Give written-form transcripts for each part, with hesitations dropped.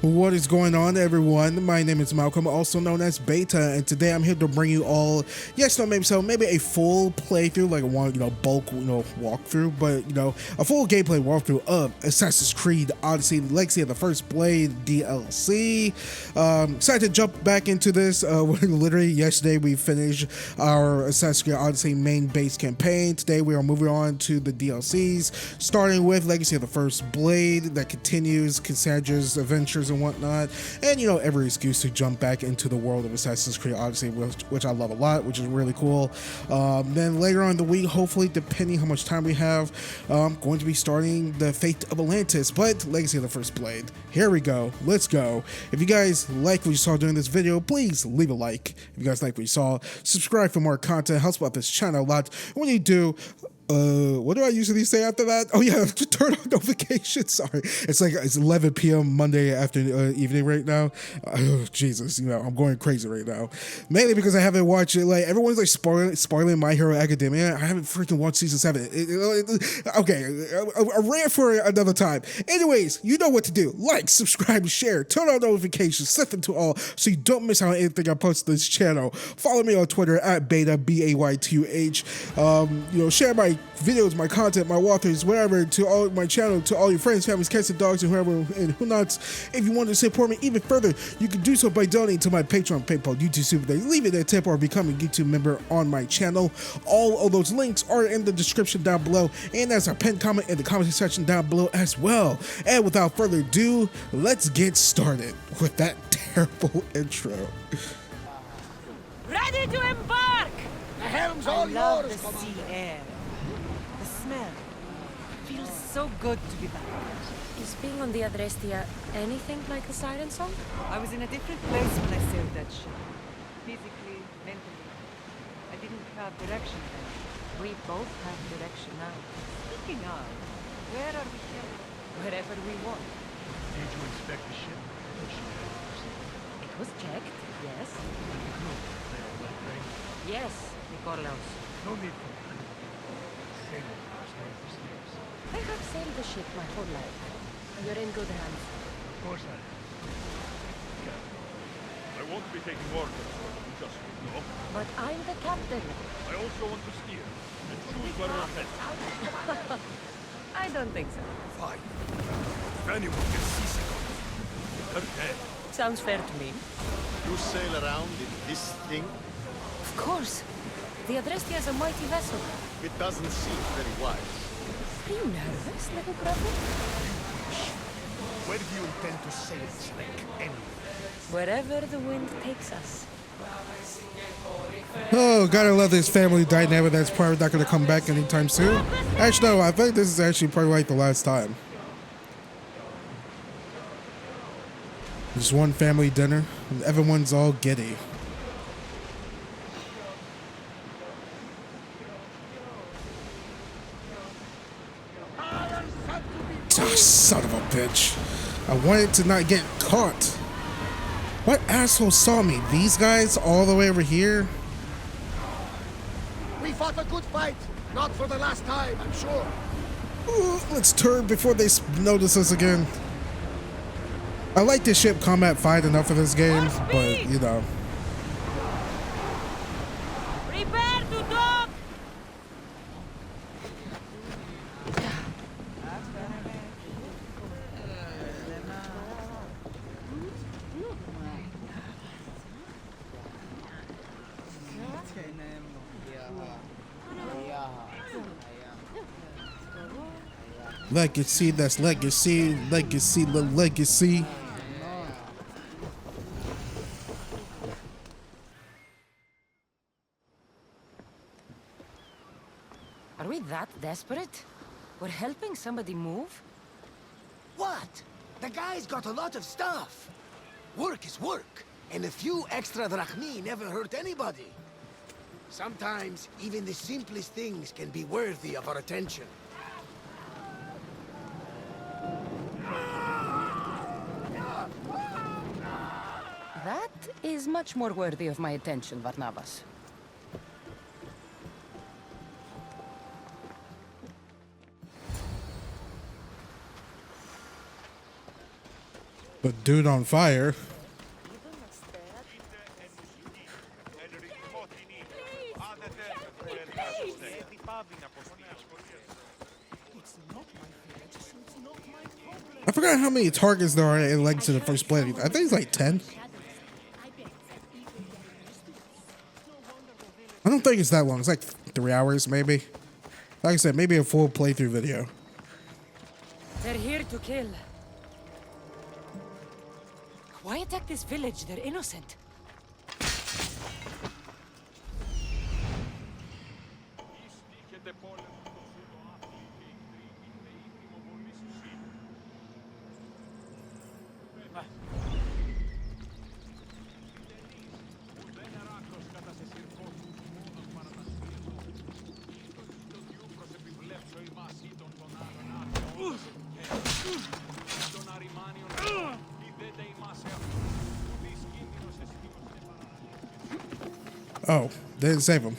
What is going on, everyone? My name is Malcolm, also known as Baytuh, and today I'm here to bring you all, yes, no, maybe a full playthrough, like a one, bulk, walkthrough, but a full gameplay walkthrough of Assassin's Creed Odyssey: Legacy of the First Blade DLC. Excited to jump back into this. Literally yesterday we finished our Assassin's Creed Odyssey main base campaign. Today we are moving on to the DLCs, starting with Legacy of the First Blade that continues Cassandra's adventures and whatnot, and every excuse to jump back into the world of Assassin's Creed Odyssey, which I love a lot, which is really cool. Then later on in the week, hopefully, depending how much time we have, going to be starting the Fate of Atlantis, but Legacy of the First Blade. Here we go. Let's go. If you guys like what you saw during this video, please leave a like. If you guys like what you saw, subscribe for more content. It helps out this channel a lot. When you do, what do I usually say after that? Oh yeah, turn on notifications. Sorry, it's 11 p.m. Monday afternoon, evening right now. Oh, Jesus, I'm going crazy right now. Mainly because I haven't watched it. Like everyone's like spoiling My Hero Academia. I haven't freaking watched season 7. Okay, a rant for another time. Anyways, you know what to do. Like, subscribe, share, turn on notifications, set them to all so you don't miss out on anything I post to this channel. Follow me on Twitter at Baytuh, BAYTUH. Share my videos, my content, my walkthroughs, whatever, to all my channel, to all your friends, families, cats, and dogs, and whoever, and who not. If you want to support me even further, you can do so by donating to my Patreon, PayPal, YouTube Super Thanks, leave it a tip, or become a YouTube member on my channel. All of those links are in the description down below, and there's a pinned comment in the comment section down below as well. And without further ado, let's get started with that terrible intro. Ready to embark! The helm's all I love yours, the sea Commander. air. The smell. Feels so good to be back. Is being on the Adrestia anything like a siren song? I was in a different place when I sailed that ship. Physically, mentally. I didn't have direction then. We both have direction now. Speaking of, where are we headed? Wherever we want. Did you inspect the ship? It was checked, yes. They all went right. Yes, Nikolaos. No need for that. Sailor first, no mistakes. I have sailed the ship my whole life. You're in good hands. Of course I am. I won't be taking orders from you just no. But I'm the captain. I also want to steer and choose where we're headed. I don't think so. Fine. If anyone gets seasick on me, they're dead. Sounds fair to me. You sail around in this thing? Of course. The Adrestia is a mighty vessel. It doesn't seem very wise. Are you nervous, little brother? Where do you intend to sail, Snake? Anyway. Wherever the wind takes us. Oh, gotta love this family dynamic that's probably not gonna come back anytime soon. Actually, no, I think this is actually probably like the last time. Just one family dinner, and everyone's all giddy. Oh, son of a bitch. I wanted to not get caught. What asshole saw me? These guys all the way over here? We fought a good fight. Not for the last time, I'm sure. Ooh, let's turn before they notice us again. I like this ship combat fight enough for this game, but Prepare to dock! Legacy, that's legacy, legacy, the legacy. Are we that desperate? We're helping somebody move? What? The guy's got a lot of stuff. Work is work, and a few extra drachmi never hurt anybody. Sometimes, even the simplest things can be worthy of our attention. That is much more worthy of my attention, Varnavas. The dude on fire. I forgot how many targets there are in Legacy of the First Blade. I think it's like 10. I don't think it's that long. It's like 3 hours, maybe. Like I said, maybe a full playthrough video. They're here to kill. Why attack this village? They're innocent. Oh, they didn't save him.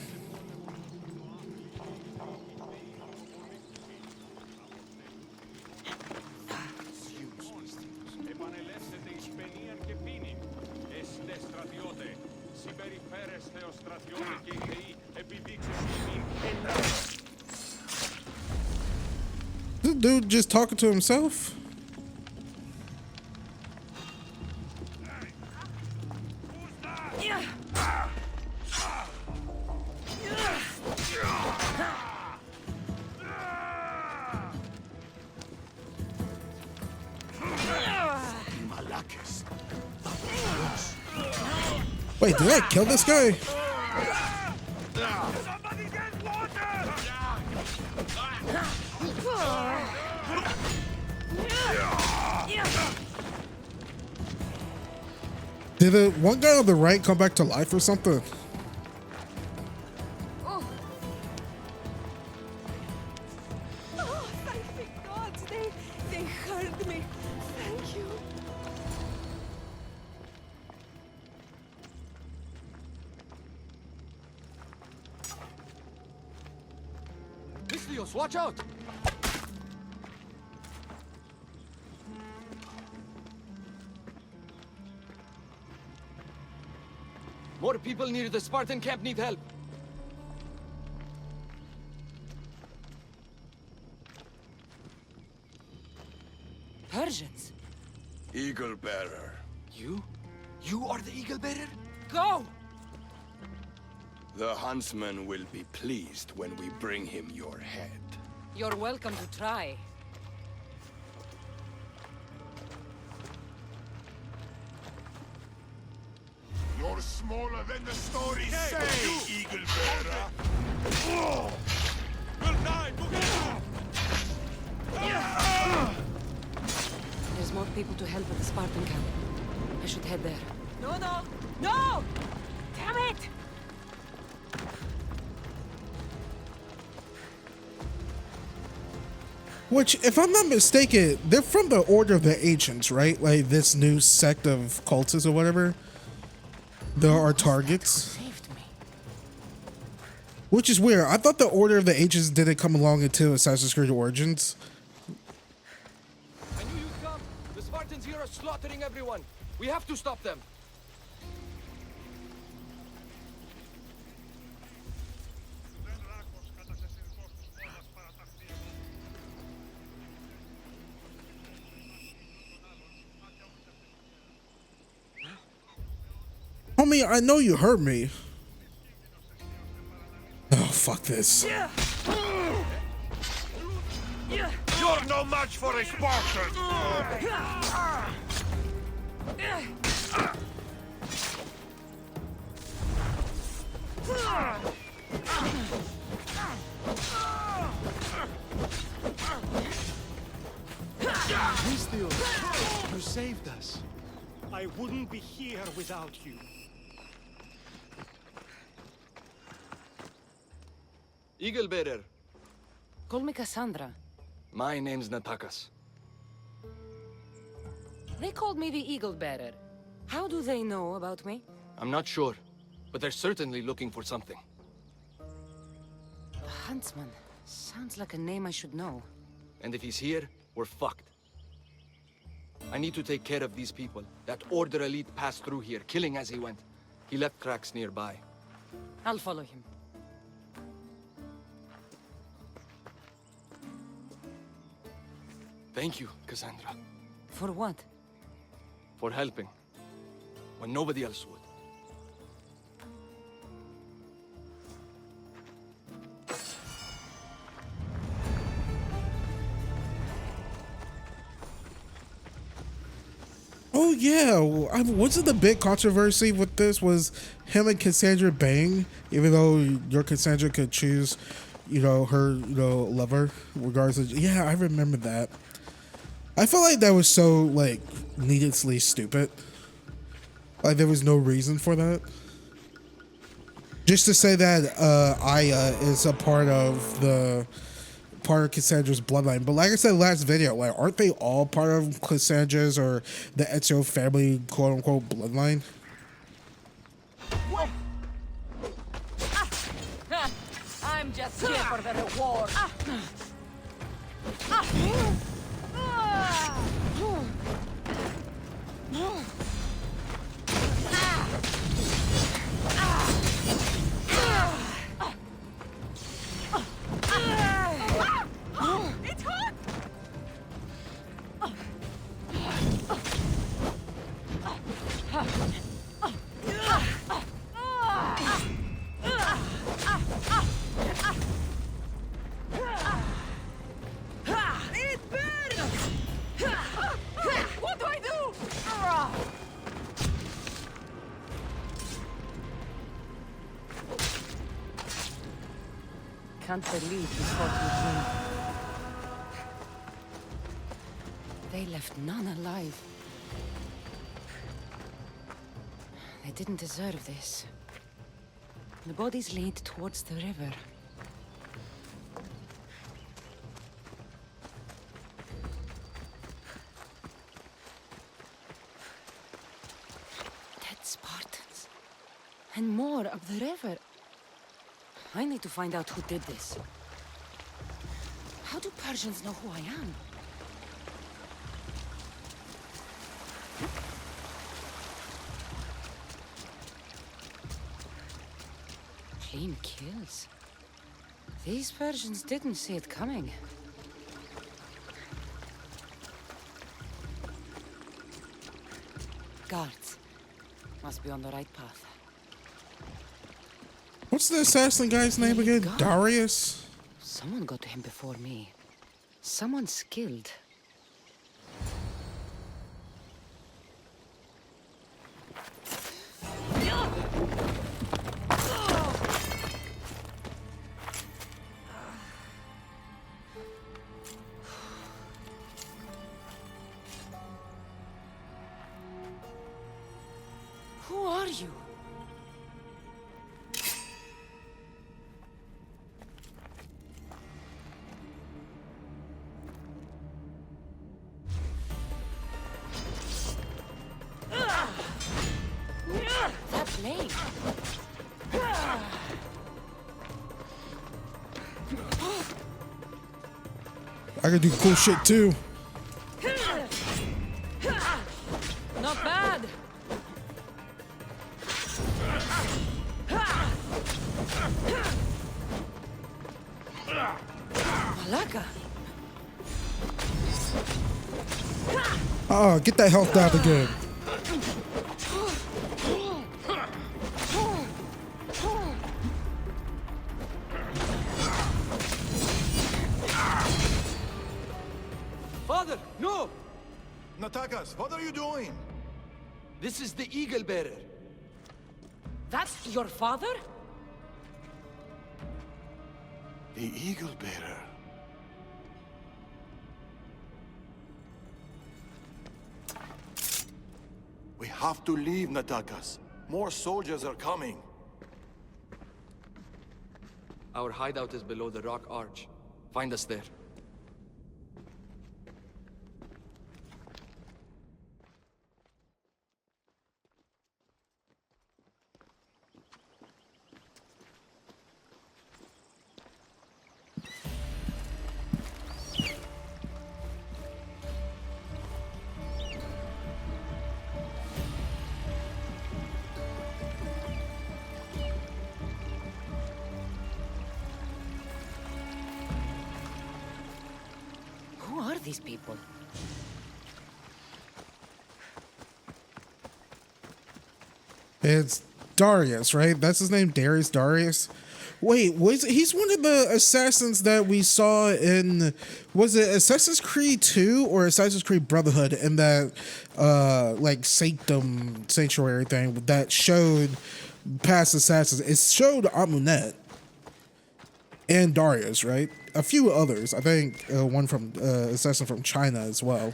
This dude just talking to himself? Wait, did I kill this guy? Did the one guy on the right come back to life or something? Oh, thank the gods! They heard me. Thank you. Mislios, watch out! More people near the Spartan camp need help. Persians. Eagle bearer. You? You are the eagle bearer? Go! The huntsman will be pleased when we bring him your head. You're welcome to try. You're smaller than the stories say, eagle bearer. We'll die together. There's more people to help at the Spartan camp. I should head there. No, no, no! Damn it! Which, if I'm not mistaken, they're from the Order of the Ancients, right? Like this new sect of cultists or whatever. There are targets. Saved me. Which is weird. I thought the Order of the Ancients didn't come along until Assassin's Creed Origins. I knew you'd come. The Spartans here are slaughtering everyone. We have to stop them. Homie, I know you heard me. Oh, fuck this. You're no match for a Spartan. Mislios, you saved us. I wouldn't be here without you. Eagle bearer. Call me Cassandra. My name's Natakas. They called me the Eagle Bearer. How do they know about me? I'm not sure, but they're certainly looking for something. The Huntsman. Sounds like a name I should know. And if he's here, we're fucked. I need to take care of these people. That Order elite passed through here, killing as he went. He left tracks nearby. I'll follow him. Thank you, Cassandra, For what? for helping. When nobody else would. Oh yeah, wasn't the big controversy with this was him and Cassandra bang, even though your Cassandra could choose, her, lover, regardless of, yeah, I remember that. I felt like that was so, like, needlessly stupid. Like, there was no reason for that. Just to say that Aya is a part of Cassandra's bloodline. But like I said last video, like, aren't they all part of Cassandra's or the Ezio family quote-unquote bloodline? I'm just here for the reward. It's hot! It burns! What do I do? Can't believe he fought with me. They left none alive. They didn't deserve this. The bodies lead towards the river. Dead Spartans. And more up the river. I need to find out who did this. How do Persians know who I am? Clean kills. These Persians didn't see it coming. Guards. Must be on the right path. What's the assassin guy's name again? God. Darius? Someone got to him before me. Someone skilled. Who are you? That blade. I can do cool shit too. Not bad. Malaka. Oh, get that health down again. Father, no! Natakas, what are you doing? This is the Eagle Bearer. That's your father? The Eagle Bearer. We have to leave, Natakas. More soldiers are coming. Our hideout is below the rock arch. Find us there. these people. It's Darius, right? That's his name, Darius. Wait, he's one of the assassins that we saw in, was it Assassin's Creed 2 or Assassin's Creed Brotherhood, in that like sanctuary thing that showed past assassins? It showed Amunet and Darius, right? A few others. I think one from assassin from China as well.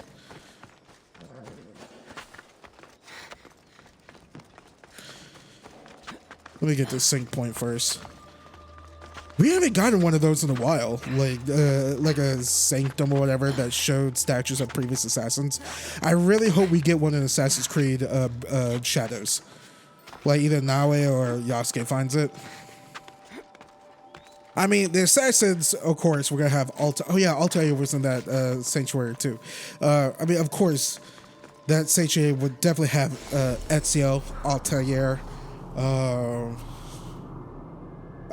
Let me get this sync point first. We haven't gotten one of those in a while, like a sanctum or whatever that showed statues of previous assassins. I really hope we get one in Assassin's Creed Shadows, like either Nawe or Yasuke finds it. I mean, the assassins, of course, we're gonna have Altair. Oh yeah, Altair was in that sanctuary too. I mean, of course, that sanctuary would definitely have Ezio, Altair.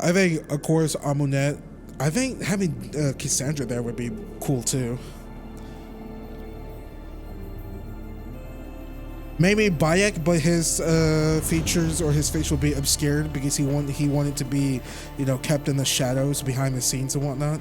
I think, of course, Amunet. I think having Cassandra there would be cool too. Maybe Bayek, but his features or his face will be obscured because he wanted to be, you know, kept in the shadows behind the scenes and whatnot.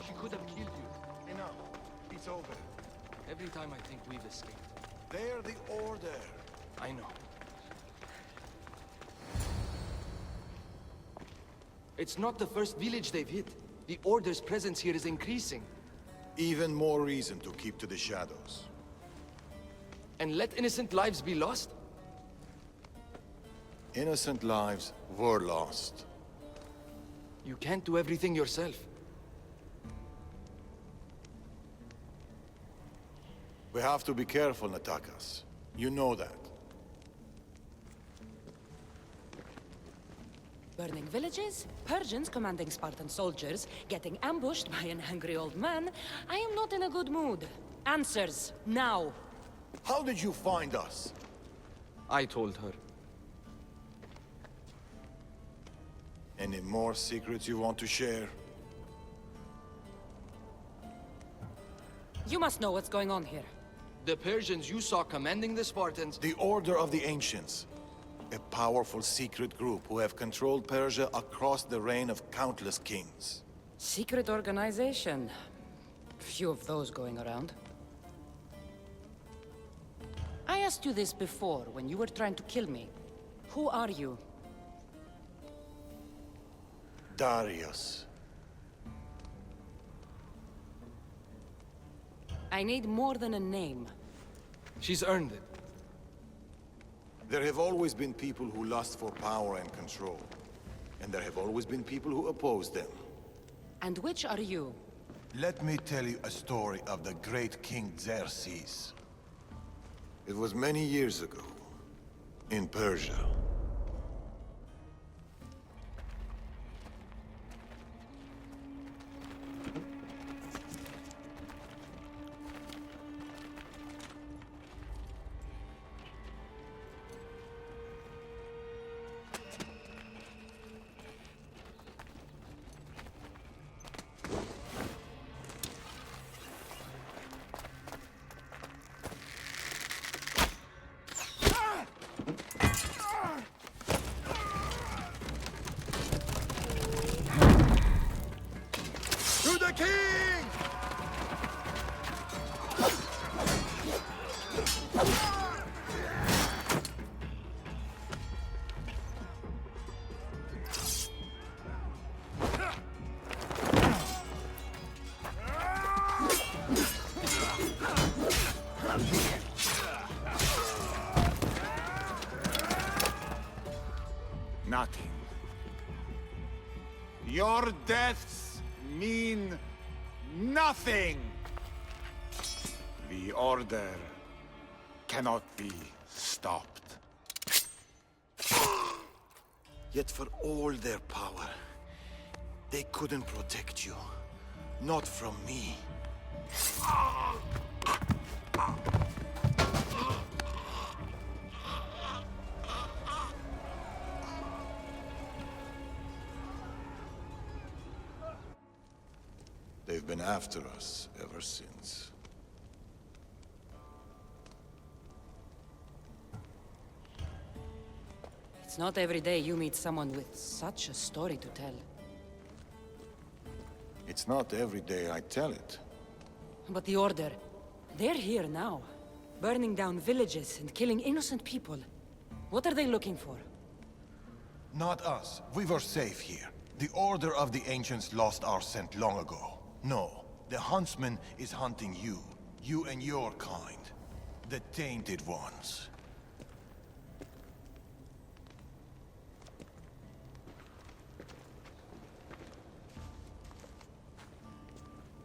She could have killed you. Enough. It's over. Every time I think we've escaped. They're the Order. I know. It's not the first village they've hit. The Order's presence here is increasing. Even more reason to keep to the shadows. And let innocent lives be lost? Innocent lives were lost. You can't do everything yourself. We have to be careful, Natakas. You know that. Burning villages, Persians commanding Spartan soldiers, getting ambushed by an angry old man. I am not in a good mood. Answers, now. How did you find us? I told her. Any more secrets you want to share? You must know what's going on here. The Persians you saw commanding the Spartans. The Order of the Ancients. A powerful secret group who have controlled Persia across the reign of countless kings. Secret organization. Few of those going around. I asked you this before, when you were trying to kill me. Who are you? Darius. I need more than a name. She's earned it. There have always been people who lust for power and control. And there have always been people who oppose them. And which are you? Let me tell you a story of the great King Xerxes. It was many years ago, in Persia. Nothing. Your deaths mean nothing. The Order cannot be stopped. Yet for all their power, they couldn't protect you. Not from me. been after us ever since. It's not every day you meet someone with such a story to tell. It's not every day I tell it. But the Order, they're here now. Burning down villages and killing innocent people. What are they looking for? Not us. We were safe here. The Order of the Ancients lost our scent long ago. No, the Huntsman is hunting you. You and your kind. The Tainted Ones.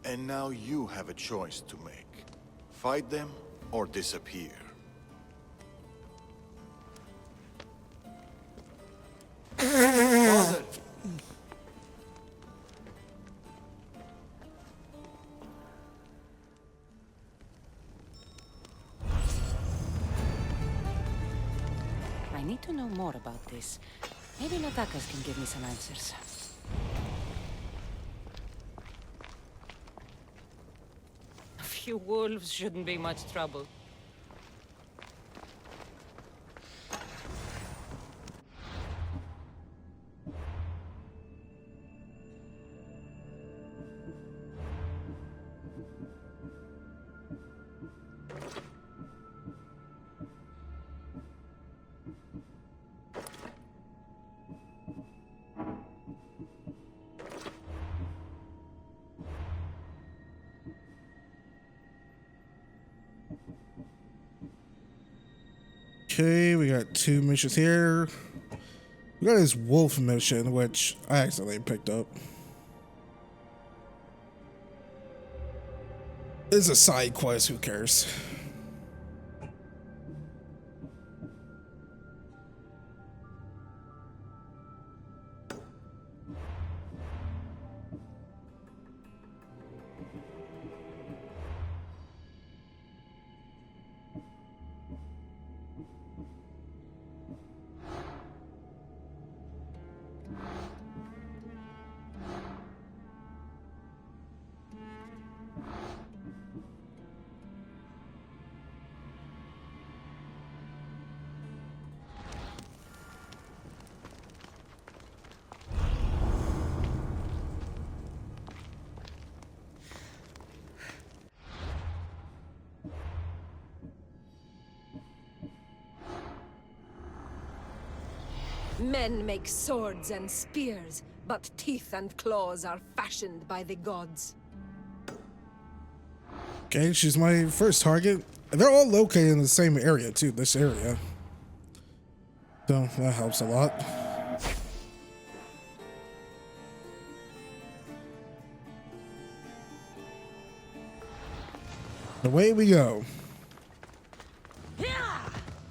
And now you have a choice to make. Fight them or disappear. Father! I need to know more about this. Maybe Natakas can give me some answers. A few wolves shouldn't be much trouble. Okay, we got 2 missions here. We got this wolf mission, which I accidentally picked up. It's a side quest, who cares? Men make swords and spears, but teeth and claws are fashioned by the gods. Okay, she's my first target. They're all located in the same area, too, this area. So that helps a lot. Away we go.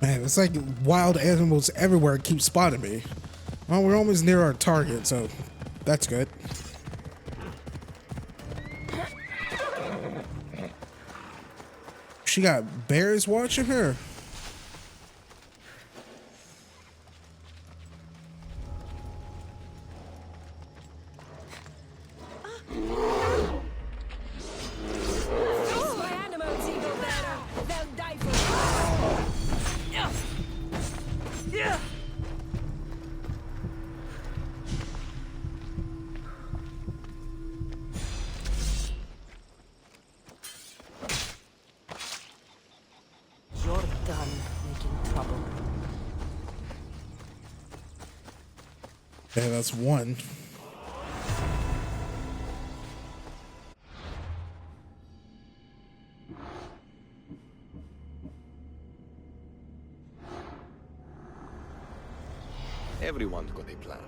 Man, it's like wild animals everywhere keep spotting me. Well, we're almost near our target, so that's good. She got bears watching her. Okay, that's one. Everyone's got a plan.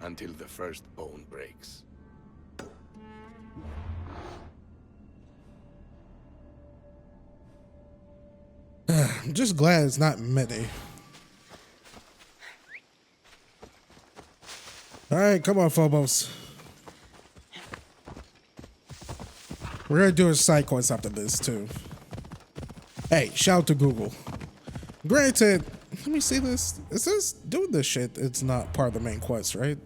Until the first bone breaks. I'm just glad it's not many. All right, come on, Phobos. We're gonna do a side quest after this too. Hey, shout out to Google. Granted, let me see this. It says doing this shit, it's not part of the main quest, right?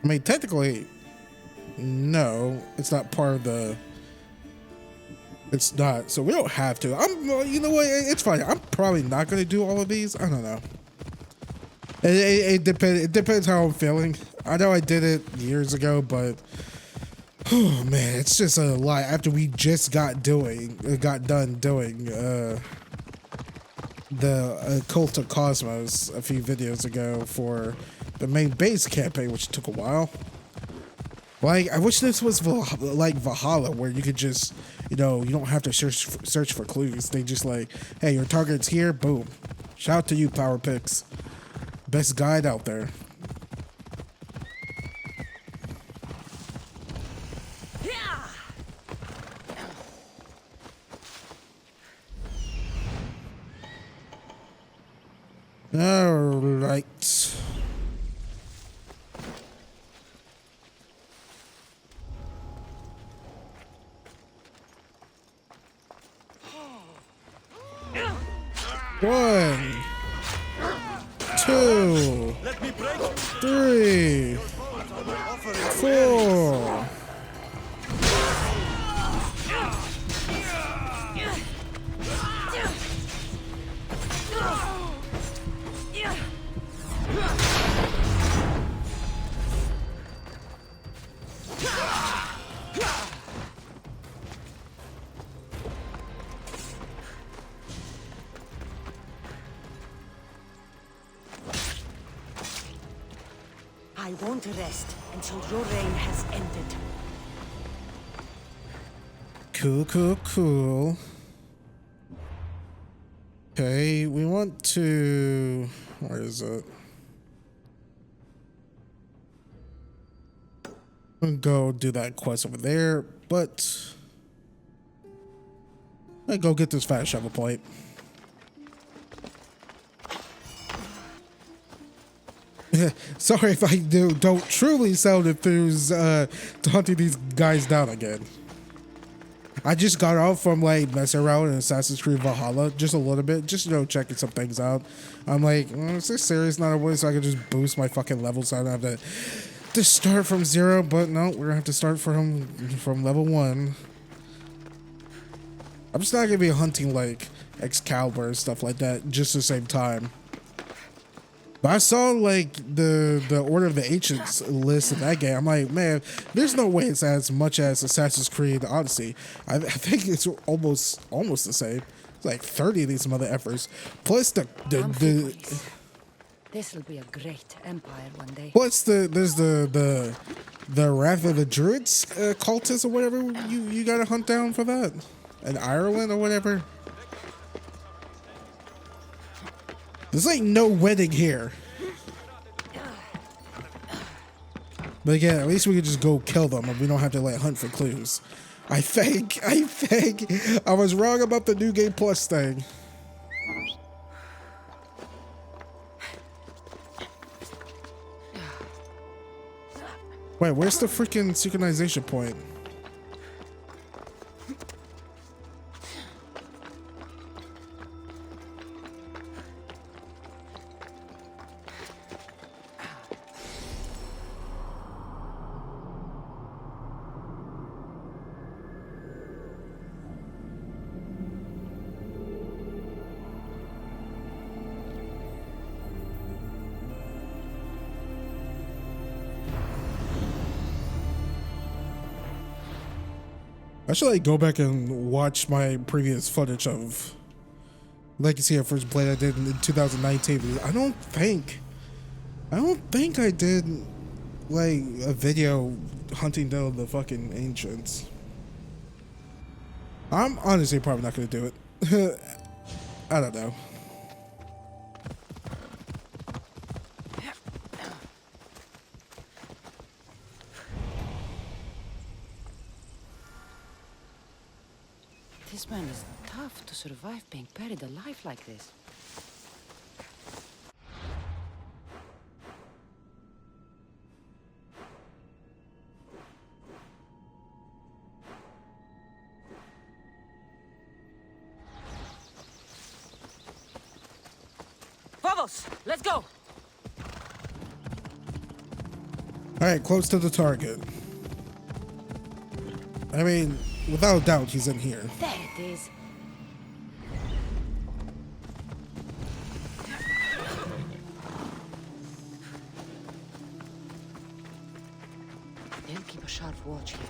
I mean, technically, no, it's not part of the. It's not, so we don't have to. You know what? It's fine. I'm probably not gonna do all of these. I don't know. It depends. It depends how I'm feeling. I know I did it years ago, but oh man, it's just a lot. After we just got done doing the Cult of Cosmos a few videos ago for the main base campaign, which took a while. Like, I wish this was like Valhalla, where you could just, you know, you don't have to search for clues. They just like, hey, your target's here, boom. Shout out to you, Power Picks. Best guide out there. All right. One, two, 3, 4. I won't rest until your reign has ended. Cool. Okay, we want to... Where is it? I'll go do that quest over there, but... I'll go get this fat shovel plate. Sorry if I don't truly sound enthused to hunting these guys down again. I just got off from like messing around in Assassin's Creed Valhalla just a little bit, just, you know, checking some things out. I'm like, is this serious? Not a way so I can just boost my fucking levels so I don't have to start from 0, but no, we're gonna have to start from level 1. I'm just not gonna be hunting like Excalibur and stuff like that just at the same time. But I saw like the Order of the Ancients list in that game. I'm like, man, there's no way it's as much as Assassin's Creed Odyssey. I think it's almost the same. It's like 30 of these mother effers. Plus This will be a great empire one day. Plus there's the Wrath of the Druids cultists or whatever you gotta hunt down for that. In Ireland or whatever. There's like no wedding here. But again, at least we can just go kill them and we don't have to like hunt for clues. I think I was wrong about the New Game Plus thing. Wait, where's the freaking synchronization point? I should like go back and watch my previous footage of Legacy of First Blade I did in 2019. I don't think I did like a video hunting down the fucking ancients. I'm honestly probably not gonna do it. I don't know. This man is tough to survive being buried alive like this. Vamos, let's go. Alright, close to the target. I mean, without a doubt, he's in here. There it is. They'll keep a sharp watch here.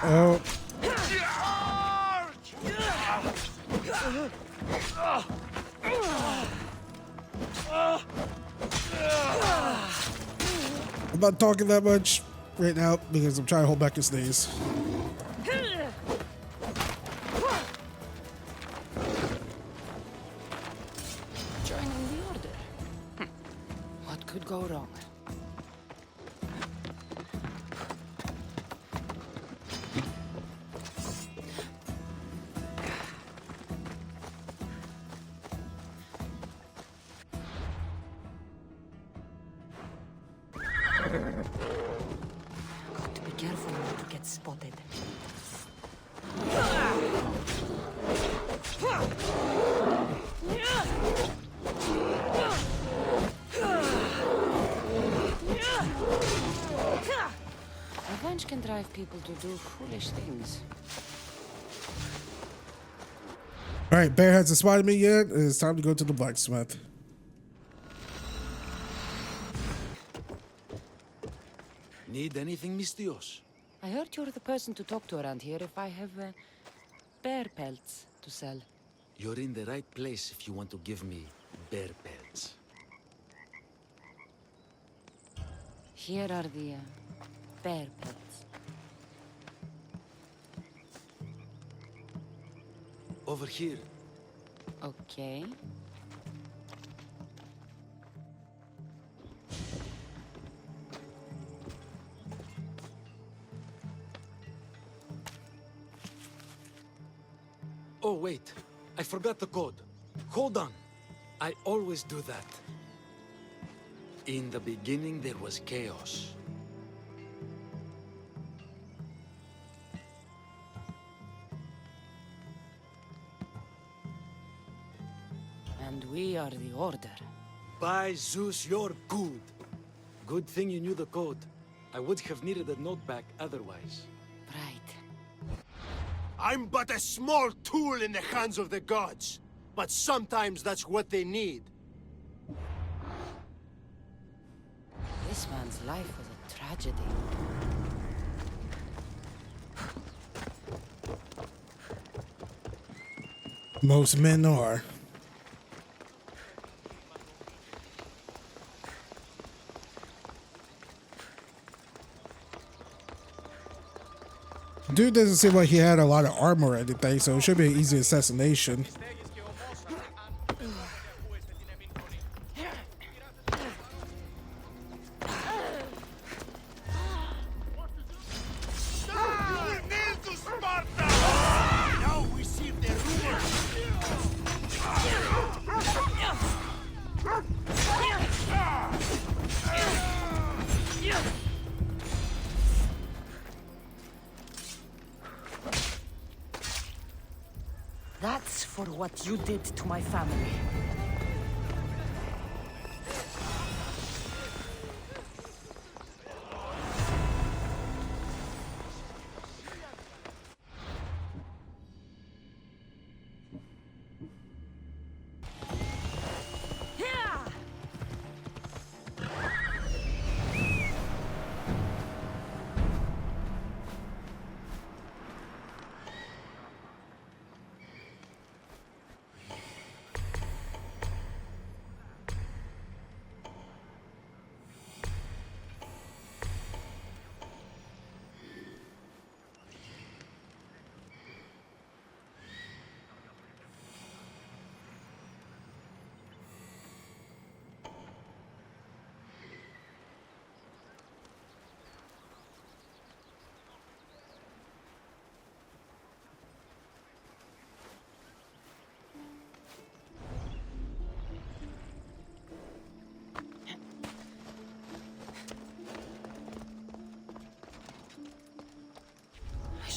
Oh. I'm not talking that much right now because I'm trying to hold back a sneeze. Joining the order. What could go wrong? Got to be careful not to get spotted. Revenge can drive people to do foolish things. Alright, Bear hasn't spotted me yet. It's time to go to the blacksmith. Need anything, Mistios? I heard you're the person to talk to around here if I have bear pelts to sell. You're in the right place if you want to give me bear pelts. Here are the bear pelts. Over here. Okay. Oh, wait. I forgot the code. Hold on. I always do that. In the beginning, there was chaos. And we are the order. By Zeus, you're good. Good thing you knew the code. I would have needed a note back otherwise. Right. I'm but a small tool in the hands of the gods. But sometimes that's what they need. This man's life was a tragedy. Most men are. Dude doesn't seem like he had a lot of armor or anything, so it should be an easy assassination. That's for what you did to my family.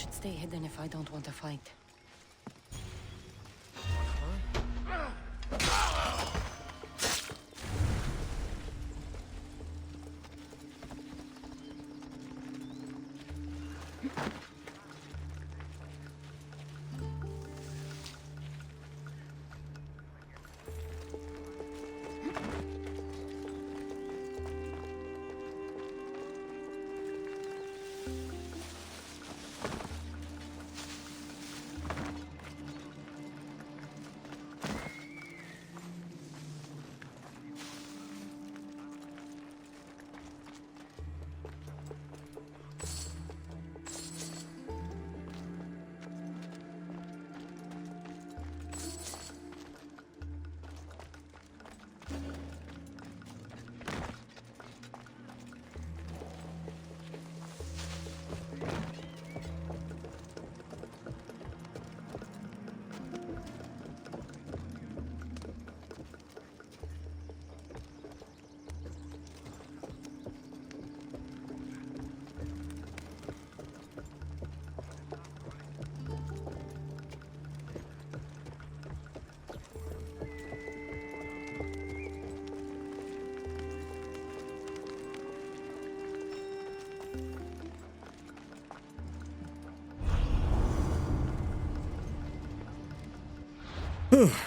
should stay hidden if I don't want to fight.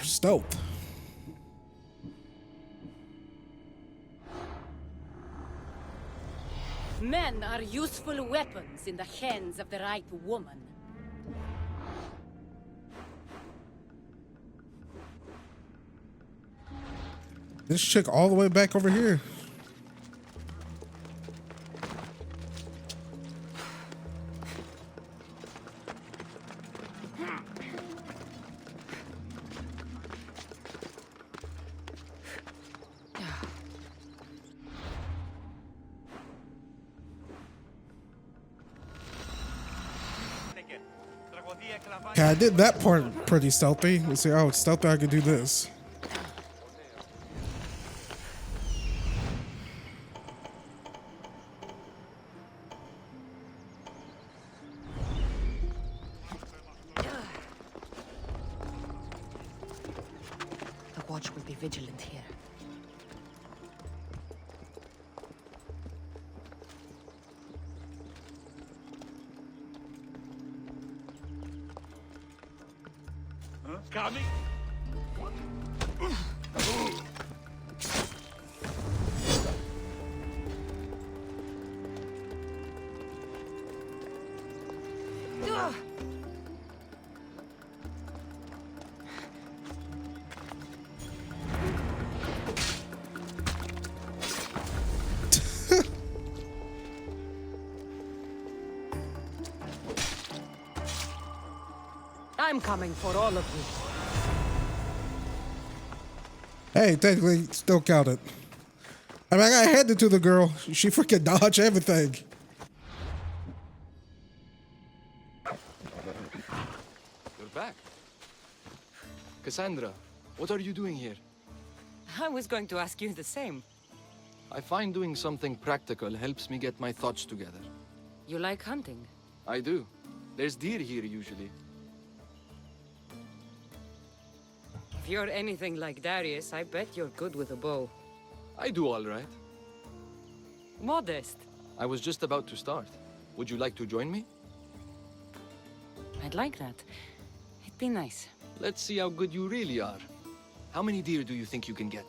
Stealth. Men are useful weapons in the hands of the right woman. This chick all the way back over here. Okay, I did that part pretty stealthy. Let's see, oh, it's stealthy, I could do this. The watch will be vigilant here. Coming. I'm coming for all of you. Hey, technically, still counted. I mean, I got handed to the girl. She freaking dodged everything. You're back. Cassandra, what are you doing here? I was going to ask you the same. I find doing something practical helps me get my thoughts together. You like hunting? I do. There's deer here usually. If you're anything like Darius, I bet you're good with a bow. I do all right. Modest. I was just about to start. Would you like to join me? I'd like that. It'd be nice. Let's see how good you really are. How many deer do you think you can get?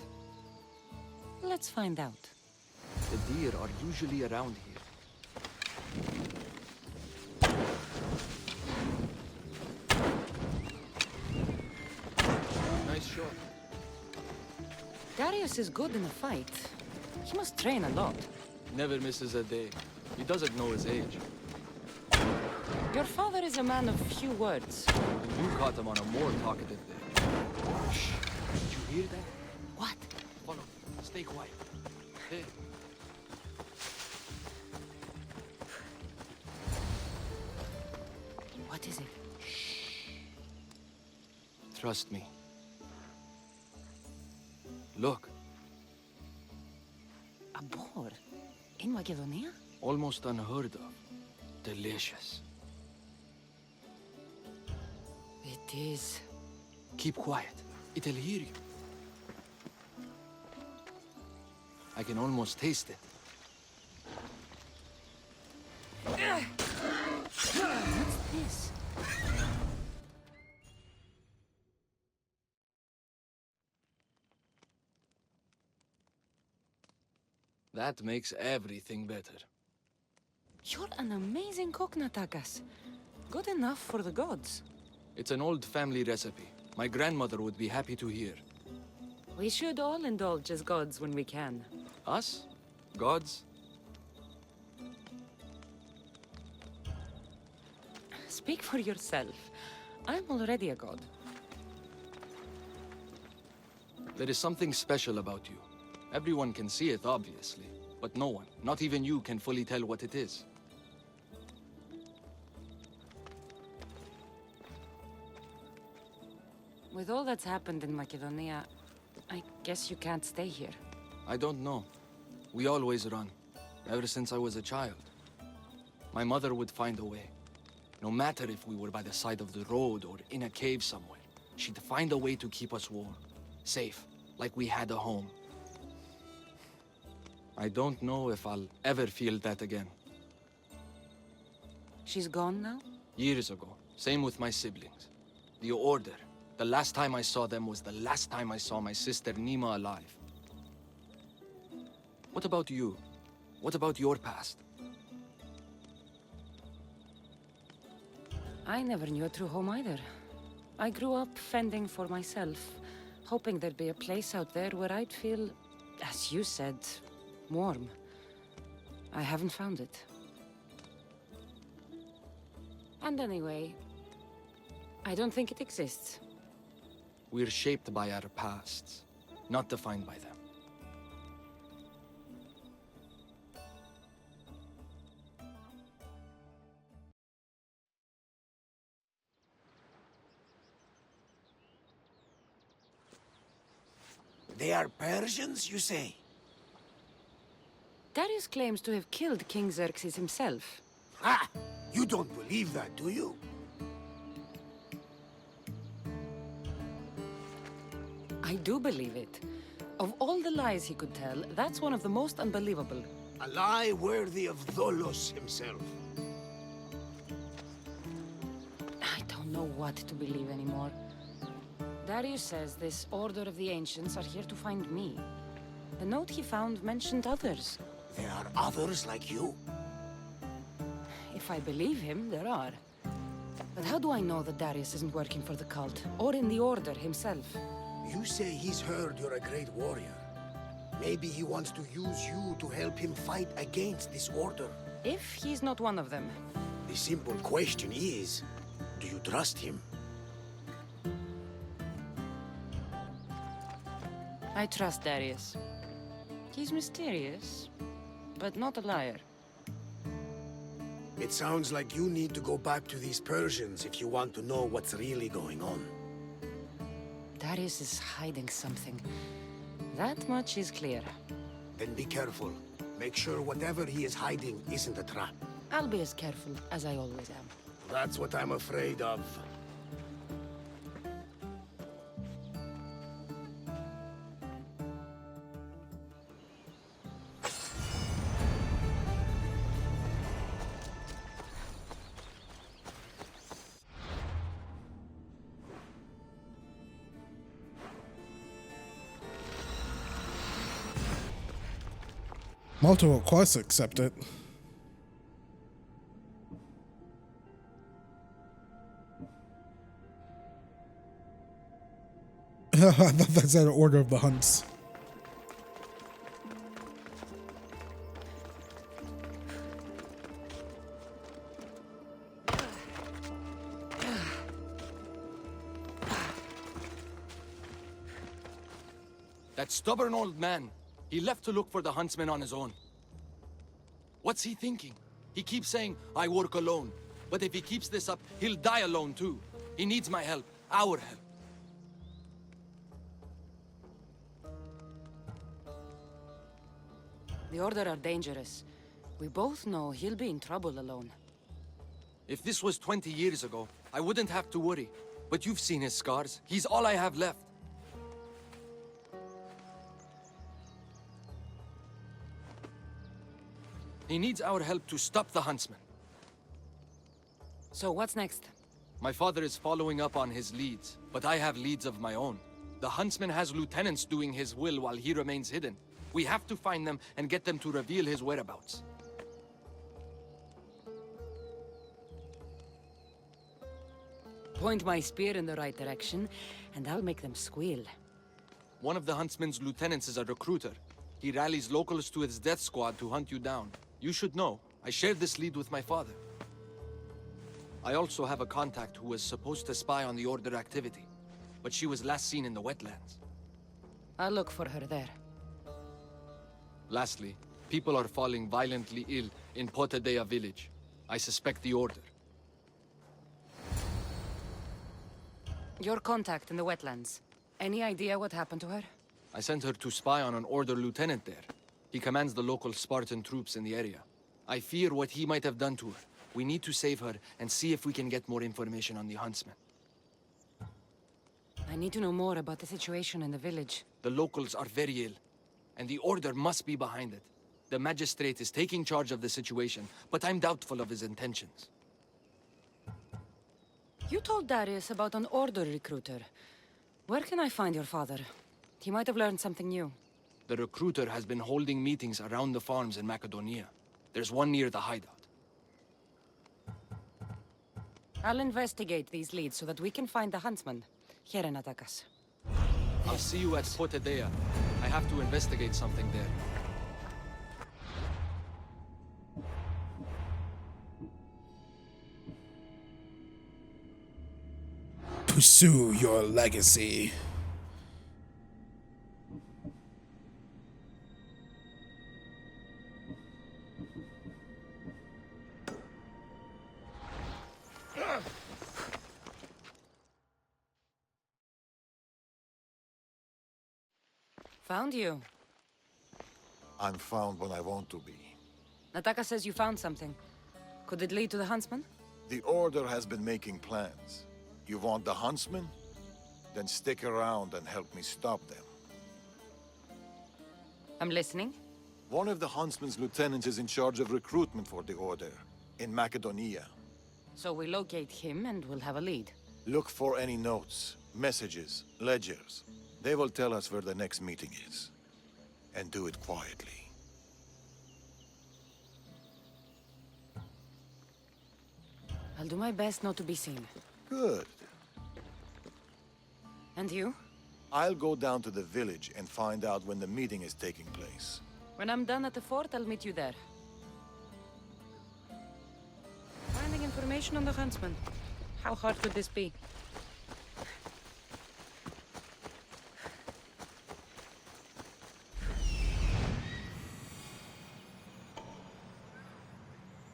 Let's find out. The deer are usually around here. Nice shot. Darius is good in a fight. He must train a lot. Never misses a day. He doesn't know his age. Your father is a man of few words. You caught him on a more talkative day. Shh. Did you hear that? What? Follow me. Stay quiet. Hey. What is it? Trust me. Look. A boar? In Macedonia? Almost unheard of. Delicious. It is. Keep quiet. It'll hear you. I can almost taste it. What's this? That makes everything better. You're an amazing cook, Natakas. Good enough for the gods. It's an old family recipe. My grandmother would be happy to hear. We should all indulge as gods when we can. Us? Gods? Speak for yourself. I'm already a god. There is something special about you. Everyone can see it, obviously. But no one, not even you, can fully tell what it is. With all that's happened in Macedonia, I guess you can't stay here. I don't know. We always run. Ever since I was a child. My mother would find a way. No matter if we were by the side of the road or in a cave somewhere, she'd find a way to keep us warm. Safe, like we had a home. I don't know if I'll ever feel that again. She's gone now? Years ago. Same with my siblings. The Order. The last time I saw them was the last time I saw my sister Nima alive. What about you? What about your past? I never knew a true home either. I grew up fending for myself, hoping there'd be a place out there where I'd feel, as you said, warm. I haven't found it. And anyway, I don't think it exists. We're shaped by our pasts, not defined by them. They are Persians, you say? Darius claims to have killed King Xerxes himself. Ha! You don't believe that, do you? I do believe it. Of all the lies he could tell, that's one of the most unbelievable. A lie worthy of Tholos himself. I don't know what to believe anymore. Darius says this Order of the Ancients are here to find me. The note he found mentioned others. There are others like you? If I believe him, there are. But how do I know that Darius isn't working for the cult, or in the Order himself? You say he's heard you're a great warrior. Maybe he wants to use you to help him fight against this Order. If he's not one of them. The simple question is, do you trust him? I trust Darius. He's mysterious, but not a liar. It sounds like you need to go back to these Persians if you want to know what's really going on. Darius is hiding something. That much is clear. Then be careful. Make sure whatever he is hiding isn't a trap. I'll be as careful as I always am. That's what I'm afraid of. Multiple quests accepted. I thought that's an order of the hunts. That stubborn old man. He left to look for the huntsman on his own. What's he thinking? He keeps saying, I work alone. But if he keeps this up, he'll die alone too. He needs my help. Our help. The Order are dangerous. We both know he'll be in trouble alone. If this was 20 years ago, I wouldn't have to worry. But you've seen his scars. He's all I have left. He needs our help to stop the Huntsman. So what's next? My father is following up on his leads, but I have leads of my own. The Huntsman has lieutenants doing his will while he remains hidden. We have to find them and get them to reveal his whereabouts. Point my spear in the right direction, and I'll make them squeal. One of the Huntsman's lieutenants is a recruiter. He rallies locals to his death squad to hunt you down. You should know, I shared this lead with my father. I also have a contact who was supposed to spy on the Order activity, but she was last seen in the wetlands. I'll look for her there. Lastly, people are falling violently ill in Potadea village. I suspect the Order. Your contact in the wetlands. Any idea what happened to her? I sent her to spy on an Order lieutenant there. He commands the local Spartan troops in the area. I fear what he might have done to her. We need to save her and see if we can get more information on the Huntsman. I need to know more about the situation in the village. The locals are very ill, and the Order must be behind it. The magistrate is taking charge of the situation, but I'm doubtful of his intentions. You told Darius about an Order recruiter. Where can I find your father? He might have learned something new. The recruiter has been holding meetings around the farms in Macedonia. There's one near the hideout. I'll investigate these leads so that we can find the Huntsman. Here in Natakas. I'll see you at Potadea. I have to investigate something there. Pursue your legacy. Found you. I'm found when I want to be. Natakas says you found something. Could it lead to the Huntsman? The Order has been making plans. You want the Huntsman? Then stick around and help me stop them. I'm listening. One of the Huntsman's lieutenants is in charge of recruitment for the Order, in Macedonia. So we locate him and we'll have a lead. Look for any notes, messages, ledgers. They will tell us where the next meeting is. And do it quietly. I'll do my best not to be seen. Good. And you? I'll go down to the village and find out when the meeting is taking place. When I'm done at the fort, I'll meet you there. Finding information on the Huntsman. How hard could this be?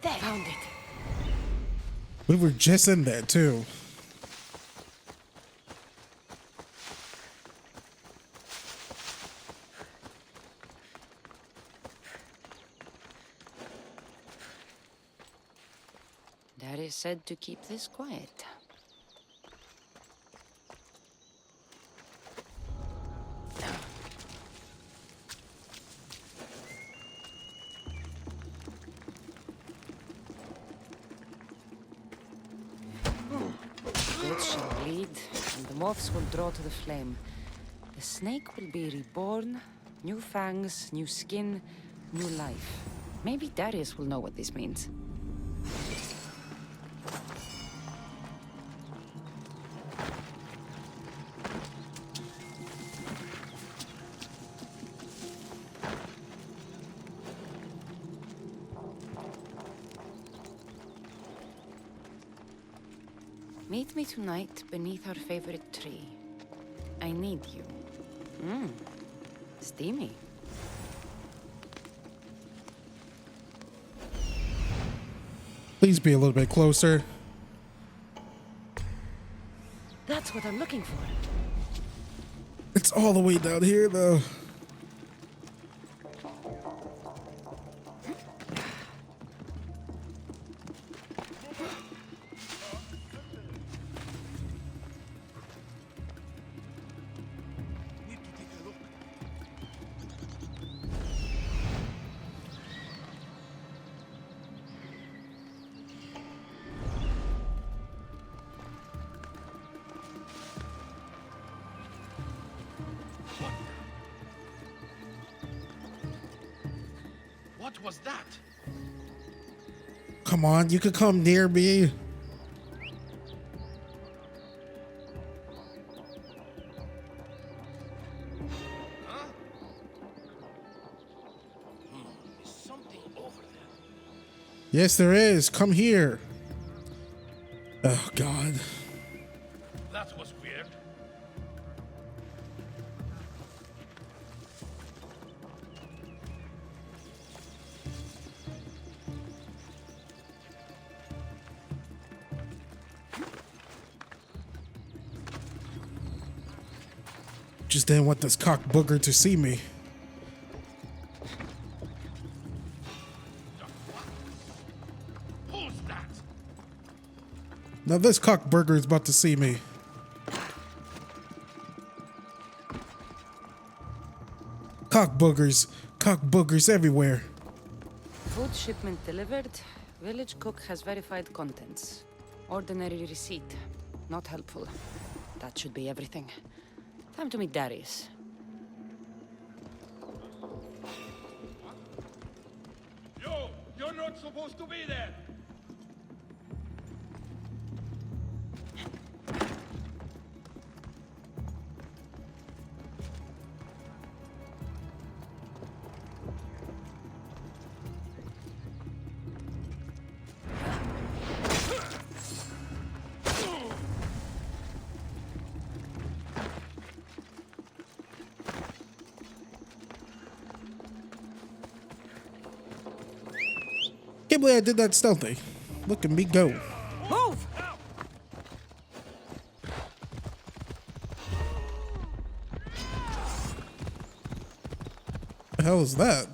There. Found it. We were just in there too. Darius said to keep this quiet. Blood shall bleed, and the moths will draw to the flame. The snake will be reborn, new fangs, new skin, new life. Maybe Darius will know what this means. Meet me tonight beneath our favorite tree. I need you. Steamy. Please be a little bit closer. That's what I'm looking for. It's all the way down here, though. What was that? Come on, you could come near me. Huh? There's something over there. Yes, there is. Come here. Oh, God. That was weird. Just didn't want this cock booger to see me. Who's that? Now this cock burger is about to see me. Cock boogers everywhere. Food shipment delivered. Village cook has verified contents. Ordinary receipt. Not helpful. That should be everything. Time to meet Darius. You're not supposed to be there. Can't believe I did that stealthy. Look at me go. Move! The hell is that?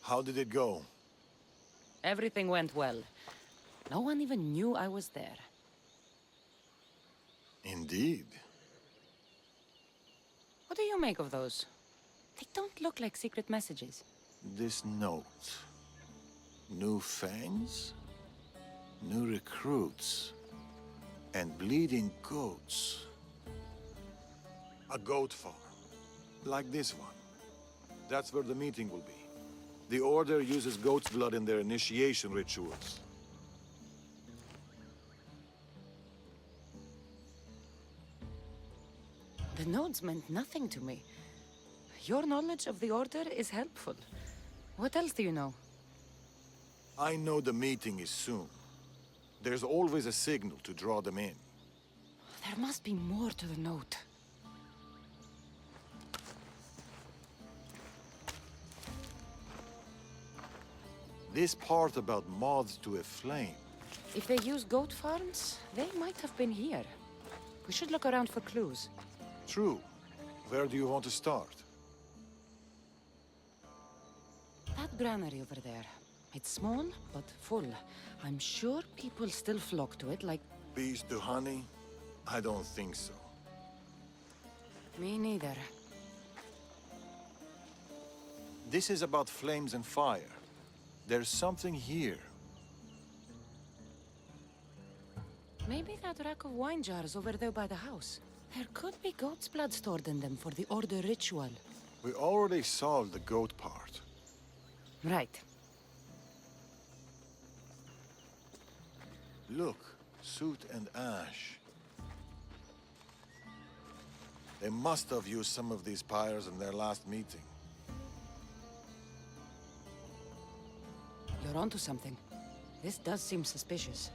How did it go? Everything went well. No one even knew I was there. Indeed. What do you make of those? They don't look like secret messages. This note. New fangs? New recruits? And bleeding goats. A goat farm. Like this one. That's where the meeting will be. The Order uses goat's blood in their initiation rituals. The notes meant nothing to me. Your knowledge of the Order is helpful. What else do you know? I know the meeting is soon. There's always a signal to draw them in. There must be more to the note. This part about moths to a flame. If they use goat farms, they might have been here. We should look around for clues. True. Where do you want to start? That granary over there. It's small, but full. I'm sure people still flock to it like... Bees to honey? I don't think so. Me neither. This is about flames and fire. There's something here. Maybe that rack of wine jars over there by the house. There could be goat's blood stored in them for the Order ritual. We already solved the goat part. Right. Look, soot and ash. They must have used some of these pyres in their last meeting. You're onto something. This does seem suspicious.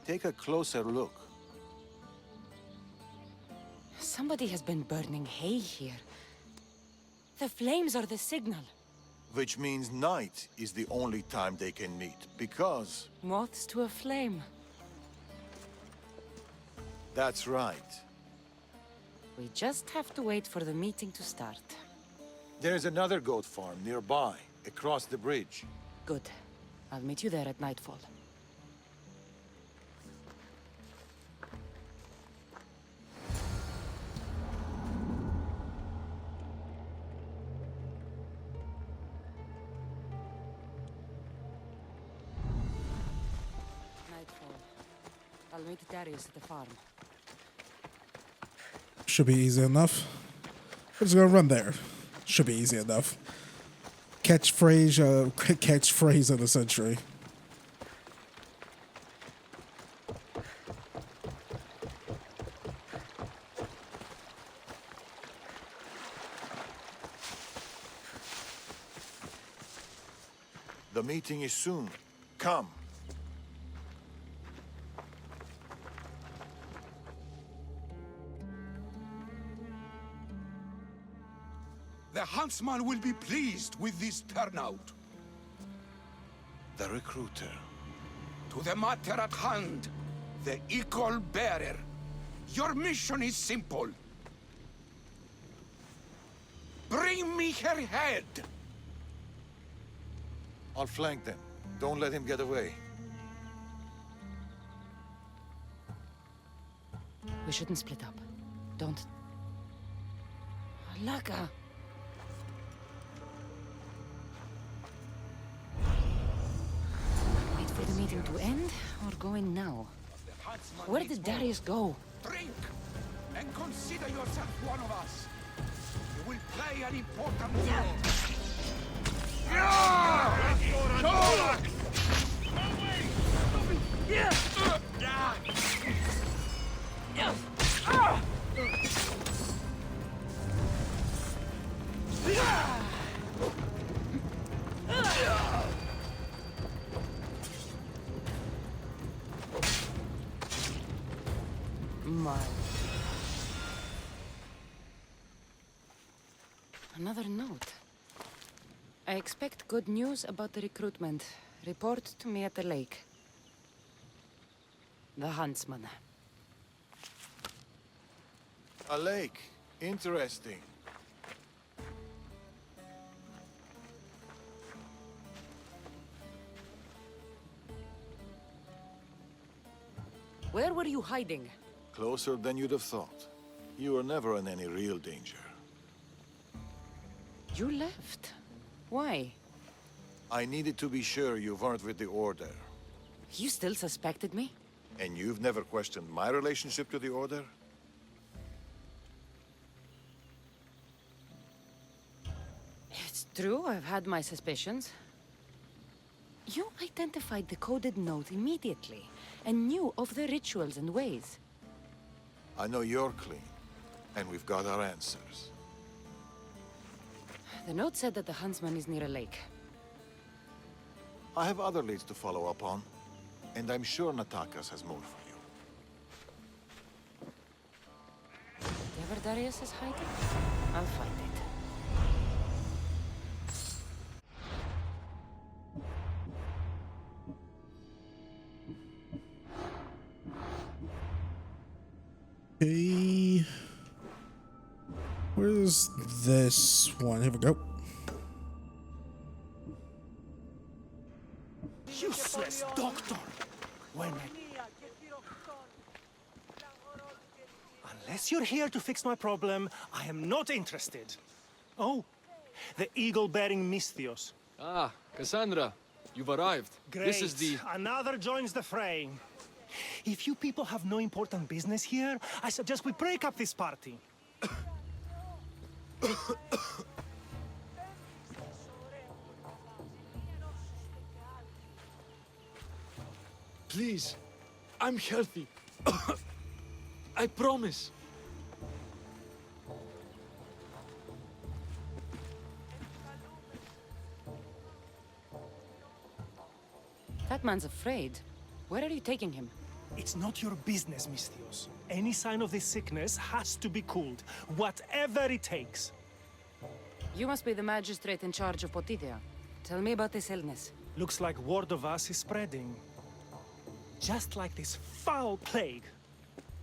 Take a closer look. Somebody has been burning hay here. The flames are the signal. Which means night is the only time they can meet, because... Moths to a flame. That's right. We just have to wait for the meeting to start. There's another goat farm nearby, across the bridge. Good. I'll meet you there at nightfall. I'll meet Darius at the farm. Should be easy enough. We're just gonna run there. Should be easy enough. Catchphrase of the century. The meeting is soon. Come. The huntsman will be pleased with this turnout. The recruiter. To the matter at hand, the eagle bearer. Your mission is simple. Bring me her head. I'll flank them. Don't let him get away. We shouldn't split up. Don't. Laka! Wait for the meeting to end, or go in now? Where did Darius go? Drink, and consider yourself one of us. You will play an important role. Another note. I expect good news about the recruitment. Report to me at the lake. The Huntsman. A lake. Interesting. Where were you hiding? Closer than you'd have thought. You were never in any real danger. You left. Why? I needed to be sure you weren't with the Order. You still suspected me? And you've never questioned my relationship to the Order? It's true, I've had my suspicions. You identified the coded note immediately, and knew of the rituals and ways. I know you're clean, and we've got our answers. The note said that the Huntsman is near a lake. I have other leads to follow up on, and I'm sure Natakas has more for you. Whatever Darius is hiding, I'll find it. Okay. Where's this one? Here we go. Useless doctor! Unless you're here to fix my problem, I am not interested. Oh, the eagle-bearing Misthios. Ah, Cassandra, you've arrived. Great. This is the... Another joins the fray. If you people have no important business here, I suggest we break up this party. Please, I'm healthy. I promise. That man's afraid. Where are you taking him? It's not your business, Misthios. Any sign of this sickness has to be cooled, whatever it takes. You must be the magistrate in charge of Potidea. Tell me about this illness. Looks like word of us is spreading. Just like this foul plague.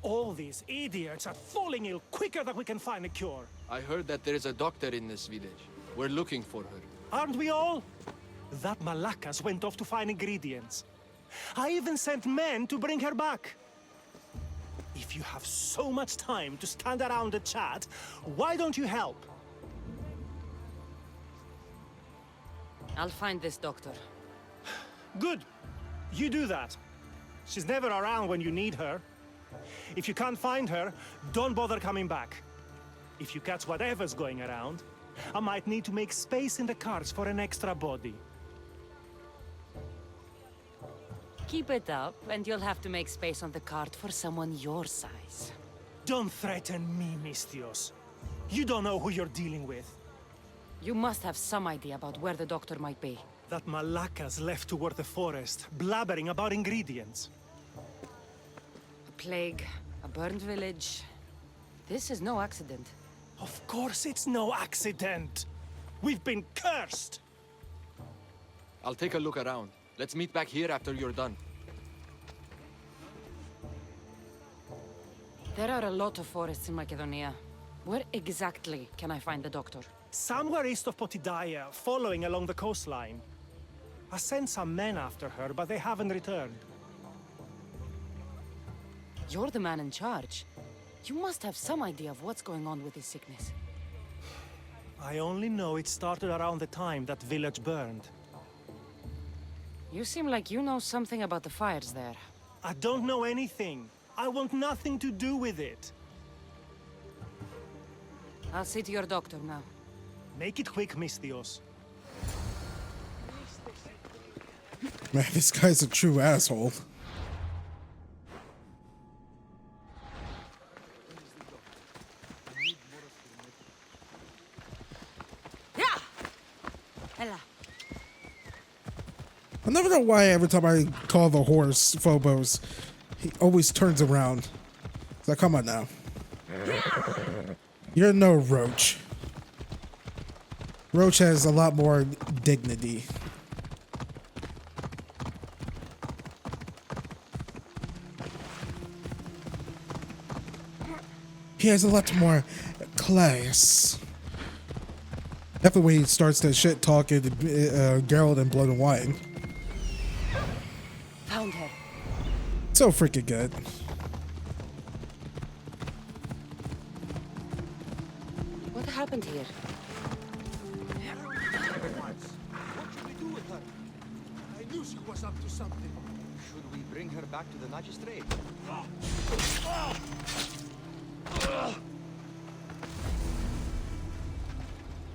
All these idiots are falling ill quicker than we can find a cure. I heard that there is a doctor in this village. We're looking for her. Aren't we all? That Malakas went off to find ingredients. I even sent men to bring her back. If you have so much time to stand around and chat, why don't you help? I'll find this doctor. Good. You do that. She's never around when you need her. If you can't find her, don't bother coming back. If you catch whatever's going around, I might need to make space in the carts for an extra body. Keep it up, and you'll have to make space on the cart for someone your size. Don't threaten me, Misthios. You don't know who you're dealing with. You must have some idea about where the doctor might be. That Natakas left toward the forest, blabbering about ingredients. A plague, a burned village. This is no accident. Of course it's no accident. We've been cursed. I'll take a look around. Let's meet back here after you're done. There are a lot of forests in Macedonia. Where exactly can I find the doctor? Somewhere east of Potidaya, following along the coastline. I sent some men after her, but they haven't returned. You're the man in charge. You must have some idea of what's going on with his sickness. I only know it started around the time that village burned. You seem like you know something about the fires there. I don't know anything. I want nothing to do with it. I'll see to your doctor now. Make it quick, Misthios. Man, this guy's a true asshole. Yeah. Ella. I never know why every time I call the horse Phobos, he always turns around. It's like, come on now. You're no Roach. Roach has a lot more dignity. He has a lot more class. Definitely when he starts to shit talking Geralt and Blood and Wine. Found her. So freaking good. What happened here? What should we do with her? I knew she was up to something. Should we bring her back to the magistrate?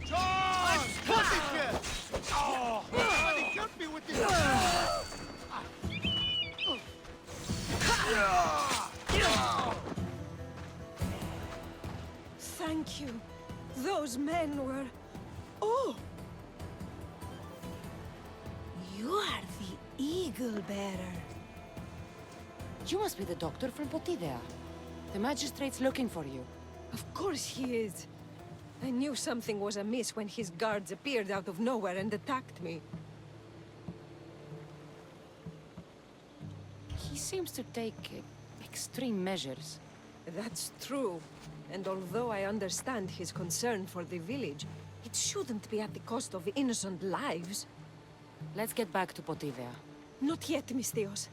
John! Pussycat! Oh! Somebody help me with this! Thank you. Those men were... Oh! You are the Eagle Bearer. You must be the doctor from Potidea. The magistrate's looking for you. Of course he is. I knew something was amiss when his guards appeared out of nowhere and attacked me. He seems to take extreme measures. That's true. And although I understand his concern for the village, it shouldn't be at the cost of innocent lives. Let's get back to Potidea. Not yet, Misthios.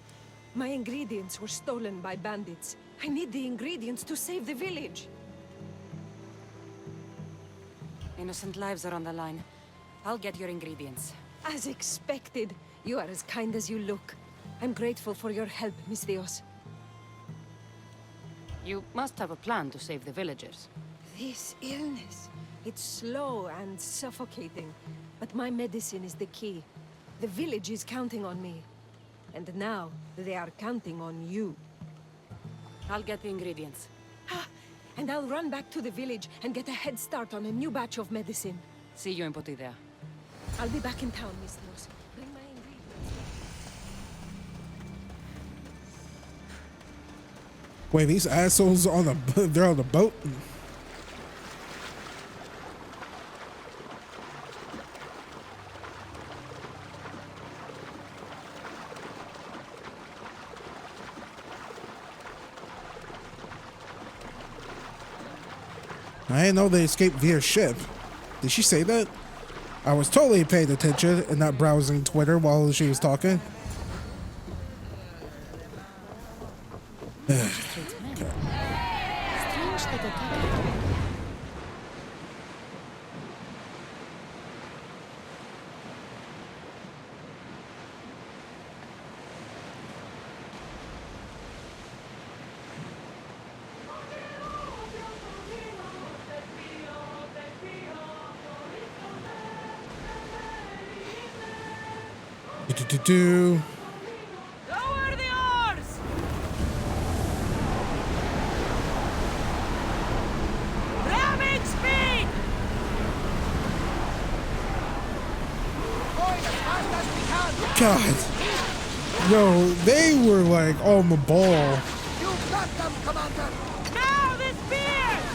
My ingredients were stolen by bandits. I need the ingredients to save the village. Innocent lives are on the line. I'll get your ingredients. As expected. You are as kind as you look. I'm grateful for your help, Misthios. You must have a plan to save the villagers. This illness, it's slow and suffocating, but my medicine is the key. The village is counting on me. And now, they are counting on you. I'll get the ingredients. And I'll run back to the village and get a head start on a new batch of medicine. See you in Potidea. I'll be back in town, Misthios. Bring my ingredients. Wait, these assholes on the they're on the boat? I didn't know they escaped via ship. Did she say that? I was totally paying attention and not browsing Twitter while she was talking. Do. Lower the oars! Ramming speed! God. Yo, they were like on the ball. You got them, Commander! Now the spears!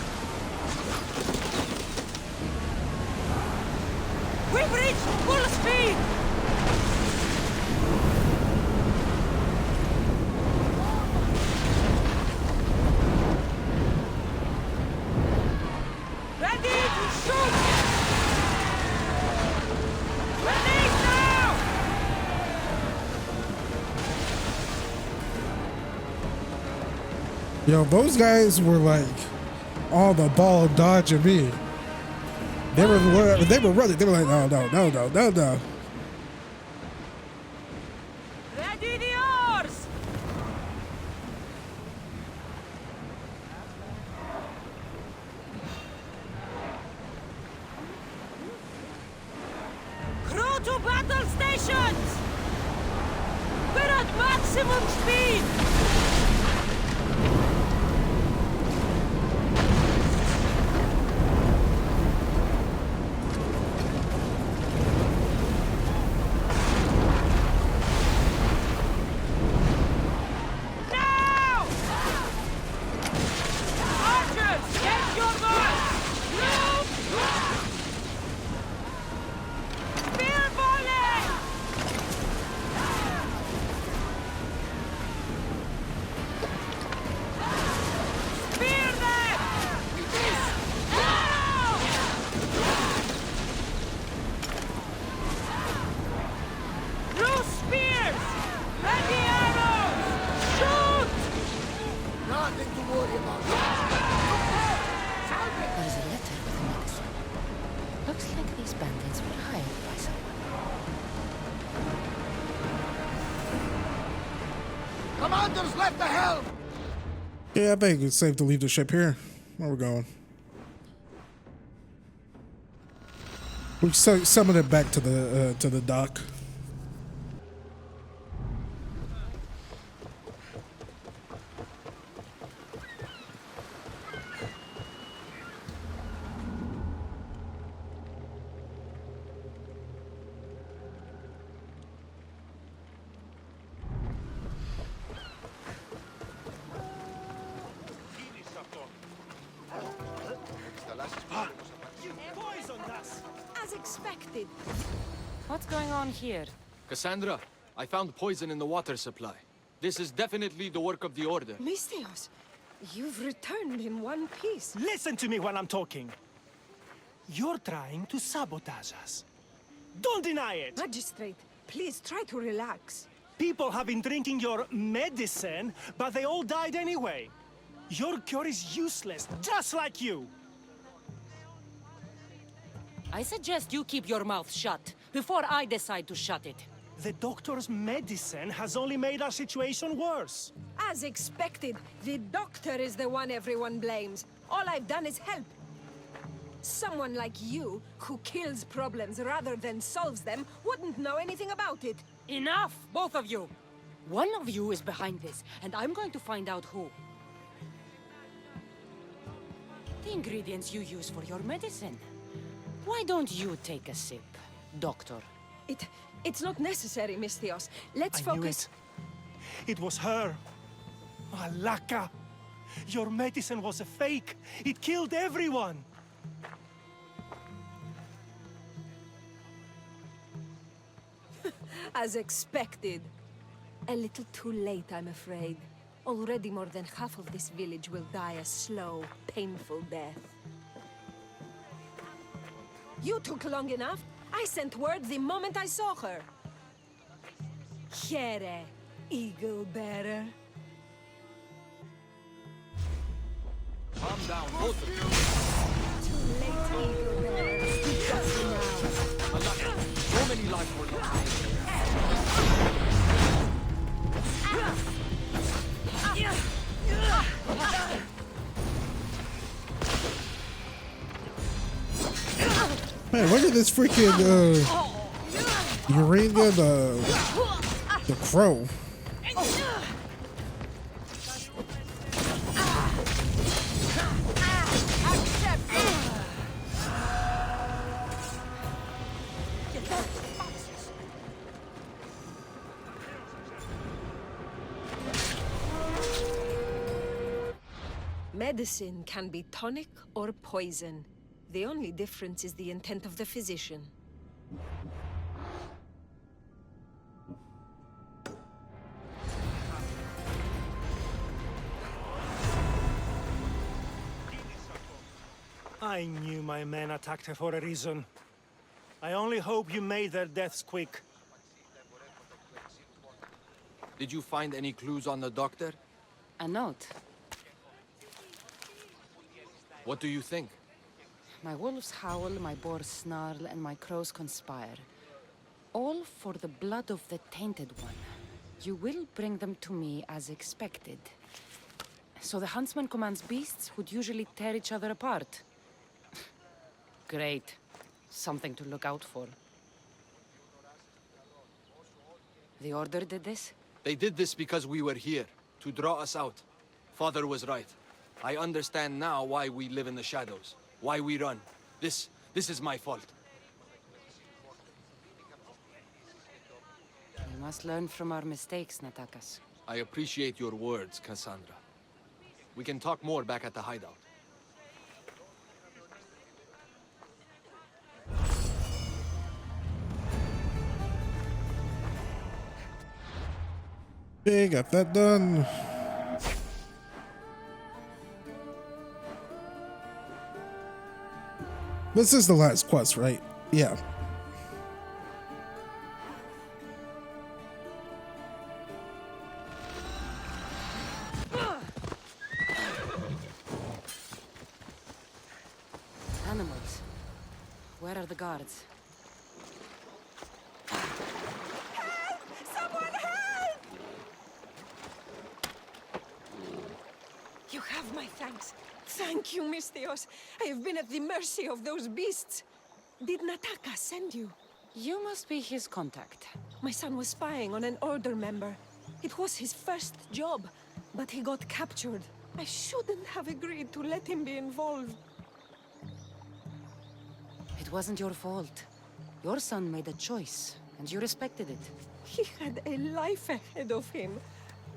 We've reached full speed! Ready to shoot! Ready now! Yo, those guys were like on the ball dodging me. They were running. They were like, no. Ready the oars! Crew to battle stations! We're at maximum speed! Now! Archers, get your mark! Looms! Spear volley! Spear them! Now! Loose spears! Ready arrows! Shoot! Nothing to worry about. There is a letter with a medicine. Looks like these bandits were hired by someone. Commander's left the helm! Yeah, I think it's safe to leave the ship here. Where we're going? We summon it back to the dock. Poisoned us! As expected. What's going on here? Cassandra, I found poison in the water supply. This is definitely the work of the Order. Mystios, you've returned in one piece. Listen to me when I'm talking. You're trying to sabotage us. Don't deny it! Magistrate, please try to relax. People have been drinking your medicine, but they all died anyway. Your cure is useless, just like you. I suggest you keep your mouth shut before I decide to shut it. The doctor's medicine has only made our situation worse. As expected, the doctor is the one everyone blames. All I've done is help. Someone like you, who kills problems rather than solves them, wouldn't know anything about it. Enough, both of you! One of you is behind this, and I'm going to find out who. The ingredients you use for your medicine. Why don't you take a sip, Doctor? It's not necessary, Mystios. Let's I focus. knew it. It was her. Malaka. Your medicine was a fake. It killed everyone. As expected. A little too late, I'm afraid. Already more than half of this village will die a slow, painful death. You took long enough. I sent word the moment I saw her. Here, eagle bearer. Calm down, both of you. Too late, eagle bearer. We've got you now. Malaka, so many lives were lost. Man, look at this freaking Eureka the crow. Medicine can be tonic or poison. The only difference is the intent of the physician. I knew my men attacked her for a reason. I only hope you made their deaths quick. Did you find any clues on the doctor? A note. What do you think? My wolves howl, my boars snarl, and my crows conspire. All for the blood of the Tainted One. You will bring them to me as expected. So the Huntsman commands beasts who'd usually tear each other apart. Great. Something to look out for. The Order did this? They did this because we were here, to draw us out. Father was right. I understand now why we live in the shadows, why we run. This is my fault. We must learn from our mistakes, Natakas. I appreciate your words, Cassandra. We can talk more back at the hideout. Okay, got that done. This is the last quest, right? Yeah. Animals. Where are the guards? Someone help! You have my thanks. Thank you, Misthios. I have been at the mercy of those beasts. Did Natakas send you? You must be his contact. My son was spying on an Order member. It was his first job, but he got captured. I shouldn't have agreed to let him be involved. It wasn't your fault. Your son made a choice, and you respected it. He had a life ahead of him.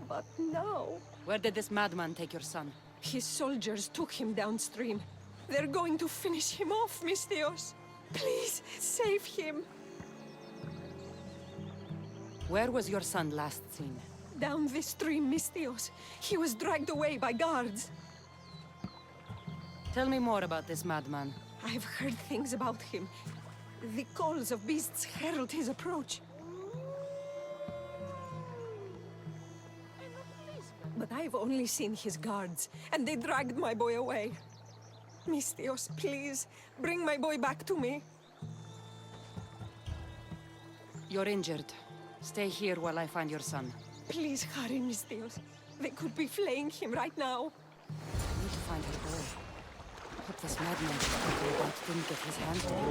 But now... Where did this madman take your son? His soldiers took him downstream. They're going to finish him off, Misthios. Please, save him. Where was your son last seen? Down this stream, Misthios. He was dragged away by guards. Tell me more about this madman. I've heard things about him. The calls of beasts herald his approach. But I've only seen his guards, and they dragged my boy away. Misthios, please, bring my boy back to me. You're injured. Stay here while I find your son. Please hurry, Misthios. They could be flaying him right now. I need to find her boy. Hope this madman talking about didn't get his hands on him.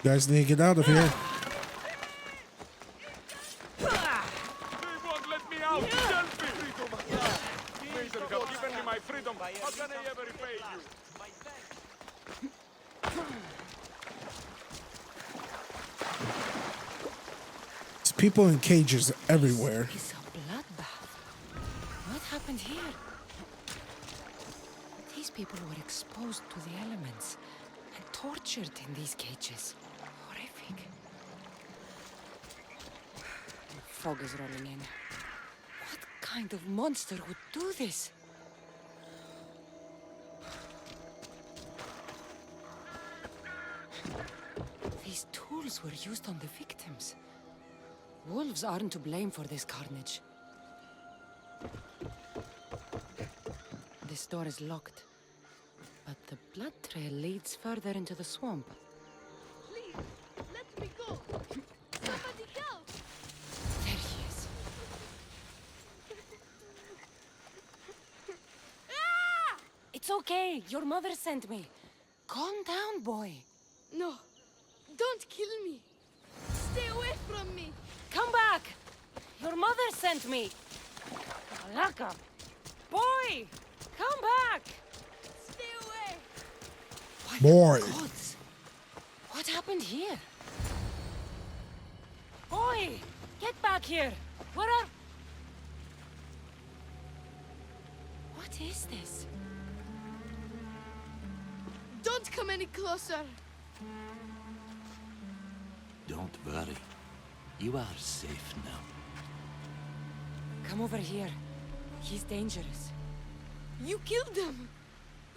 You guys need to get out of here. They won't let me out! Stealthy! Freedom! You have given me my freedom. How can I ever repay you? There's people in cages everywhere. It's a bloodbath. What happened here? These people were exposed to the elements and tortured in these cages. Horrific. Fog is rolling in. What kind of monster would do this? These tools were used on the victims. Wolves aren't to blame for this carnage. This door is locked, But the blood trail leads further into the swamp. Please, let me go. Somebody help! There he is. It's okay. Your mother sent me. Calm down, boy. No, don't kill me. Stay away from me. Come back. Your mother sent me. Malaka. Boy, come back. Stay away. Boy. Gods. What happened here? Boy, get back here. Where are... What is this? Don't come any closer. Don't worry. You are safe now. Come over here. He's dangerous. You killed them.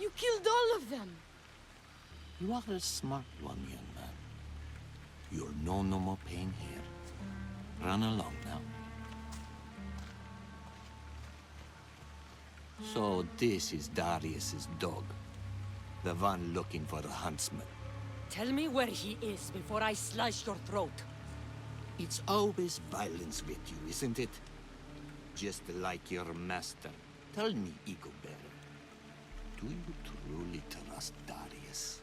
You killed all of them. You are a smart one, young man. You'll know no more pain here. Run along now. So this is Darius's dog. The one looking for the huntsman. Tell me where he is before I slice your throat. It's always violence with you, isn't it? Just like your master. Tell me, Ego Bearer. Do you truly trust Darius?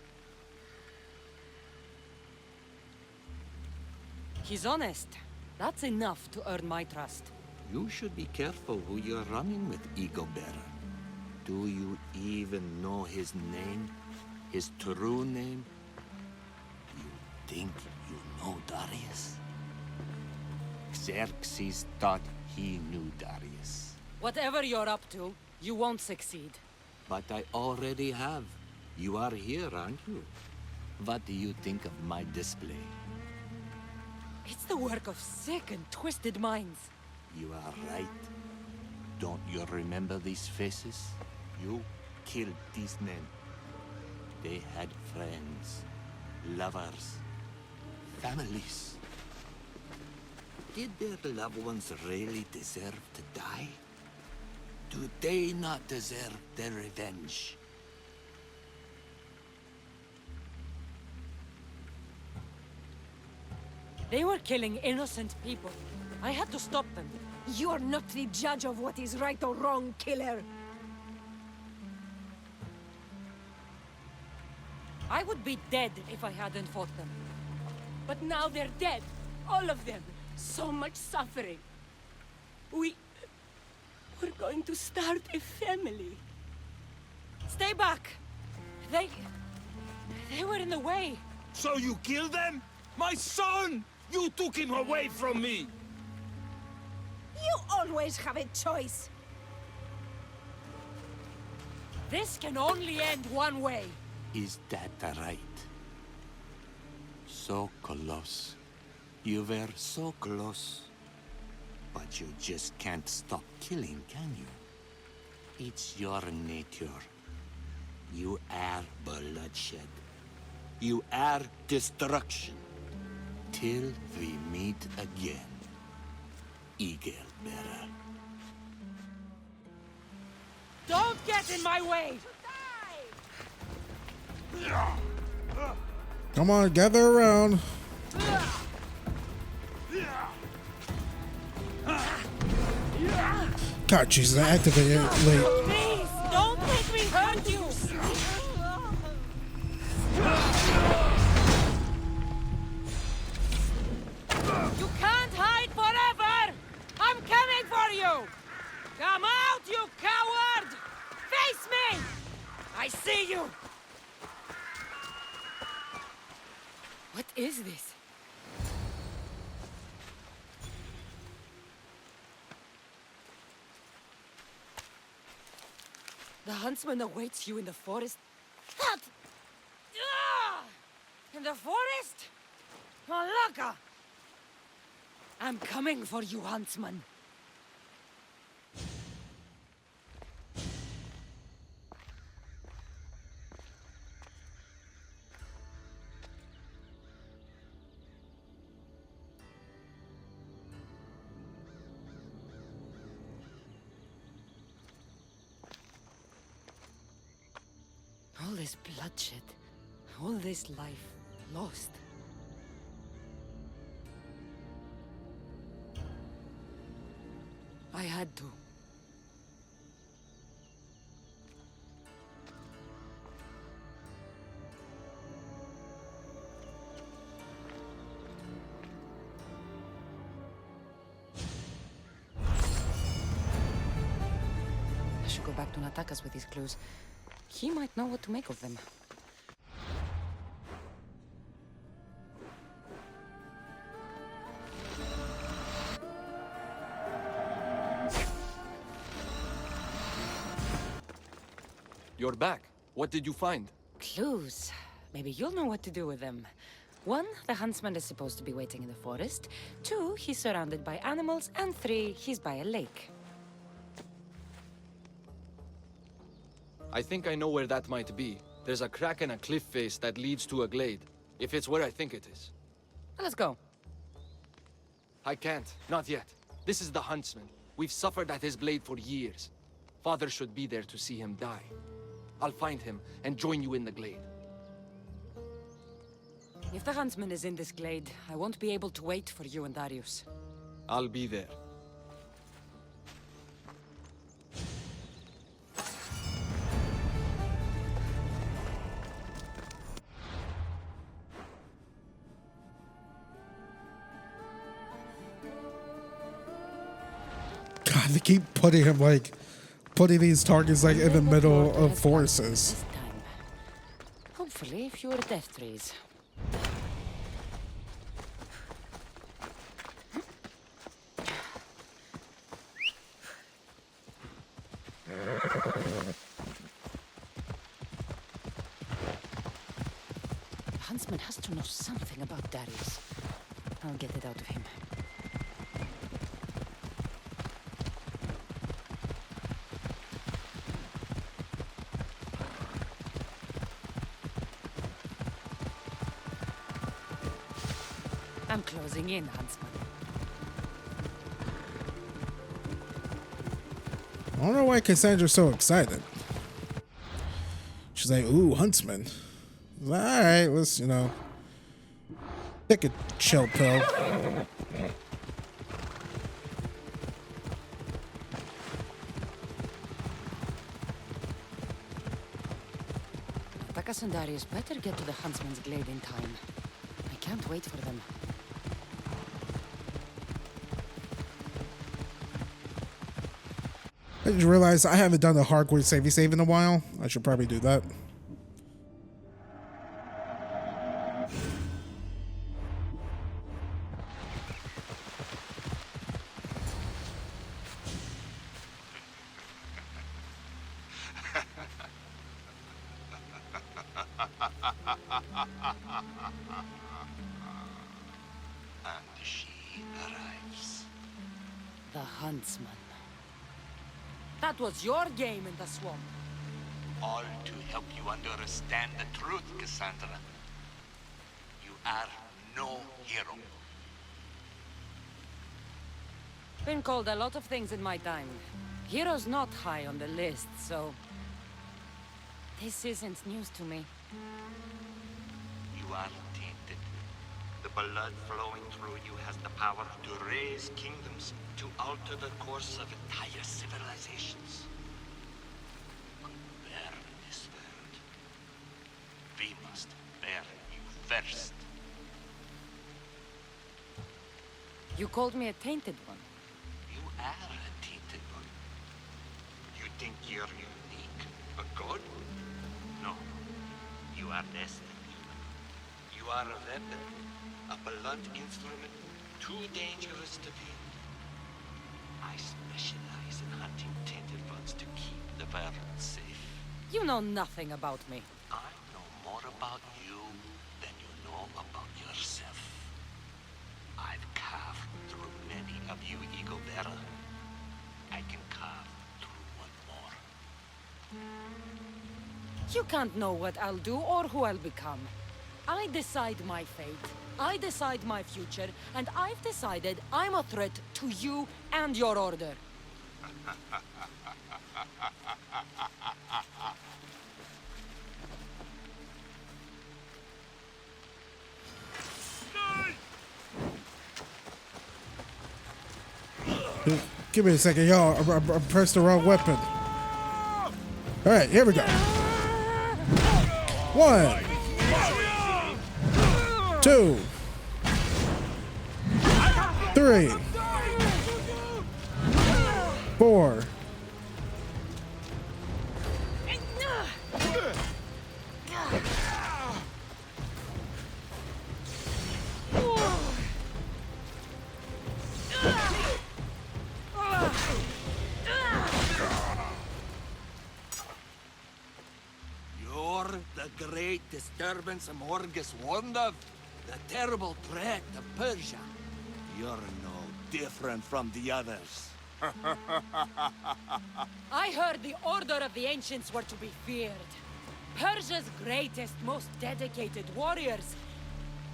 He's honest. That's enough to earn my trust. You should be careful who you're running with, Ego Bearer. Do you even know his name? His true name? You think you know Darius? Xerxes thought he knew Darius. Whatever you're up to, you won't succeed. But I already have. You are here, aren't you? What do you think of my display? It's the work of sick and twisted minds. You are right. Don't you remember these faces? You killed these men. They had friends, lovers, families. Did their loved ones really deserve to die? Do they not deserve their revenge? They were killing innocent people. I had to stop them. You're not the judge of what is right or wrong, killer. I would be dead if I hadn't fought them. But now they're dead. All of them. So much suffering. We're going to start a family. Stay back! They were in the way. So you killed them? My son! You took him away from me! You always have a choice. This can only end one way. Is that right? So close. You were so close. But you just can't stop killing, can you? It's your nature. You are bloodshed. You are destruction. Till we meet again, Eagle Bearer. Don't get in my way! Come on, gather around. God, Jesus, I activated it late. Please, don't make me hurt you! You can't hide forever! I'm coming for you! Come out, you coward! Face me! I see you! What is this? The huntsman awaits you in the forest. What? Ah! In the forest? Malaka! I'm coming for you, huntsman. All is this bloodshed, all this life lost. I had to. I should go back to Natakas with these clues. He might know what to make of them. You're back. What did you find? Clues. Maybe you'll know what to do with them. 1, the huntsman is supposed to be waiting in the forest. 2, he's surrounded by animals. And 3, he's by a lake. I think I know where that might be. There's a crack in a cliff face that leads to a glade. If it's where I think it is. Let's go. I can't. Not yet. This is the huntsman. We've suffered at his blade for years. Father should be there to see him die. I'll find him and join you in the glade. If the huntsman is in this glade, I won't be able to wait for you and Darius. I'll be there. God, they keep putting him putting these targets in the middle of forces. Hopefully, fewer death trees. The huntsman has to know something about Darius. I'll get it out of him. I'm closing in, huntsman. I don't know why Cassandra's so excited. She's like, ooh, huntsman. Alright, let's, take a chill pill. Natakas and Darius better get to the huntsman's glade in time. I can't wait for them. I just realized I haven't done a hardcore savey save in a while. I should probably do that. And she arrives. The huntsman. That was your game in the swamp. All to help you understand the truth, Cassandra. You are no hero. Been called a lot of things in my time. Hero's not high on the list, so... This isn't news to me. You are tainted. The blood flowing through you has the power to raise kingdoms, to alter the course of entire civilizations. Bear this world. We must bear you first. You called me a tainted one. You are a tainted one. You think you're unique? A god? No. You are less than human. You are a weapon. A blunt instrument, too dangerous to wield. I specialize in hunting tainted ones to keep the world safe. You know nothing about me. I know more about you than you know about yourself. I've carved through many of you, Ego Bearer. I can carve through one more. You can't know what I'll do or who I'll become. I decide my fate. I decide my future, and I've decided I'm a threat to you and your order. Give me a second, y'all. I pressed the wrong weapon. All right, here we go. 1, 2, 3, 4. The great disturbance Amorgos warned of, the terrible threat of Persia. You're no different from the others. I heard the order of the ancients were to be feared. Persia's greatest, most dedicated warriors.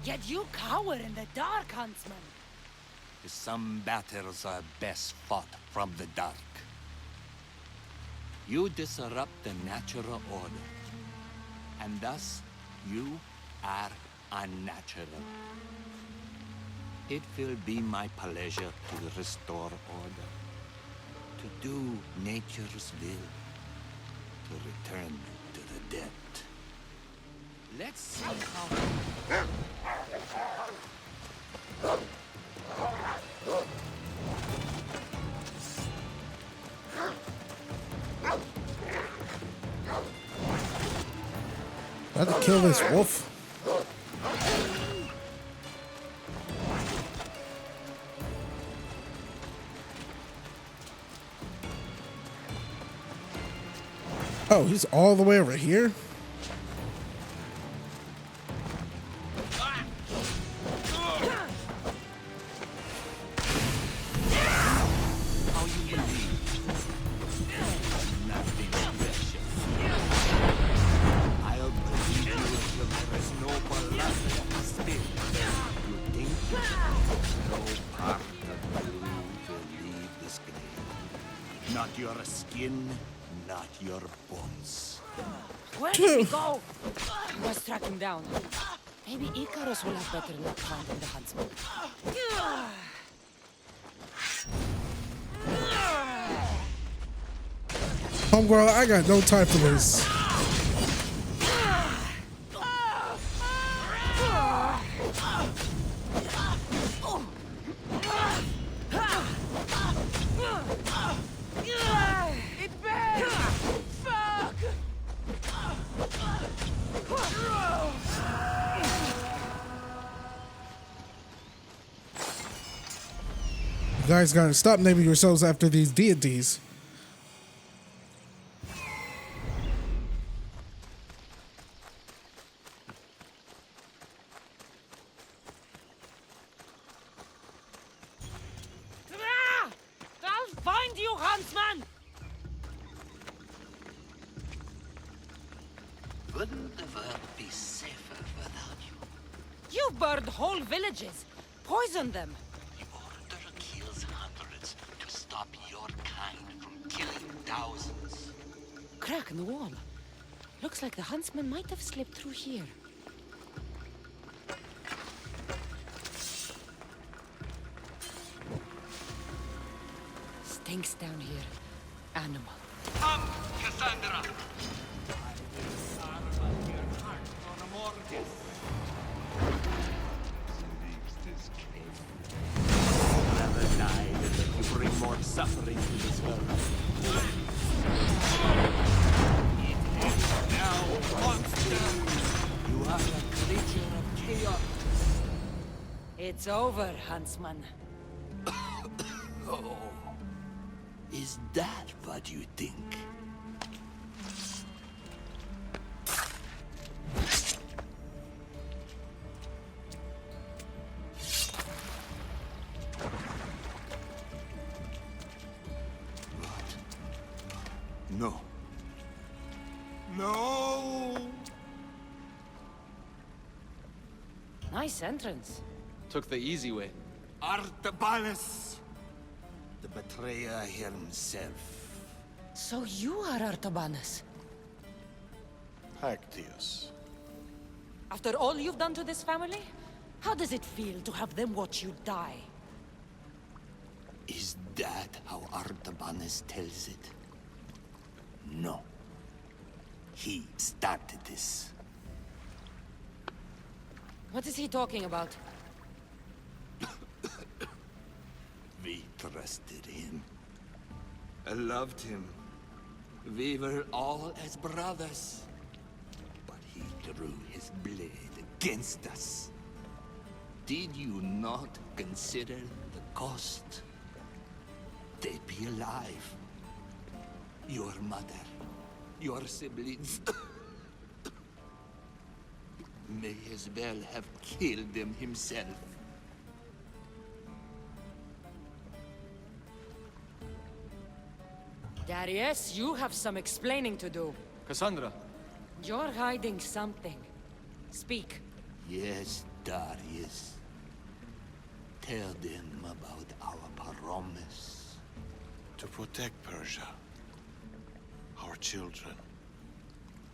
Yet you cower in the dark, Huntsman. Some battles are best fought from the dark. You disrupt the natural order. And thus, you are unnatural. It will be my pleasure to restore order, to do nature's will, to return to the dead. Let's see how... I have to kill this wolf. Oh, he's all the way over here? Not your skin, not your bones. Where did he go? I must track him down. Maybe Icarus will have better luck finding the Huntsman. Homegirl, I got no time for this. You guys gotta stop naming yourselves after these deities. I'll find you, Huntsman! Wouldn't the world be safer without you? You've burned whole villages, poisoned them. To stop your kind from killing thousands. Crack in the wall. Looks like the Huntsman might have slipped through here. Stinks down here. Animal. Come, Cassandra! I will armor your heart on Amorgos. Leaves this cave. Never die that you bring more suffering to this world. It is now, monster! You are a creature of chaos. It's over, Huntsman. Oh. Is that what you think? No. No! Nice entrance. Took the easy way. Artabanus! The betrayer himself. So you are Artabanus. Actius. After all you've done to this family? How does it feel to have them watch you die? Is that how Artabanus tells it? No. He started this. What is he talking about? We trusted him. I loved him. We were all as brothers. But he drew his blade against us. Did you not consider the cost? They'd be alive. Your mother, your siblings. May as well have killed them himself. Darius, you have some explaining to do. Cassandra. You're hiding something. Speak. Yes, Darius. Tell them about our promise. To protect Persia. Our children.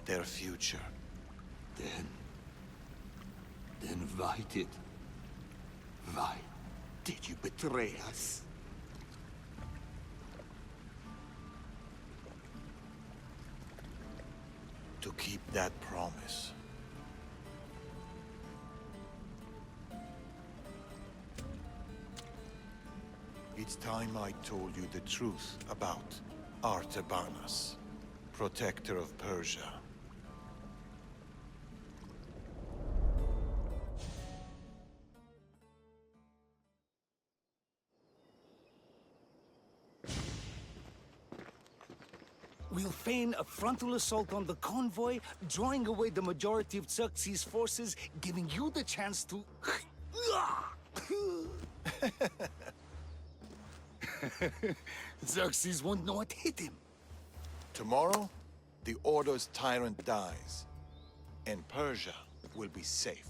Their future. Then why did you betray us? To keep that promise. It's time I told you the truth about Artabanus, protector of Persia. We'll feign a frontal assault on the convoy, drawing away the majority of Xerxes' forces, giving you the chance to... Xerxes won't know what hit him. Tomorrow, the Order's tyrant dies, and Persia will be safe.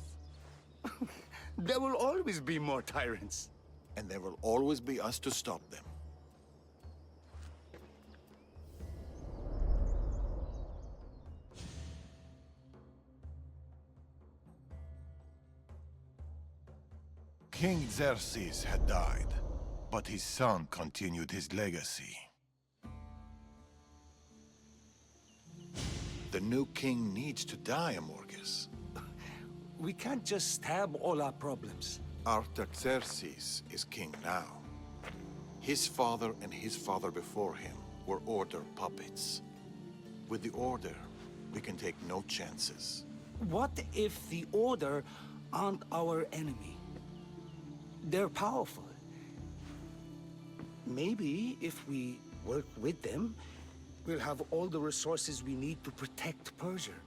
There will always be more tyrants. And there will always be us to stop them. King Xerxes had died, but his son continued his legacy. The new king needs to die, Amorgos. We can't just stab all our problems. Artaxerxes is king now. His father and his father before him were Order puppets. With the Order, we can take no chances. What if the Order aren't our enemy? They're powerful. Maybe if we work with them, we'll have all the resources we need to protect Persia.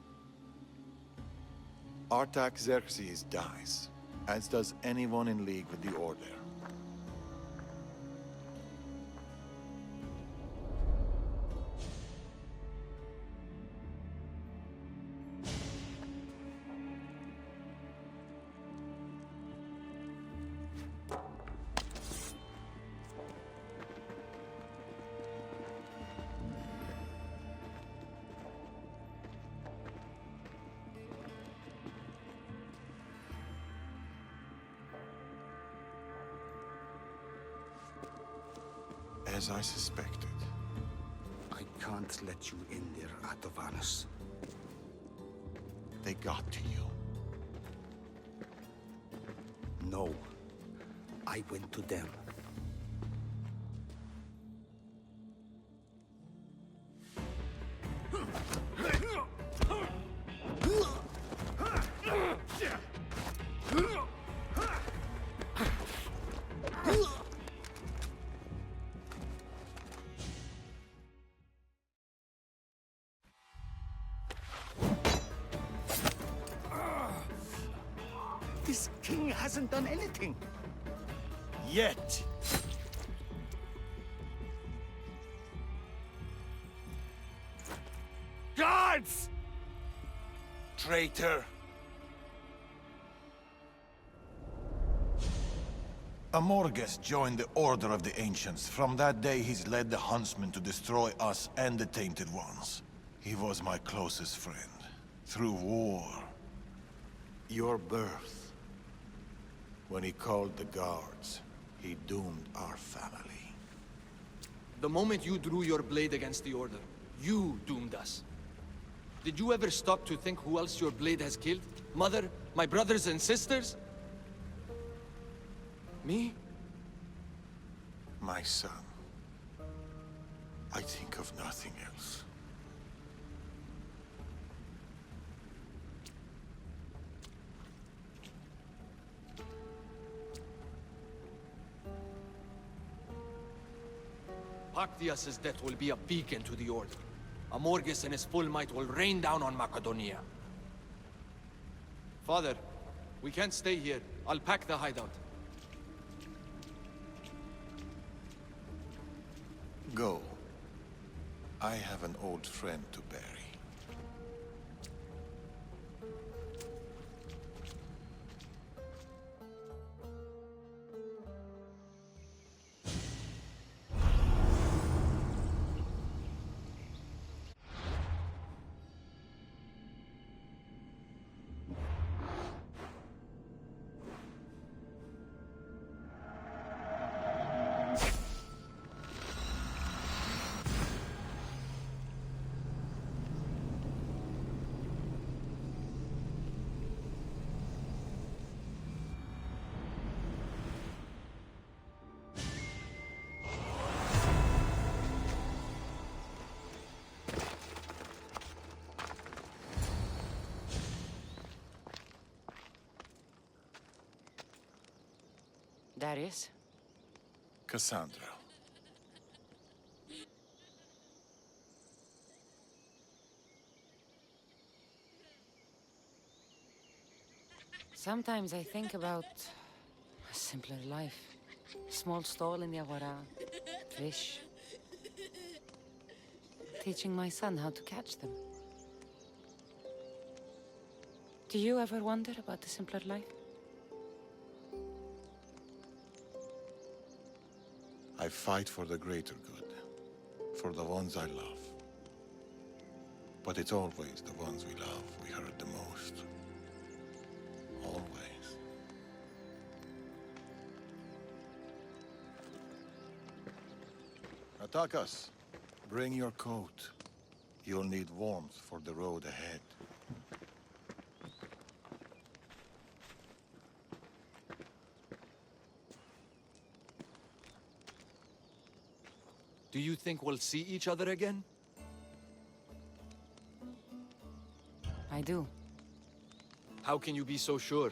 Artaxerxes dies, as does anyone in league with the Order. As I suspected. I can't let you in there, Artabanus. They got to you. No. I went to them. This king hasn't done anything. Yet. Guards! Traitor! Amorgos joined the Order of the Ancients. From that day, he's led the Huntsman to destroy us and the Tainted Ones. He was my closest friend. Through war. Your birth. When he called the guards, he doomed our family. The moment you drew your blade against the Order, you doomed us. Did you ever stop to think who else your blade has killed? Mother? My brothers and sisters? Me? My son. I think of nothing else. Paktias's death will be a beacon to the Order. Amorgos and his full might will rain down on Macedonia. Father, we can't stay here. I'll pack the hideout. Go. I have an old friend to bury. Darius? Cassandra. Sometimes I think about a simpler life. Small stall in the Agora, fish. Teaching my son how to catch them. Do you ever wonder about the simpler life? I fight for the greater good, for the ones I love. But it's always the ones we love we hurt the most. Always. Natakas, bring your coat. You'll need warmth for the road ahead. Do you think we'll see each other again? I do. How can you be so sure?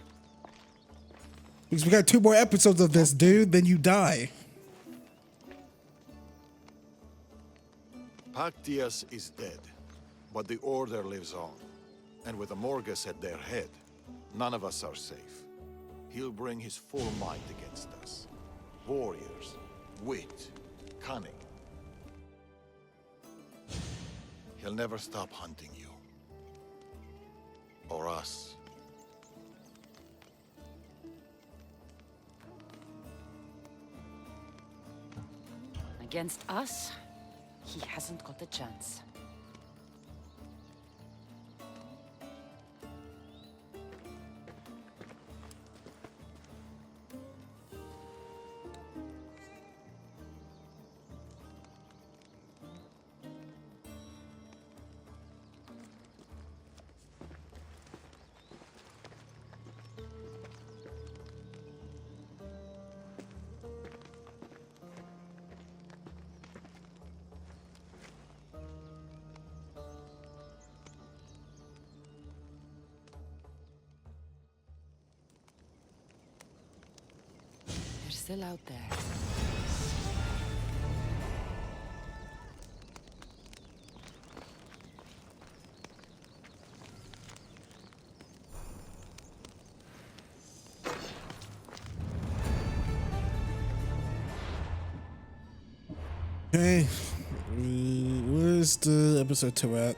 Because we got 2 more episodes of this, dude, then you die. Paktias is dead, but the Order lives on. And with Amorgos at their head, none of us are safe. He'll bring his full might against us. Warriors, wit, cunning. He'll never stop hunting you. Or us. Against us, he hasn't got a chance. Still out there. Okay, where's the episode 2 at?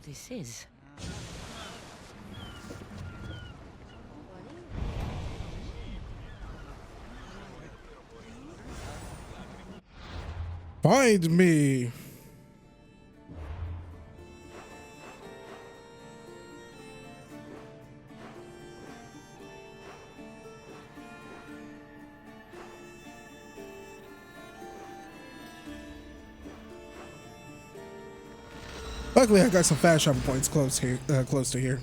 This is. Bind me. Luckily, I got some fast travel points close here, close to here.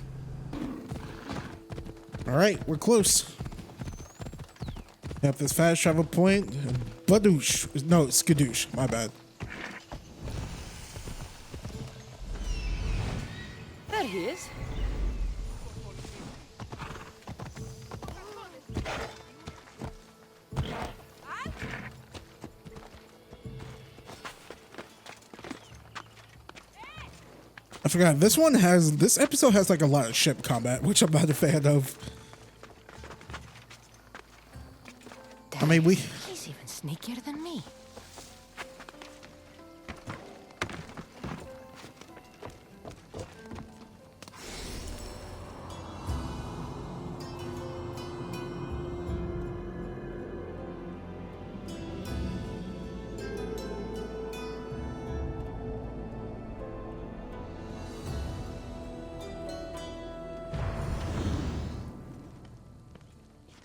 All right, we're close. Have this fast travel point. Badoosh. No, skadoosh. My bad. There he is. I forgot. This episode has like a lot of ship combat, which I'm not a fan of. I mean, He's even sneakier than me.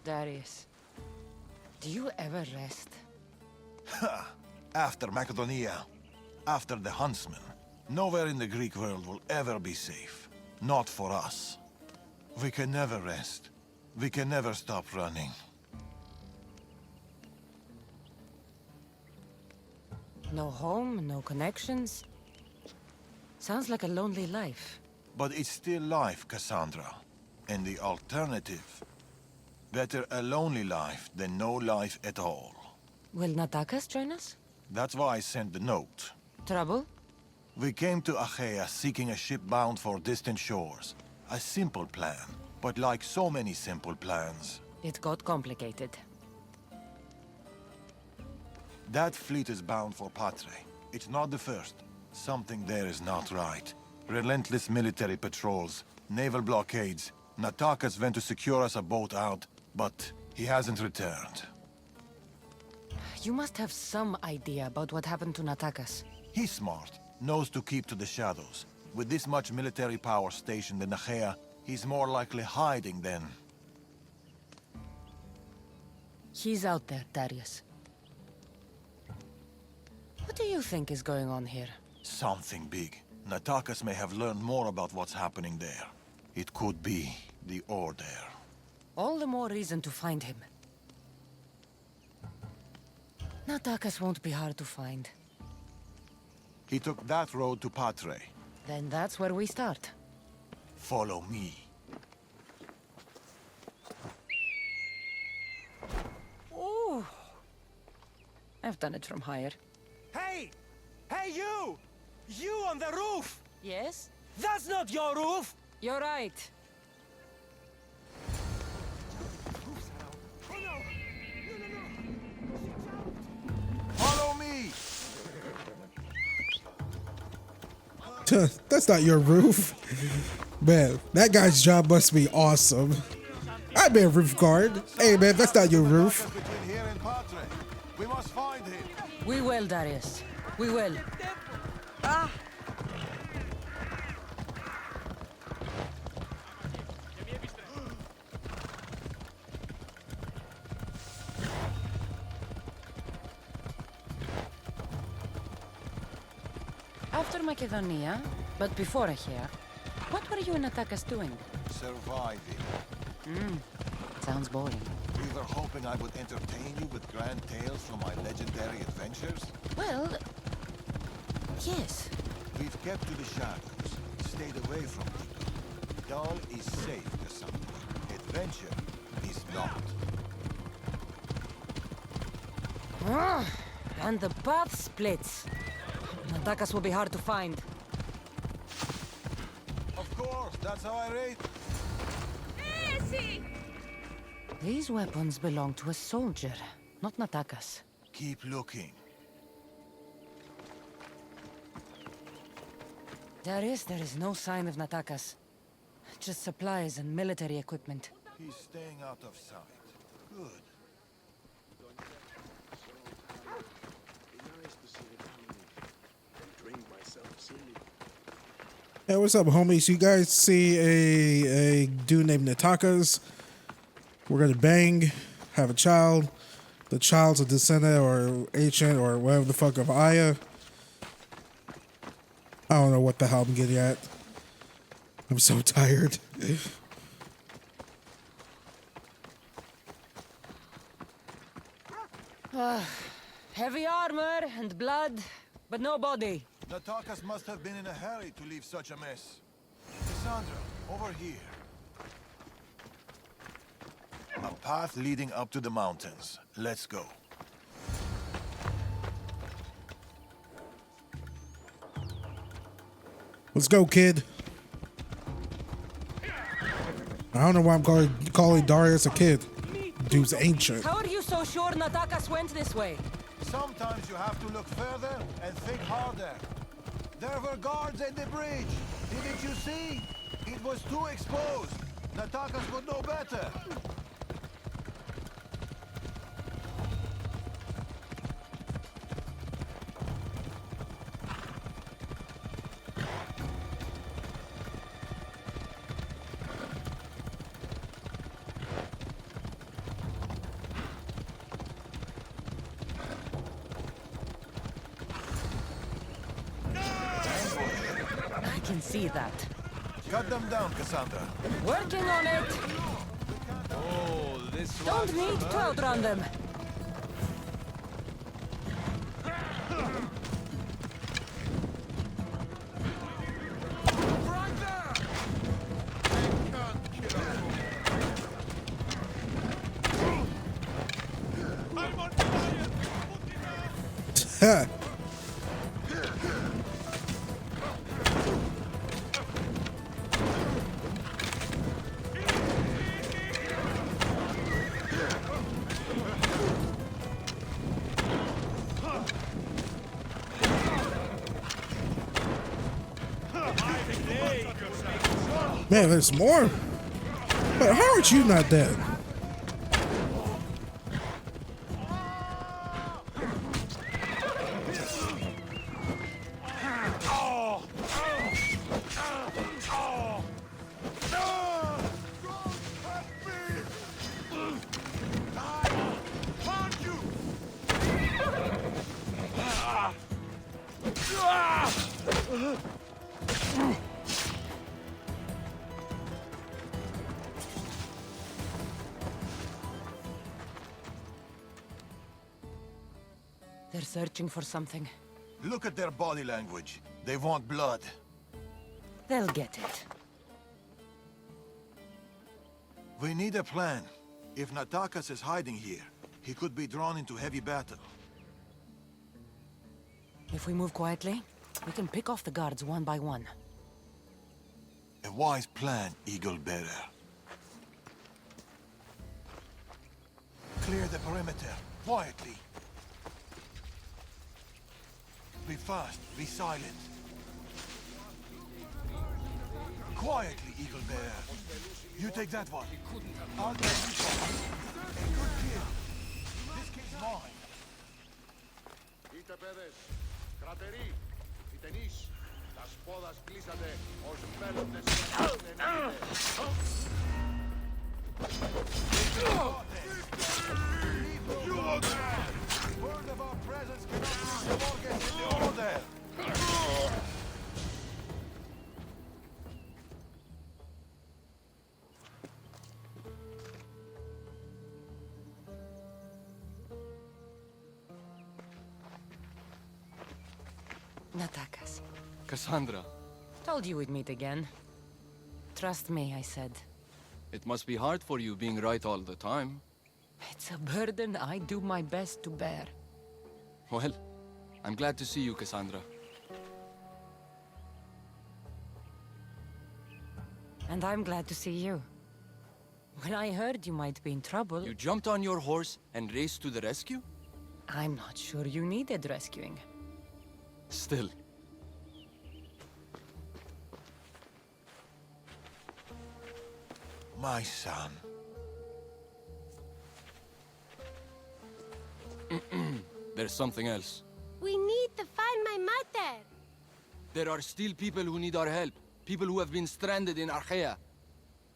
Darius, do you ever rest? After Macedonia, after the Huntsman, nowhere in the Greek world will ever be safe. Not for us. We can never rest. We can never stop running. No home, no connections. Sounds like a lonely life. But it's still life, Cassandra. And the alternative? Better a lonely life than no life at all. Will Natakas join us? That's why I sent the note. Trouble? We came to Achaea seeking a ship bound for distant shores. A simple plan, but like so many simple plans... It got complicated. That fleet is bound for Patre. It's not the first. Something there is not right. Relentless military patrols, naval blockades. Natakas went to secure us a boat out, but he hasn't returned. You must have some idea about what happened to Natakas. He's smart, knows to keep to the shadows. With this much military power stationed in Achaea, he's more likely hiding than... He's out there, Darius. What do you think is going on here? Something big. Natakas may have learned more about what's happening there. It could be the Order. All the more reason to find him. Natakas won't be hard to find. He took that road to Patre. Then that's where we start. Follow me. Ooh. I've done it from higher. Hey! Hey, you! You on the roof! Yes? That's not your roof! You're right. Follow me! That's not your roof. Man, that guy's job must be awesome. I've been a roof guard. Hey man, that's not your roof. We must find him. We will, Darius. We will. Ah! After Macedonia, but before Achaea, what were you and Natakas doing? Surviving. Sounds boring. We were hoping I would entertain you with grand tales from my legendary adventures. Well, yes. We've kept to the shadows, stayed away from people. Dahl is safe to something. Adventure is not. And the path splits. Natakas will be hard to find. Of course, that's how I rate. Easy! These weapons belong to a soldier, not Natakas. Keep looking. Darius, there is no sign of Natakas. Just supplies and military equipment. He's staying out of sight. Good. Hey, what's up, homies? You guys see a dude named Natakas? We're gonna bang, have a child. The child's a descendant or ancient or whatever the fuck of Aya. I don't know what the hell I'm getting at. I'm so tired. Heavy armor and blood, but no body. Natakas must have been in a hurry to leave such a mess. Cassandra, over here. A path leading up to the mountains. Let's go. Let's go, kid. I don't know why I'm calling Darius a kid. Dude's ancient. How are you so sure Natakas went this way? Sometimes you have to look further and think harder. There were guards at the bridge. Didn't you see? It was too exposed. Natakas would know better. I can see that. Cut them down, Cassandra. Working on it. Oh, this Don't need to outrun them. Man, there's more. But how aren't you not dead? They're searching for something. Look at their body language. They want blood. They'll get it. We need a plan. If Natakas is hiding here, he could be drawn into heavy battle. If we move quietly, we can pick off the guards one by one. A wise plan, Eagle Bearer. Clear the perimeter, quietly. Be fast, be silent. Quietly, Eagle Bearer. You take that one. I'll take this one. A good kill. This kid's mine. Είτε παιδες, κρατεροί, ιτενείς, τα σπόδας κλείσατε ως μέλλοντες Word of our presence cannot reach the Morgans in the order. Natakas. Cassandra, Told you we'd meet again. Trust me, I said. it must be hard for you being right all the time. It's a burden I do my best to bear. Well, I'm glad to see you, Cassandra. And I'm glad to see you. When I heard you might be in trouble... You jumped on your horse and raced to the rescue? I'm not sure you needed rescuing. Still. My son. There's something else. We need to find my mother. There are still people who need our help. People who have been stranded in Archaea.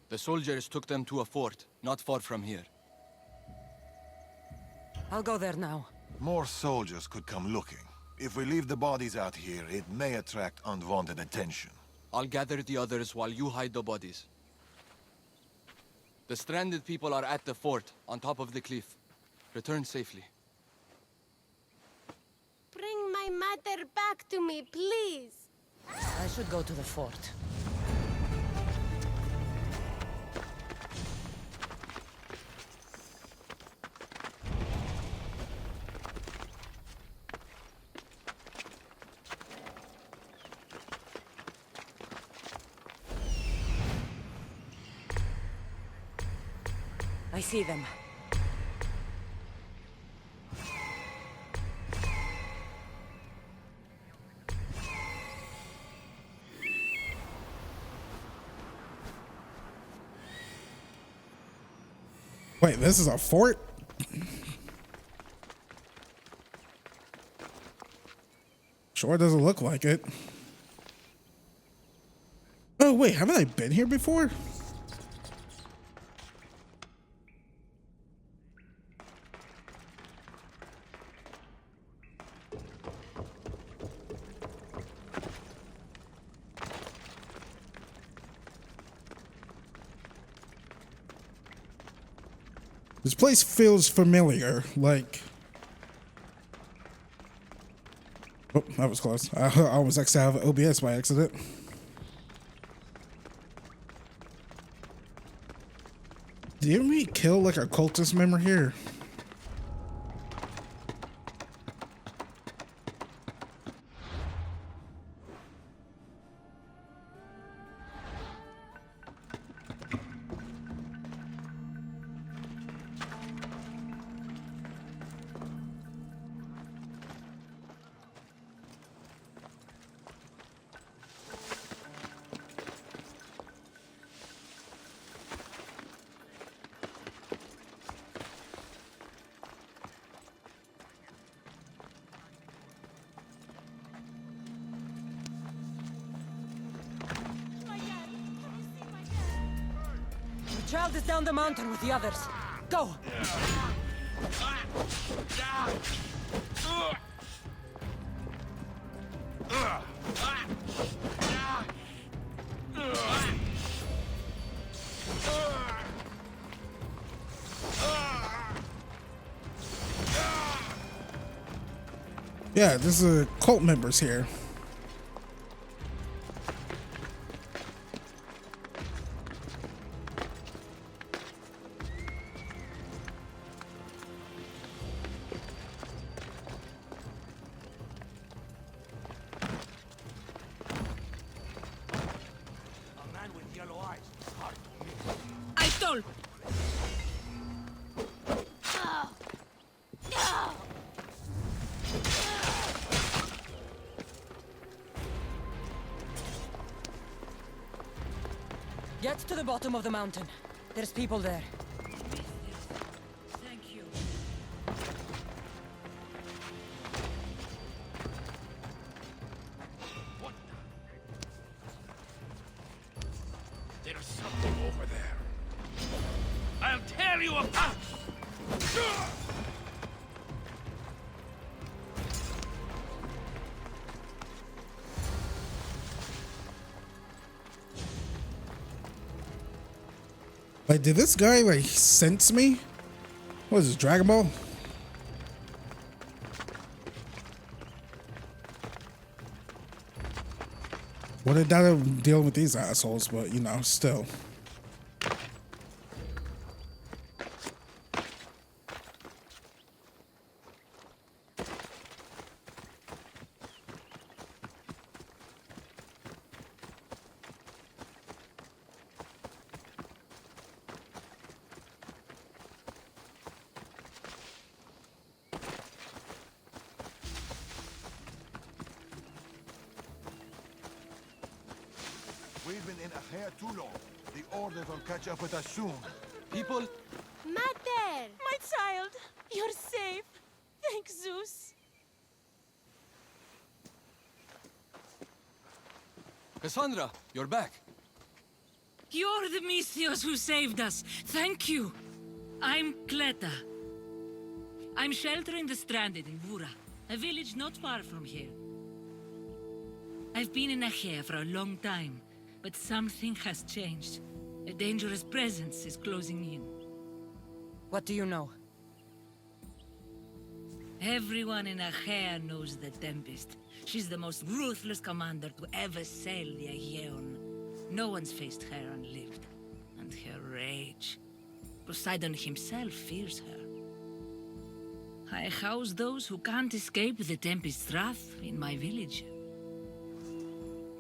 The soldiers took them to a fort, not far from here. I'll go there now. More soldiers could come looking. If we leave the bodies out here, it may attract unwanted attention. I'll gather the others while you hide the bodies. The stranded people are at the fort, on top of the cliff. Return safely. Bring my mother back to me, please. I should go to the fort. I see them. Wait, this is a fort? Sure doesn't look like it. Oh wait, haven't I been here before? This place feels familiar, like... Oh, that was close. I was actually out of OBS by accident. Didn't we kill like a cultist member here? The child is down the mountain with the others. Go! Yeah, this is cult members here. Get to the bottom of the mountain. There's people there. Thank you. What? There's something over there. I'll tear you apart! Like, did this guy like sense me? What is this, Dragon Ball? What did that deal with these assholes? But you know, still. We've been in Archaea too long. The Order will catch up with us soon. People? Mother! My child! You're safe! Thank Zeus! Cassandra, you're back. You're the Misthios who saved us. Thank you. I'm Cleta. I'm sheltering the stranded in Vura, a village not far from here. I've been in Achaea for a long time, but something has changed. A dangerous presence is closing in. What do you know? Everyone in Achaea knows the Tempest. She's the most ruthless commander to ever sail the Aegean. No one's faced her unlived. And her rage. Poseidon himself fears her. I house those who can't escape the Tempest's wrath in my village.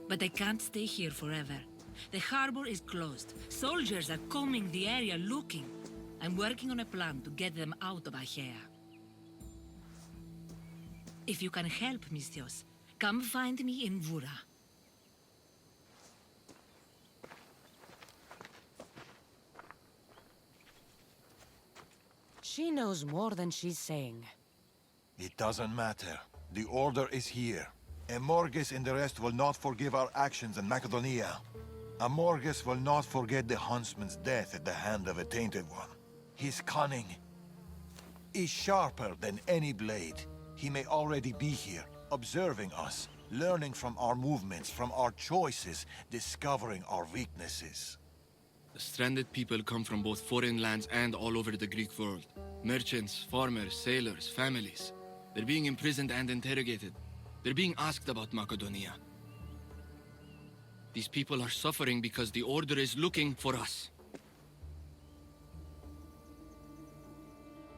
But I can't stay here forever. The harbor is closed. Soldiers are combing the area looking. I'm working on a plan to get them out of Achaea. If you can help, Misthios, come find me in Vura. She knows more than she's saying. It doesn't matter. The order is here. Amorgos and the rest will not forgive our actions in Macedonia. Amorgos will not forget the huntsman's death at the hand of a tainted one. His cunning is sharper than any blade. He may already be here, observing us, learning from our movements, from our choices, discovering our weaknesses. The stranded people come from both foreign lands and all over the Greek world. Merchants, farmers, sailors, families. They're being imprisoned and interrogated. They're being asked about Macedonia. These people are suffering because the Order is looking for us.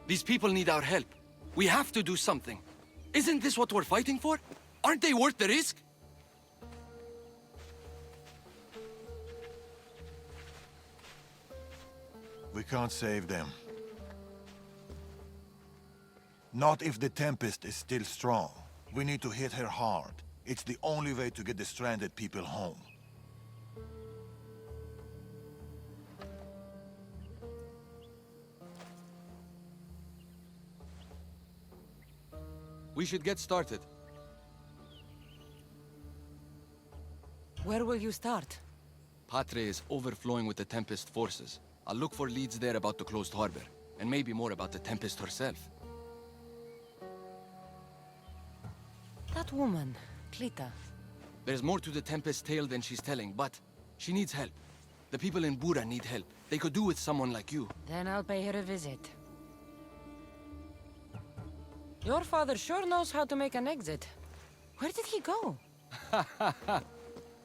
These people need our help. We have to do something. Isn't this what we're fighting for? Aren't they worth the risk? We can't save them. Not if the Tempest is still strong. We need to hit her hard. It's the only way to get the stranded people home. We should get started. Where will you start? Patre is overflowing with the Tempest forces. I'll look for leads there about the closed harbor, and maybe more about the Tempest herself. That woman, Cleta. There's more to the Tempest tale than she's telling, but she needs help. The people in Bura need help. They could do with someone like you. Then I'll pay her a visit. Your father sure knows how to make an exit. Where did he go?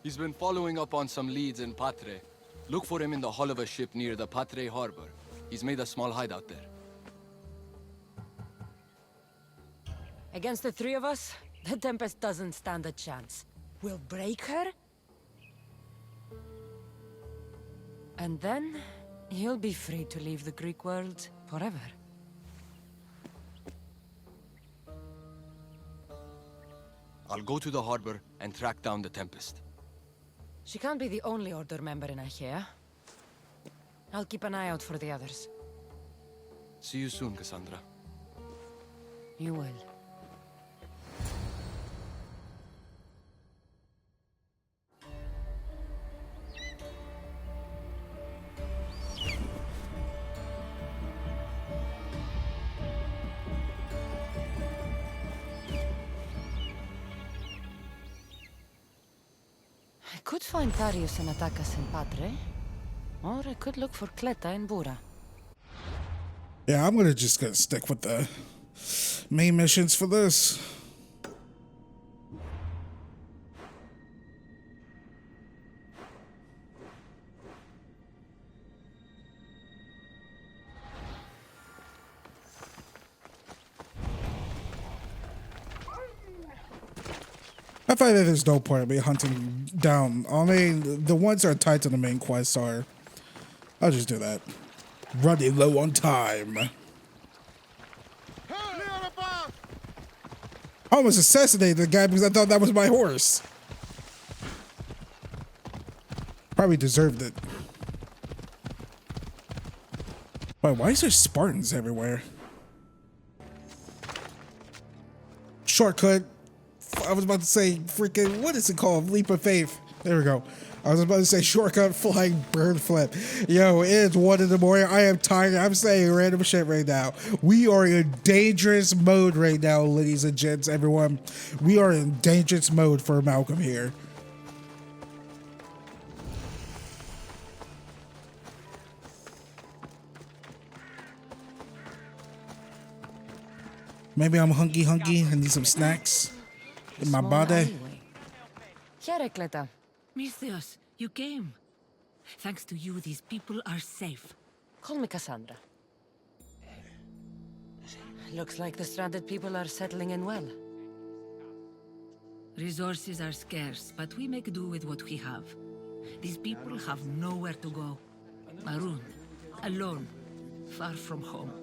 He's been following up on some leads in Patre. Look for him in the hull of a ship near the Patre harbor. He's made a small hideout there. Against the three of us, the Tempest doesn't stand a chance. We'll break her, and then you'll be free to leave the Greek world forever. I'll go to the harbor and track down the Tempest. She can't be the only Order member in Achaea. I'll keep an eye out for the others. See you soon, Cassandra. You will. I could find Darius and Natakas in Patre, or I could look for Cleta in Bura. Yeah, I'm gonna stick with the main missions for this. I find that there's no point in me hunting down. I mean, the ones that are tied to the main quest are. I'll just do that. Running low on time. I almost assassinated the guy because I thought that was my horse. Probably deserved it. Wait, why is there Spartans everywhere? Shortcut. I was about to say freaking, what is it called? Leap of faith. There we go. I was about to say shortcut flying bird flip. Yo, it's 1 in the morning. I am tired. I'm saying random shit right now. We are in dangerous mode right now, ladies and gents, everyone. We are in dangerous mode for Malcolm here. Maybe I'm hungry. I need some snacks in my body. Here, Cleta. Misthios, you came. Thanks to you, these people are safe. Call me Cassandra. Looks like the stranded people are settling in well. Resources are scarce, but we make do with what we have. These people have nowhere to go. Marooned, alone, far from home.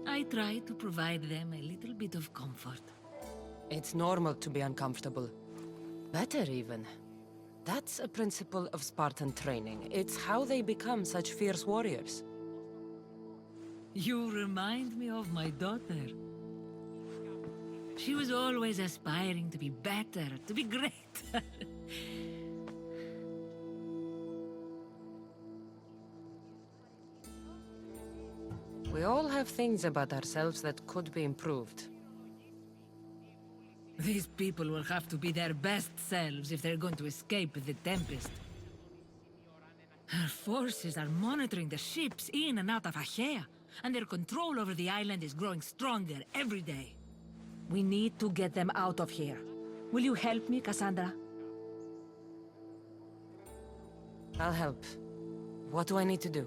I try to provide them a little bit of comfort. It's normal to be uncomfortable. Better even. That's a principle of Spartan training. It's how they become such fierce warriors. You remind me of my daughter. She was always aspiring to be better, to be great. We all have things about ourselves that could be improved. These people will have to be their best selves if they're going to escape the Tempest. Our forces are monitoring the ships in and out of Achaea, and their control over the island is growing stronger every day. We need to get them out of here. Will you help me, Cassandra? I'll help. What do I need to do?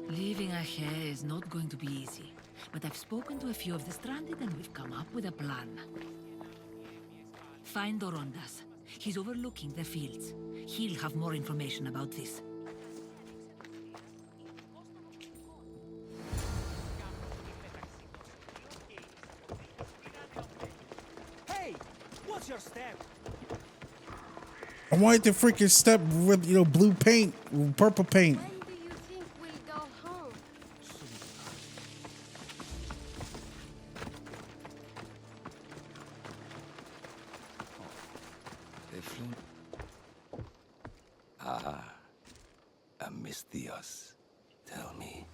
Leaving Achaea is not going to be easy, but I've spoken to a few of the stranded and we've come up with a plan. Find Dorondas. He's overlooking the fields. He'll have more information about this. Hey, what's your step? I wanted to freaking step with, you know, blue paint, purple paint. When do you think we'll go home? They flew. Ah, Misthios. Tell me,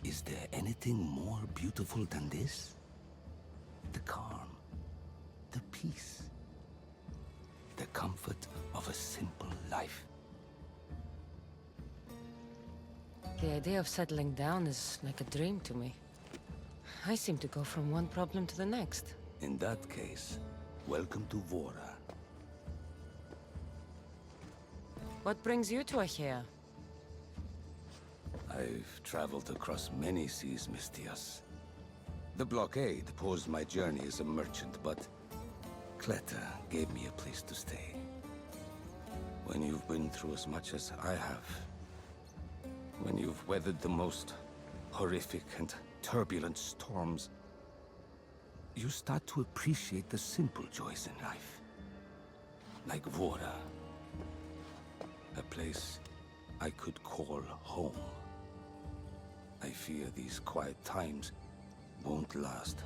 is there anything more beautiful than this? The calm, the peace, the comfort of a simple life. The idea of settling down is like a dream to me. I seem to go from one problem to the next. In that case, welcome to Vora. What brings you to Achaea? I've traveled across many seas, Misthios. The blockade posed my journey as a merchant, but Cleta gave me a place to stay. When you've been through as much as I have, when you've weathered the most horrific and turbulent storms, you start to appreciate the simple joys in life. Like Vora, a place I could call home. I fear these quiet times won't last.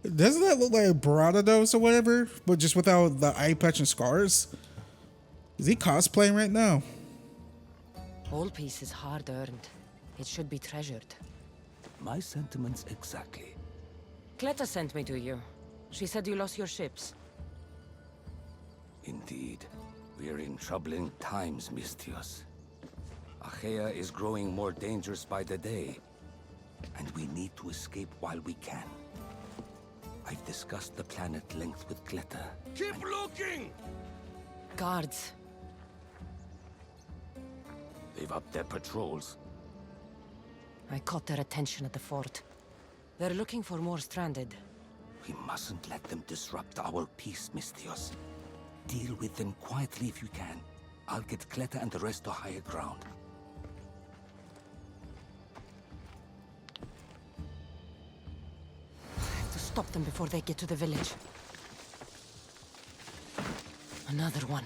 Doesn't that look like Artabanus or whatever, but just without the eye patch and scars? Is he cosplaying right now? All peace is hard earned. It should be treasured. My sentiments exactly. Cleta sent me to you. She said you lost your ships. Indeed. We're in troubling times, Misthios. Achaea is growing more dangerous by the day, and we need to escape while we can. I've discussed the plan at length with Cleta. Keep looking! Guards. They've upped their patrols. I caught their attention at the fort. They're looking for more stranded. We mustn't let them disrupt our peace, Misthios. Deal with them quietly if you can. I'll get Cleta and the rest to higher ground. I have to stop them before they get to the village. Another one.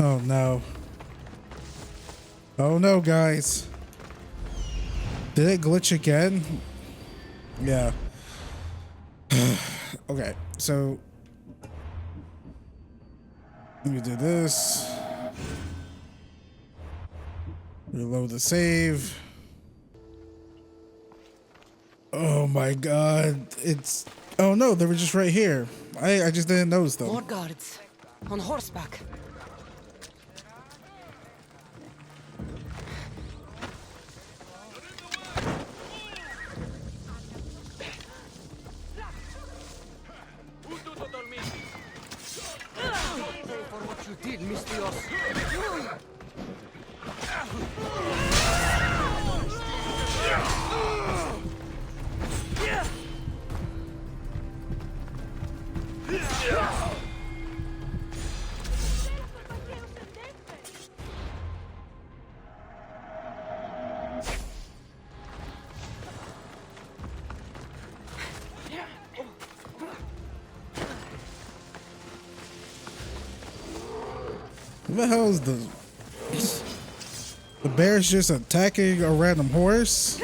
Oh no. Oh no, guys. Did it glitch again? Yeah. Okay, so let me do this. Reload the save. Oh my god. It's... Oh no, they were just right here. I just didn't notice them. More guards. On horseback. For what you did, Mistios. What the hell is the bear's just attacking a random horse?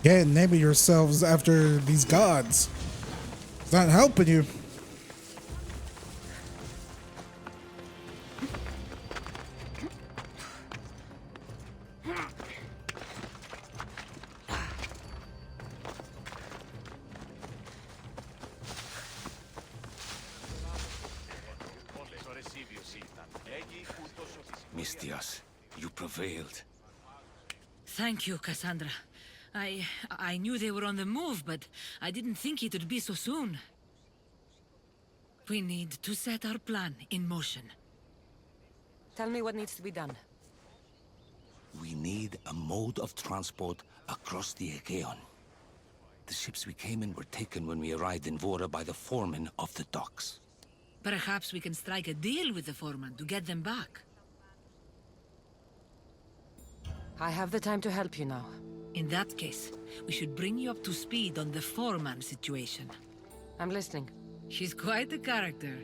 Yeah, naming yourselves after these gods. It's not helping you. Mistios, you prevailed. Thank you, Cassandra. I knew they were on the move, but I didn't think it would be so soon. We need to set our plan in motion. Tell me what needs to be done. We need a mode of transport across the Aegean. The ships we came in were taken when we arrived in Vora by the foreman of the docks. Perhaps we can strike a deal with the foreman to get them back. I have the time to help you now. In that case, we should bring you up to speed on the foreman situation. I'm listening. She's quite a character.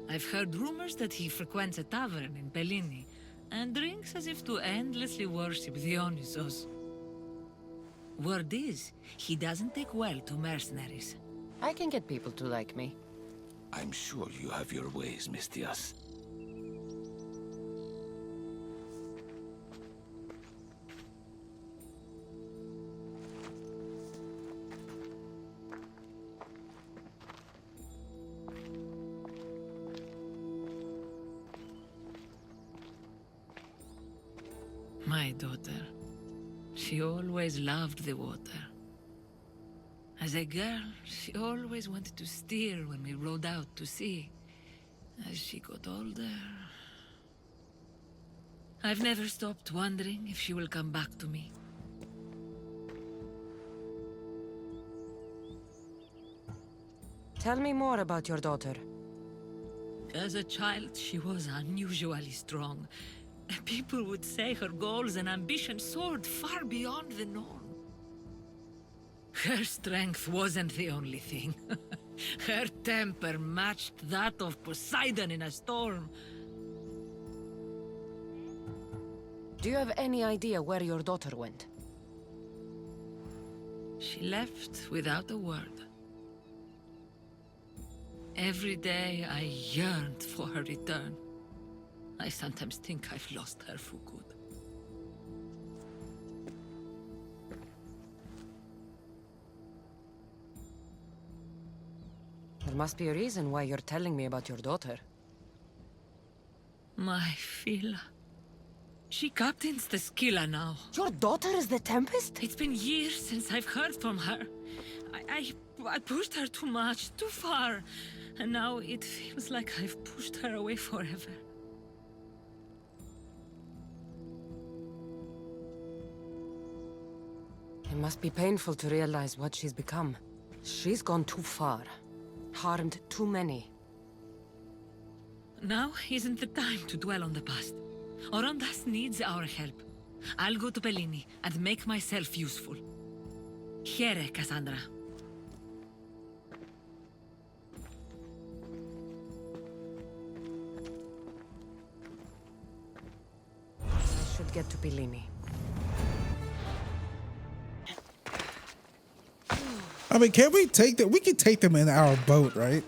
I've heard rumors that he frequents a tavern in Pellini and drinks as if to endlessly worship Dionysos. Word is, he doesn't take well to mercenaries. I can get people to like me. I'm sure you have your ways, Mistios. My daughter. She always loved the water. As a girl, she always wanted to steer when we rode out to sea. As she got older... I've never stopped wondering if she will come back to me. Tell me more about your daughter. As a child, she was unusually strong. People would say her goals and ambitions soared far beyond the norm. Her strength wasn't the only thing. Her temper matched that of Poseidon in a storm. Do you have any idea where your daughter went? She left without a word. Every day I yearned for her return. I sometimes think I've lost her for good. There must be a reason why you're telling me about your daughter. My Fila. She captains the Skilla now. Your daughter is the Tempest? It's been years since I've heard from her. I pushed her too much, too far. And now it feels like I've pushed her away forever. It must be painful to realize what she's become. She's gone too far. Harmed too many. Now isn't the time to dwell on the past. Orondas needs our help. I'll go to Bellini and make myself useful. Here, Cassandra. I should get to Bellini. I mean, can we take them? We could take them in our boat, right?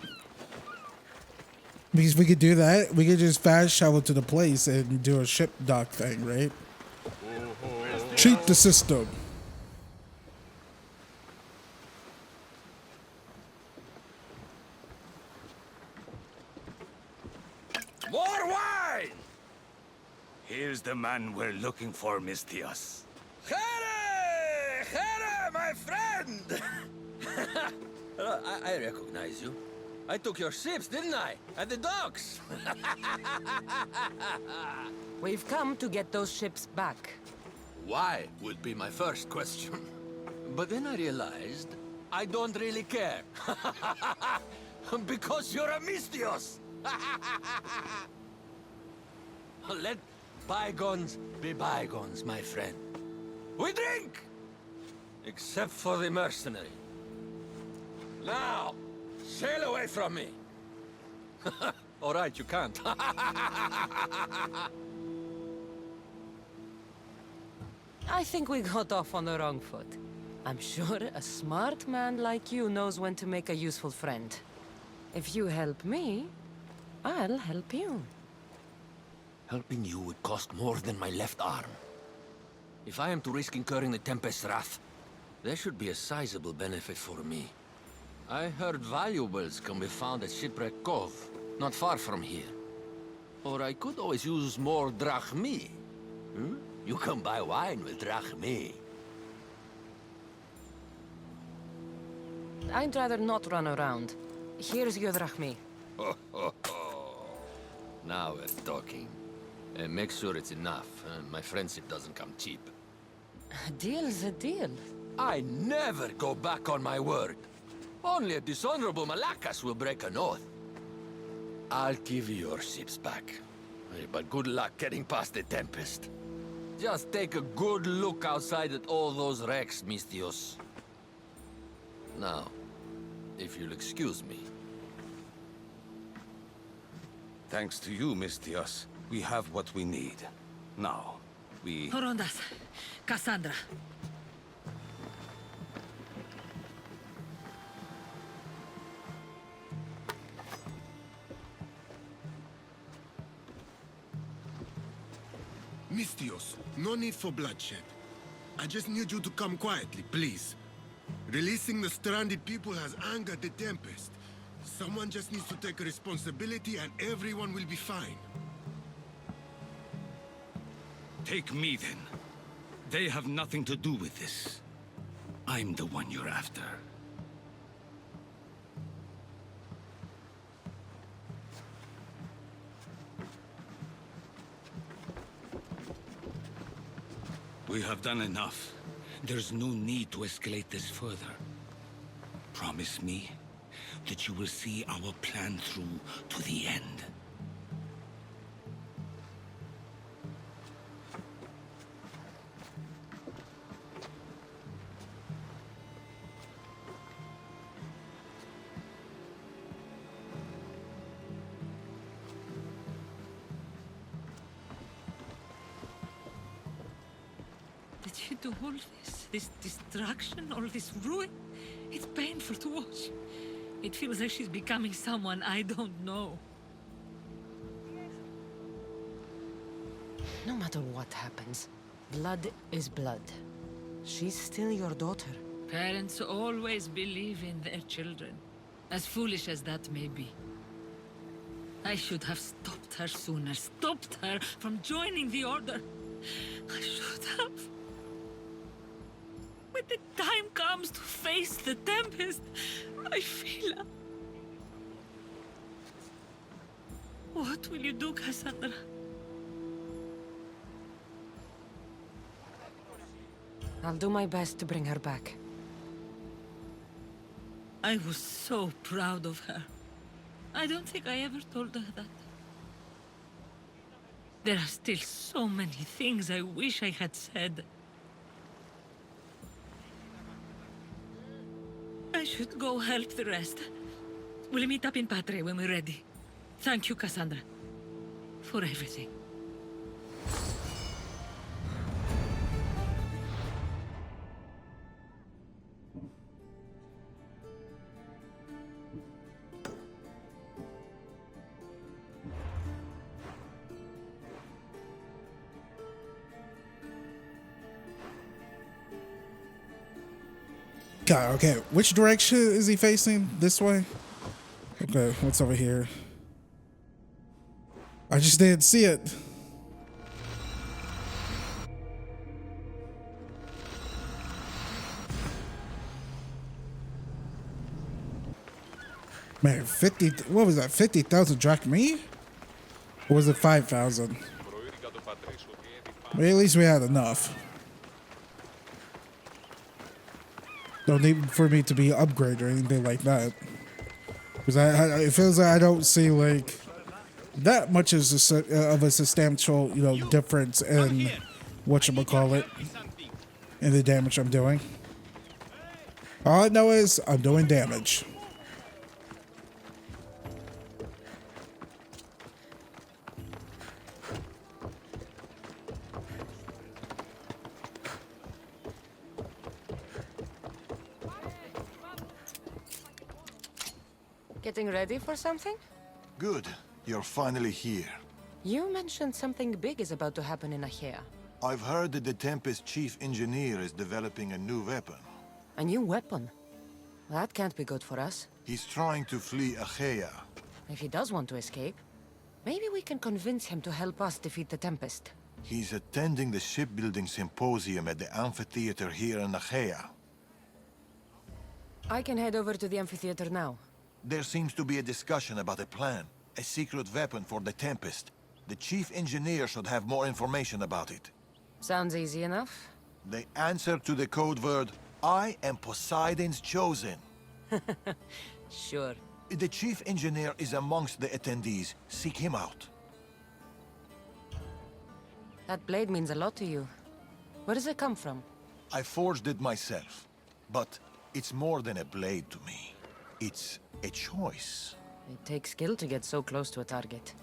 Because we could do that. We could just fast travel to the place and do a ship dock thing, right? Cheat the system. More wine! Here's the man we're looking for, Mistios. Here! Here, my friend! I recognize you. I took your ships, didn't I? At the docks! We've come to get those ships back. Why would be my first question. But then I realized I don't really care. Because you're a Mistios! Let bygones be bygones, my friend. We drink! Except for the mercenary. Now, sail away from me. All right, you can't. I think we got off on the wrong foot. I'm sure a smart man like you knows when to make a useful friend. If you help me, I'll help you. Helping you would cost more than my left arm. If I am to risk incurring the Tempest's wrath, there should be a sizable benefit for me. I heard valuables can be found at Shipwreck Cove, not far from here. Or I could always use more drachmi. Hmm? You can buy wine with drachmi. I'd rather not run around. Here's your drachmi. Now we're talking. And make sure it's enough. My friendship doesn't come cheap. A deal's a deal. I never go back on my word. Only a dishonorable Natakas will break an oath. I'll give you your ships back. But good luck getting past the Tempest. Just take a good look outside at all those wrecks, Mistios. Now, if you'll excuse me. Thanks to you, Mistios, we have what we need. Now, we... Orondas, Cassandra. Mistios, no need for bloodshed. I just need you to come quietly, please. Releasing the stranded people has angered the Tempest. Someone just needs to take responsibility and everyone will be fine. Take me, then. They have nothing to do with this. I'm the one you're after. We have done enough. There's no need to escalate this further. Promise me that you will see our plan through to the end. Did you do all this? This destruction, all this ruin? It's painful to watch. It feels like she's becoming someone I don't know. No matter what happens, blood is blood. She's still your daughter. Parents always believe in their children, as foolish as that may be. I should have stopped her sooner, stopped her from joining the Order. I should have. When the time comes to face the Tempest, I feel... What will you do, Cassandra? I'll do my best to bring her back. I was so proud of her. I don't think I ever told her that. There are still so many things I wish I had said. I should go help the rest. We'll meet up in Patre when we're ready. Thank you, Cassandra, for everything. God, okay, which direction is he facing? This way? Okay, what's over here? I just didn't see it. Man, 50, what was that, 50,000 drachmae? Or was it 5,000? Well, at least we had enough. Don't need for me to be upgraded or anything like that. Because it feels like I don't see like that much of a substantial, you know, difference in whatchamacallit, in the damage I'm doing. All I know is I'm doing damage. Getting ready for something? Good. You're finally here. You mentioned something big is about to happen in Achaea. I've heard that the Tempest chief engineer is developing a new weapon. A new weapon? That can't be good for us. He's trying to flee Achaea. If he does want to escape, maybe we can convince him to help us defeat the Tempest. He's attending the shipbuilding symposium at the amphitheater here in Achaea. I can head over to the amphitheater now. There seems to be a discussion about a plan. A secret weapon for the Tempest. The chief engineer should have more information about it. Sounds easy enough. The answer to the code word, I am Poseidon's chosen. Sure. The chief engineer is amongst the attendees. Seek him out. That blade means a lot to you. Where does it come from? I forged it myself. But it's more than a blade to me. It's a choice. It takes skill to get so close to a target.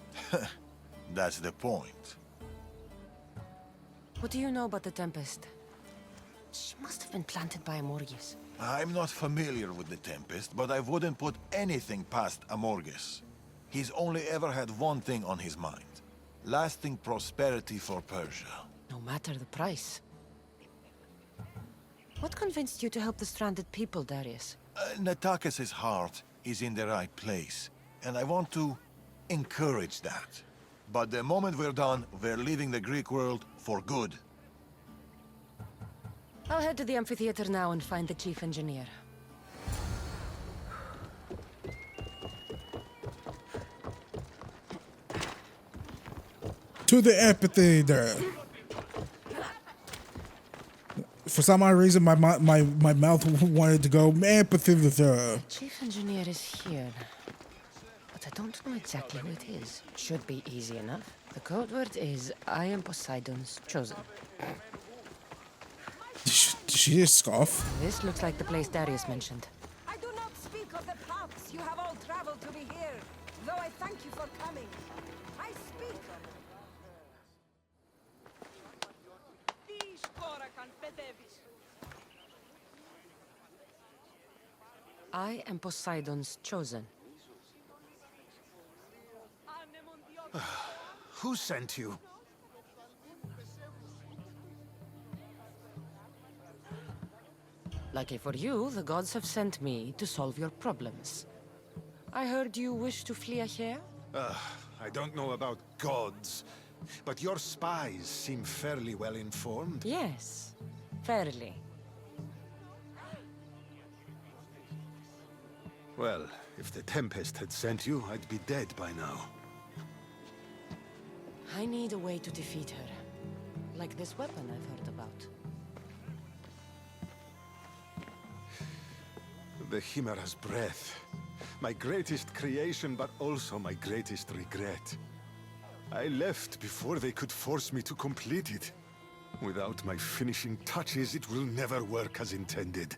That's the point. What do you know about the Tempest? She must have been planted by Amorgos. I'm not familiar with the Tempest, but I wouldn't put anything past Amorgos. He's only ever had one thing on his mind. Lasting prosperity for Persia. No matter the price. What convinced you to help the stranded people, Darius? Natakas' heart is in the right place, and I want to encourage that. But the moment we're done, we're leaving the Greek world for good. I'll head to the amphitheater now and find the chief engineer. To the amphitheater. For some odd reason, my mouth wanted to go empathy. The Chief engineer is here, but I don't know exactly who it is. Should be easy enough. The code word is I am Poseidon's chosen. Did she just scoff? This looks like the place Darius mentioned. I do not speak of the paths you have all traveled to be here, though I thank you for coming. I speak of... I am Poseidon's chosen. Who sent you? Lucky for you, the gods have sent me to solve your problems. I heard you wish to flee here? I don't know about gods, but your spies seem fairly well informed. Yes, fairly. Well, if the Tempest had sent you, I'd be dead by now. I need a way to defeat her. Like this weapon I've heard about. The Chimera's breath. My greatest creation, but also my greatest regret. I left before they could force me to complete it. Without my finishing touches, it will never work as intended.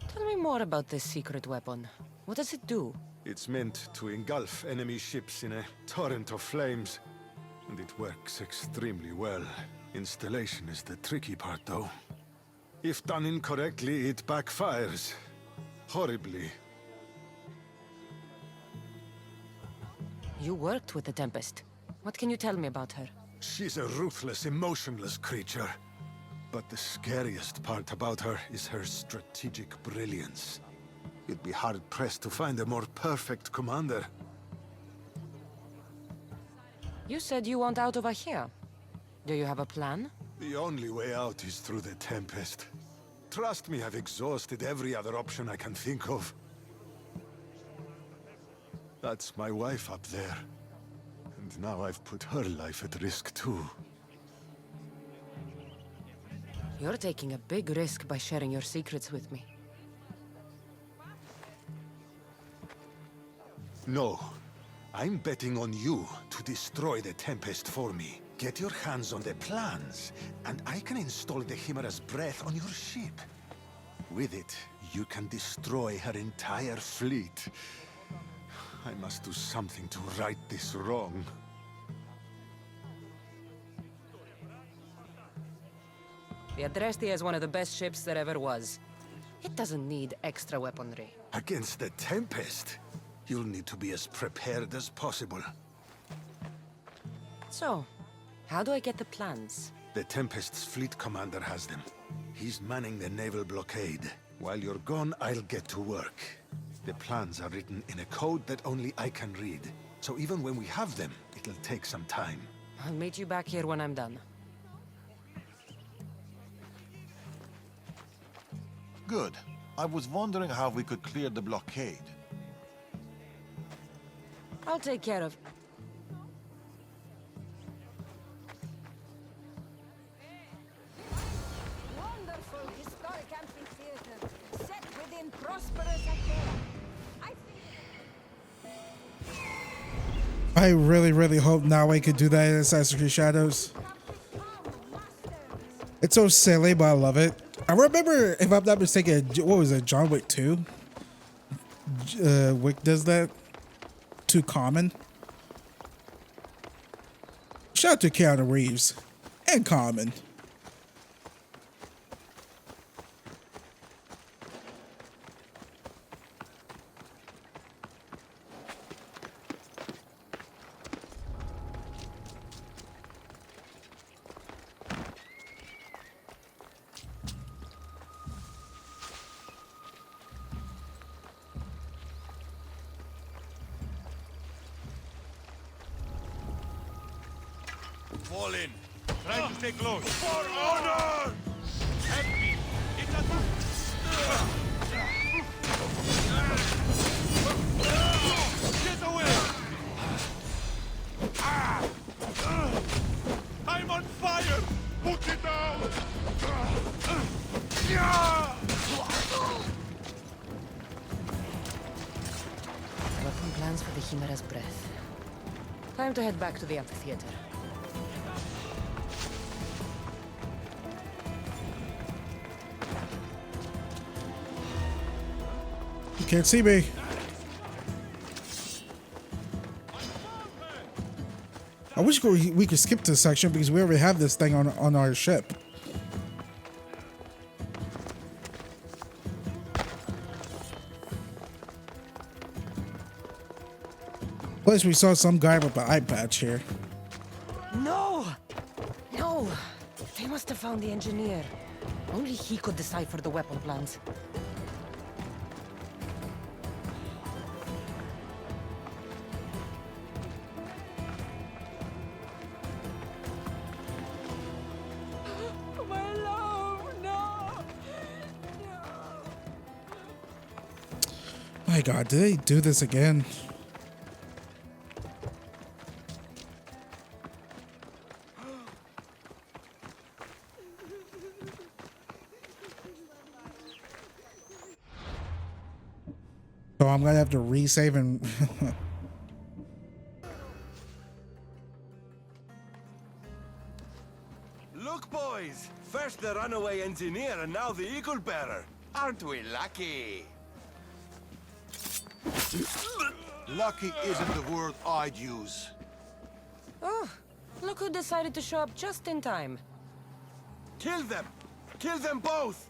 Tell me more about this secret weapon. What does it do? It's meant to engulf enemy ships in a torrent of flames. And it works extremely well. Installation is the tricky part, though. If done incorrectly, it backfires. Horribly. You worked with the Tempest. What can you tell me about her? She's a ruthless, emotionless creature. But the scariest part about her is her strategic brilliance. You'd be hard-pressed to find a more perfect commander. You said you want out of here. Do you have a plan? The only way out is through the Tempest. Trust me, I've exhausted every other option I can think of. That's my wife up there. And now I've put her life at risk too. You're taking a big risk by sharing your secrets with me. No. I'm betting on you to destroy the Tempest for me. Get your hands on the plans, and I can install the Chimera's breath on your ship. With it, you can destroy her entire fleet. I must do something to right this wrong. The Adrestia is one of the best ships there ever was. It doesn't need extra weaponry. Against the Tempest, you'll need to be as prepared as possible. So, how do I get the plans? The Tempest's fleet commander has them. He's manning the naval blockade. While you're gone, I'll get to work. The plans are written in a code that only I can read. So even when we have them, it'll take some time. I'll meet you back here when I'm done. Good. I was wondering how we could clear the blockade. I'll take care of... Wonderful historic amphitheater, set within prosperous Achaea. I really hope now I could do that in Assassin's Creed Shadows. It's so silly, but I love it. I remember, if I'm not mistaken, what was it, John Wick 2? Wick does that? Too Common. Shout out to Keanu Reeves and Common. Fall in. Try to stay close. For honor! Help me. It's a... Get away! I'm on on fire! Put it down! Weapon plans for the Chimera's breath. Time to head back to the amphitheater. You can't see me. I wish we could skip this section because we already have this thing on our ship. Plus, we saw some guy with the eye patch here. No! No! They must have found the engineer. Only he could decipher the weapon plans. My love, no! My God, did they do this again? So I'm gonna have to resave and Look, boys! First the runaway engineer and now the eagle bearer. Aren't we lucky? Lucky isn't the word I'd use. Oh, look who decided to show up just in time. Kill them! Kill them both!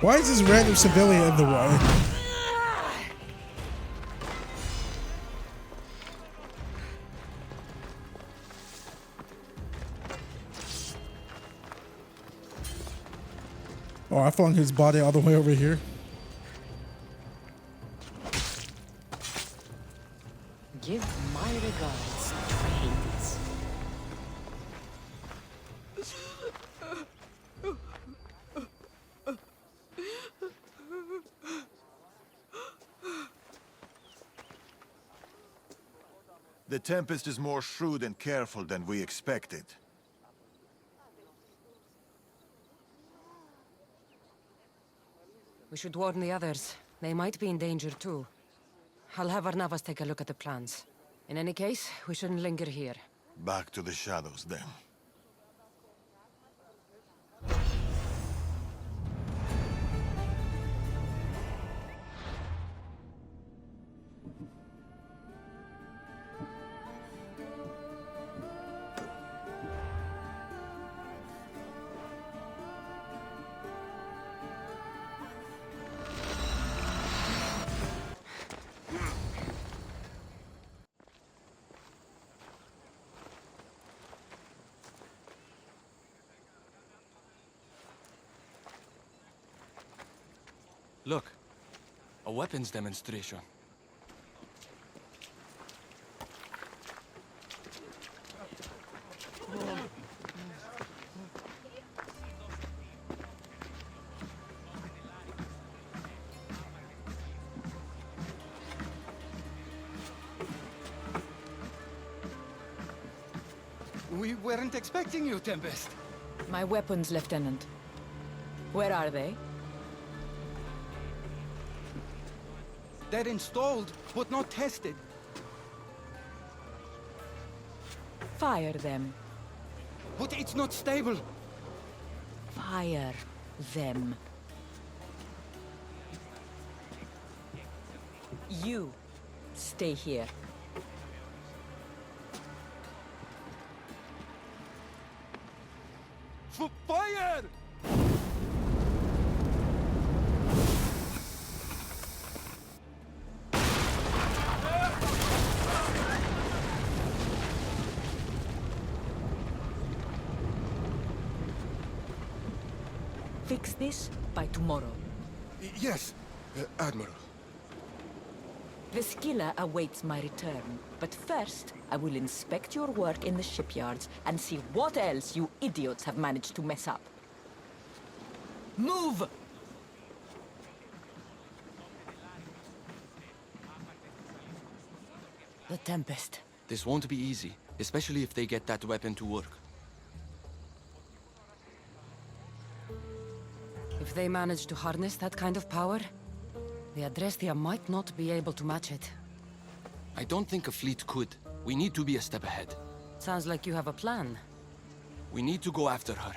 why is this random civilian in the way? Oh, I flung his body all the way over here. Give my regards to Hades. The Tempest is more shrewd and careful than we expected. We should warn the others. They might be in danger too. I'll have Artabanus take a look at the plans. In any case, we shouldn't linger here. Back to the shadows then. Look, a weapons demonstration. We weren't expecting you, Tempest. My weapons, Lieutenant. Where are they? They're installed, but not tested. Fire them. But it's not stable. Fire them. You stay here. Fire! Fix this by tomorrow. Yes, Admiral. The Skilla awaits my return. But first, I will inspect your work in the shipyards and see what else you idiots have managed to mess up. Move! The Tempest. This won't be easy, especially if they get that weapon to work. If they manage to harness that kind of power, the Adrestia might not be able to match it. I don't think a fleet could. We need to be a step ahead. Sounds like you have a plan. We need to go after her.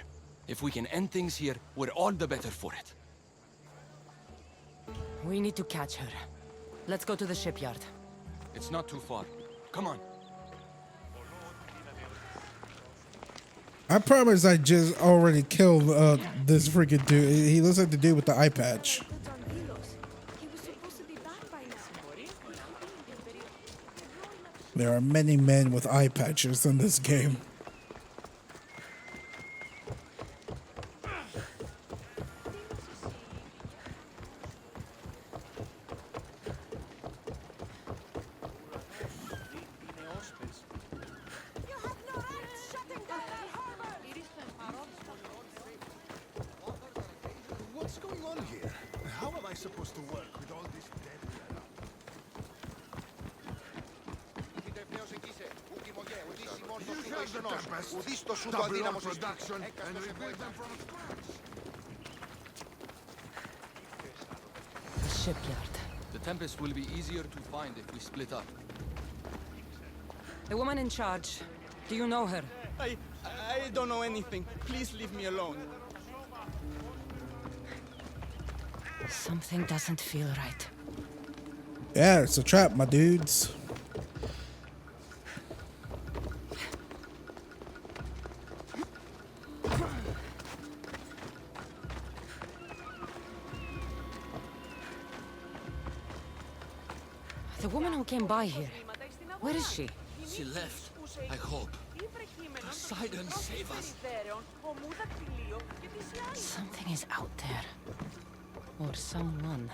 If we can end things here, we're all the better for it. We need to catch her. Let's go to the shipyard. It's not too far. Come on. I promise I just already killed this freaking dude. He looks like the dude with the eye patch. There are many men with eye patches in this game. What's going on here? How am I supposed to work with all this debris around? You have the Tempest. Double our production and rebuild them from scratch. The shipyard. The Tempest will be easier to find if we split up. The woman in charge. Do you know her? I don't know anything. Please leave me alone. Something doesn't feel right. Yeah, it's a trap, my dudes. The woman who came by here. Where is she? She left, I hope. Poseidon, save us. Something is out there. Or someone.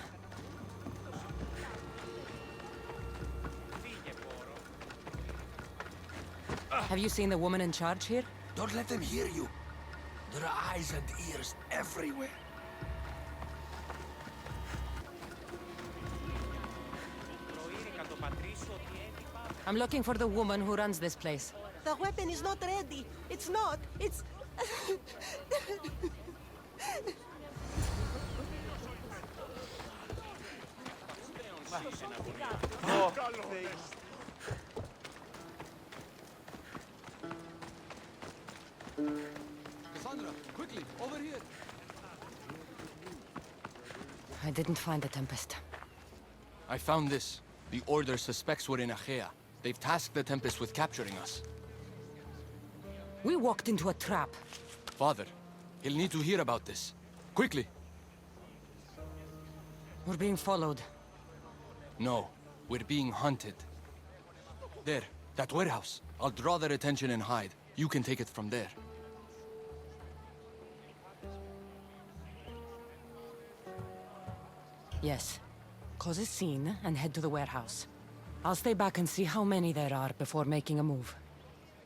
Have you seen the woman in charge here? Don't let them hear you. There are eyes and ears everywhere. I'm looking for the woman who runs this place. The weapon is not ready. It's not. It's... Cassandra, quickly, over here. I didn't find the Tempest. I found this. The Order suspects we're in Achaea. They've tasked the Tempest with capturing us. We walked into a trap. Father, he'll need to hear about this. Quickly. We're being followed. No, we're being hunted. There, that warehouse. I'll draw their attention and hide. You can take it from there. Yes. Cause a scene and head to the warehouse. I'll stay back and see how many there are before making a move.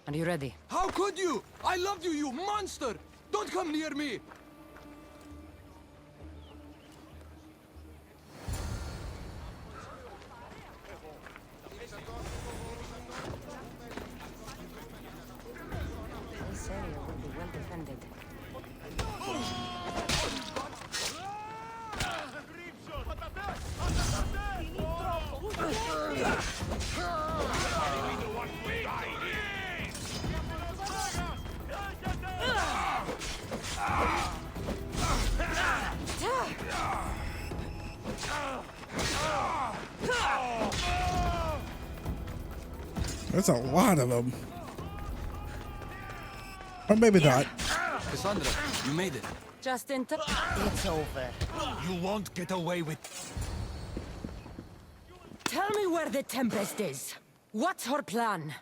Are you ready? How could you? I loved you, you monster! Don't come near me! This area will be well defended. There's a lot of them. Or maybe not. Cassandra, you made it. Just into... It's over. You won't get away with... Tell me where the Tempest is. What's her plan?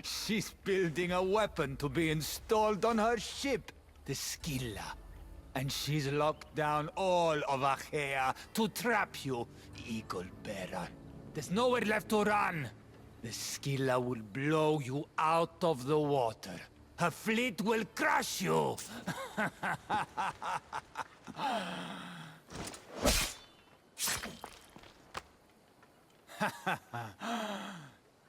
She's building a weapon to be installed on her ship, the Skilla. And she's locked down all of Achaea to trap you, Eagle Bearer. There's nowhere left to run. The Scylla will blow you out of the water. Her fleet will crush you.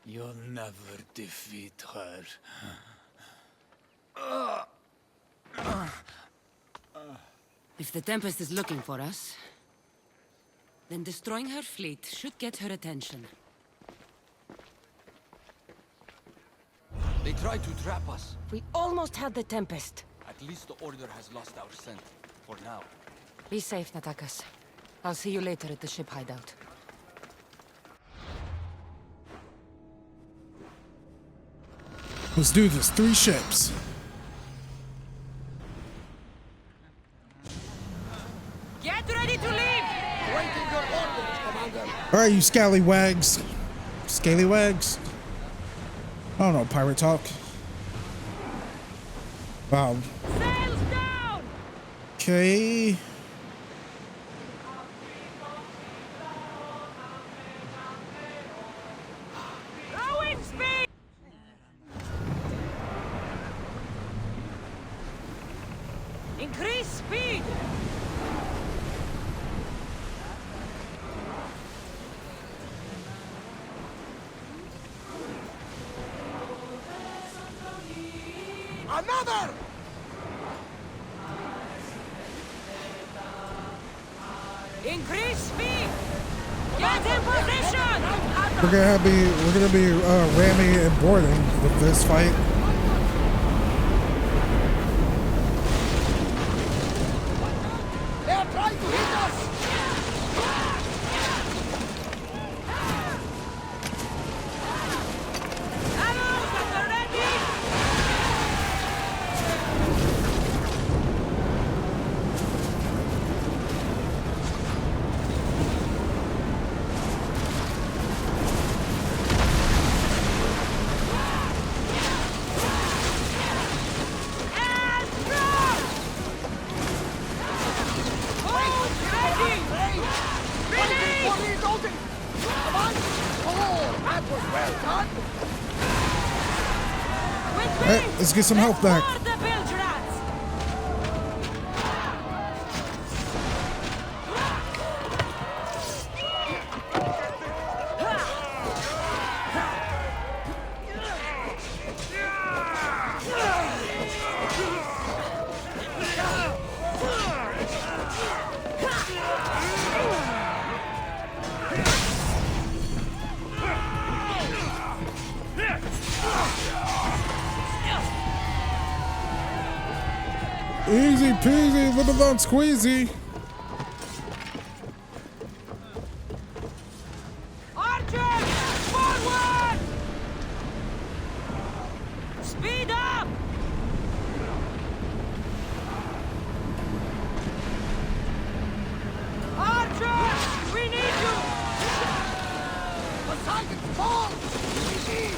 You'll never defeat her. If the Tempest is looking for us, then destroying her fleet should get her attention. They tried to trap us. We almost had the Tempest. At least the Order has lost our scent. For now. Be safe, Natakas. I'll see you later at the ship hideout. Let's do this. 3 ships. Get ready to leave! Waiting your orders, Commander. Alright, you scallywags. Scallywags? I don't know, pirate talk. Wow. Sails down! Okay. Rowing speed! Increase speed! Another! Increase speed! Get in position! We're gonna be ramming and boarding with this fight. They're trying to hit us! Alright, let's get some health back. Easy peasy, lemon squeezy. Archers! Forward! Speed up! Archers! We need you! Poseidon, fall! Speed!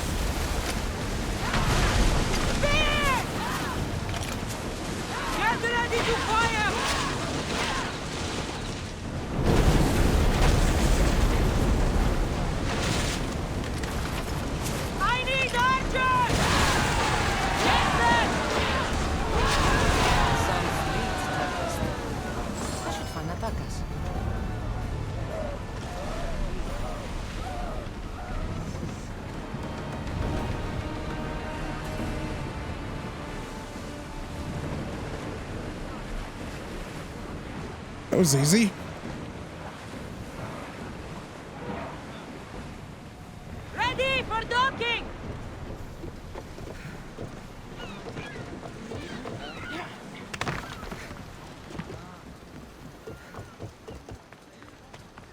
Get ready to fire! I need archers! Get them! Sounds sweet, Tempest. I should find Natakas. That was easy. Ready for docking!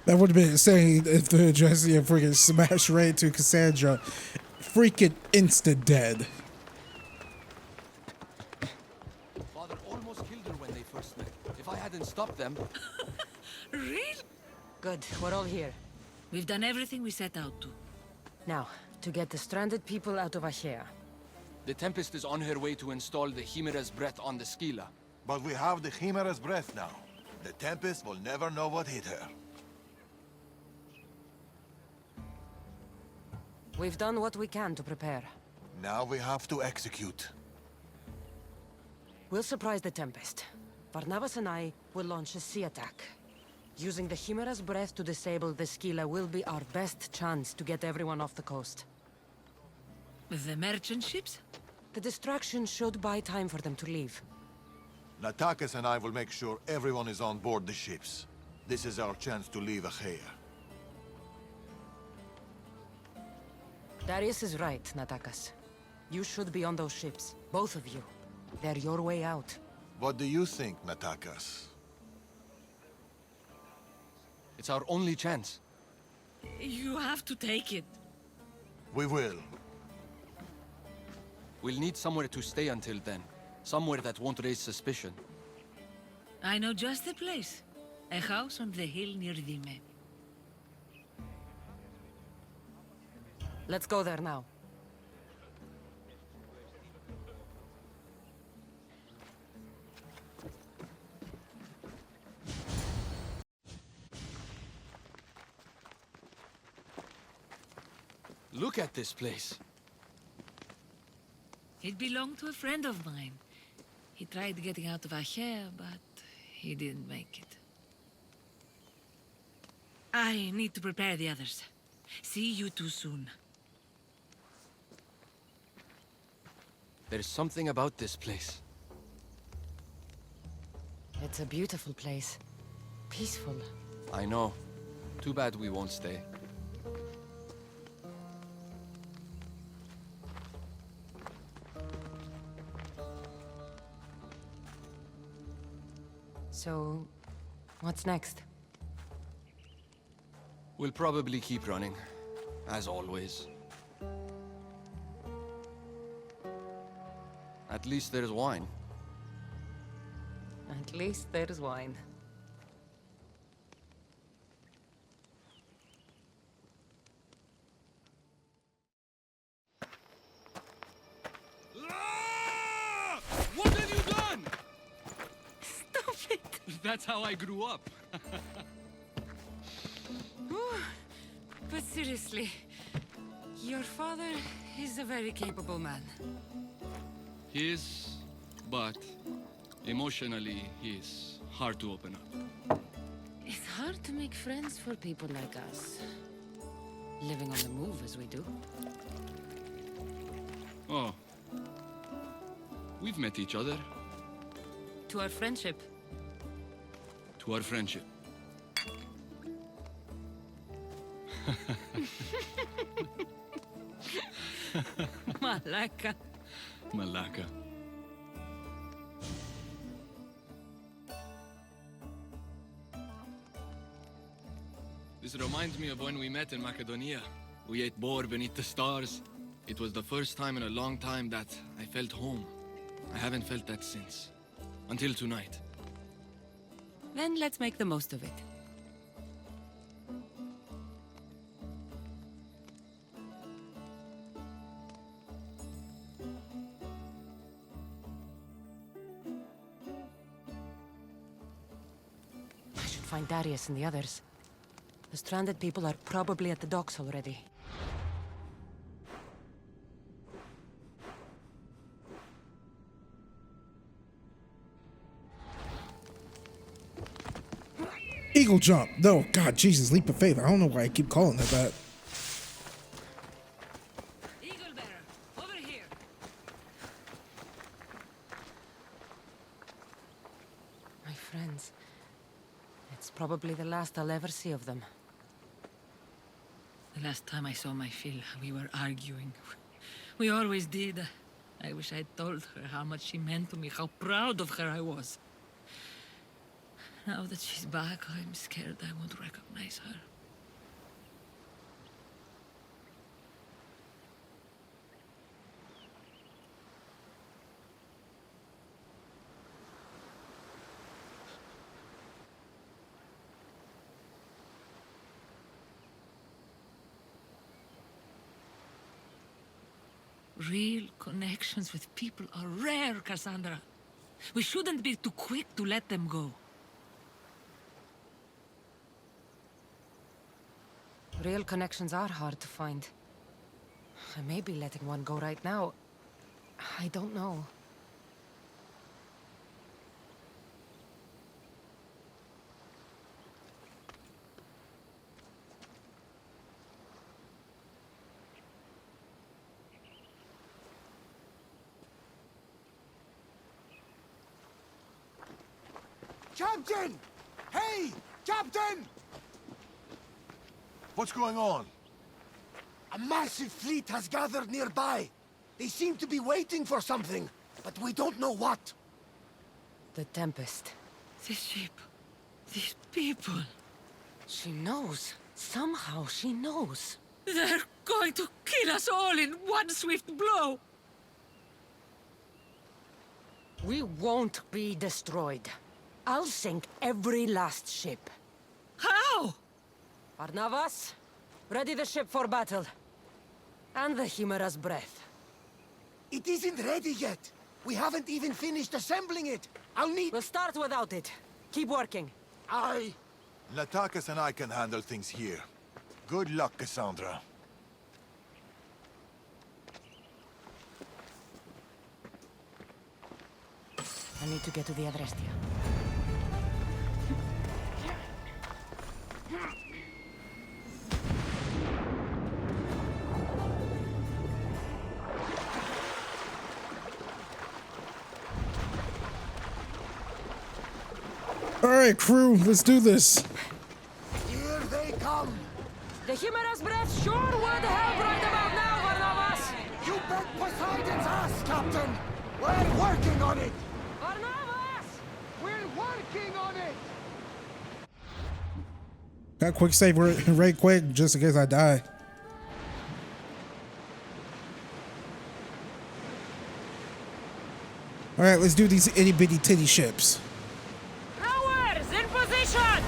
That would have been insane if the Jesse had freaking smashed right to Cassandra. Freaking instant dead. Father almost killed her when they first met. If I hadn't stopped them... Really? Good, we're all here. We've done everything we set out to. Now, to get the stranded people out of Achaea. The Tempest is on her way to install the Chimera's breath on the Scylla. But we have the Chimera's breath now. The Tempest will never know what hit her. We've done what we can to prepare. Now we have to execute. We'll surprise the Tempest. Barnabas and I will launch a sea attack. Using the Chimera's breath to disable the Scylla will be our best chance to get everyone off the coast. The merchant ships? The distraction should buy time for them to leave. Natakas and I will make sure everyone is on board the ships. This is our chance to leave Achaea. Darius is right, Natakas. You should be on those ships. Both of you. They're your way out. What do you think, Natakas? It's our only chance. You have to take it. We will. We'll need somewhere to stay until then. Somewhere that won't raise suspicion. I know just the place. A house on the hill near Dime. Let's go there now. Look at this place. It belonged to a friend of mine. He tried getting out of Achaea, but he didn't make it. I need to prepare the others. See you two soon. There's something about this place. It's a beautiful place. Peaceful. I know. Too bad we won't stay. So, what's next? We'll probably keep running, as always. At least there's wine. At least there's wine. What have you done? Stop it! That's how I grew up. But seriously, your father is a very capable man. He is, but emotionally, he's hard to open up. It's hard to make friends for people like us. Living on the move as we do. Oh. We've met each other. To our friendship. To our friendship. Malaka. Malaka. This reminds me of when we met in Macedonia. We ate boar beneath the stars. It was the first time in a long time that I felt home. I haven't felt that since. Until tonight. Then let's make the most of it. I should find Darius and the others. The stranded people are probably at the docks already. Eagle jump. No, God, Jesus, leap of faith. I don't know why I keep calling it that. Eagle bearer, over here. My friends. It's probably the last I'll ever see of them. The last time I saw my Phil, we were arguing. We always did. I wish I'd told her how much she meant to me, how proud of her I was. Now that she's back, I'm scared I won't recognize her. Real connections with people are rare, Cassandra. We shouldn't be too quick to let them go. Real connections are hard to find. I may be letting one go right now. I don't know. Captain! Hey! Captain! What's going on? A massive fleet has gathered nearby. They seem to be waiting for something, but we don't know what. The Tempest. The ship. These people. She knows. Somehow she knows. They're going to kill us all in one swift blow. We won't be destroyed. I'll sink every last ship. How? Artabanus, ready the ship for battle. And the Chimera's breath. It isn't ready yet. We haven't even finished assembling it. We'll start without it. Keep working. Aye. Natakas and I can handle things here. Good luck, Cassandra. I need to get to the Adrestia. Alright, crew, let's do this. Here they come. The Chimera's breath sure would help right about now, Artabanus. You bet Poseidon's ass, Captain. We're working on it. Artabanus! We're working on it. Got quick save right quick, just in case I die. Alright, let's do these itty bitty titty ships. Rowers in position!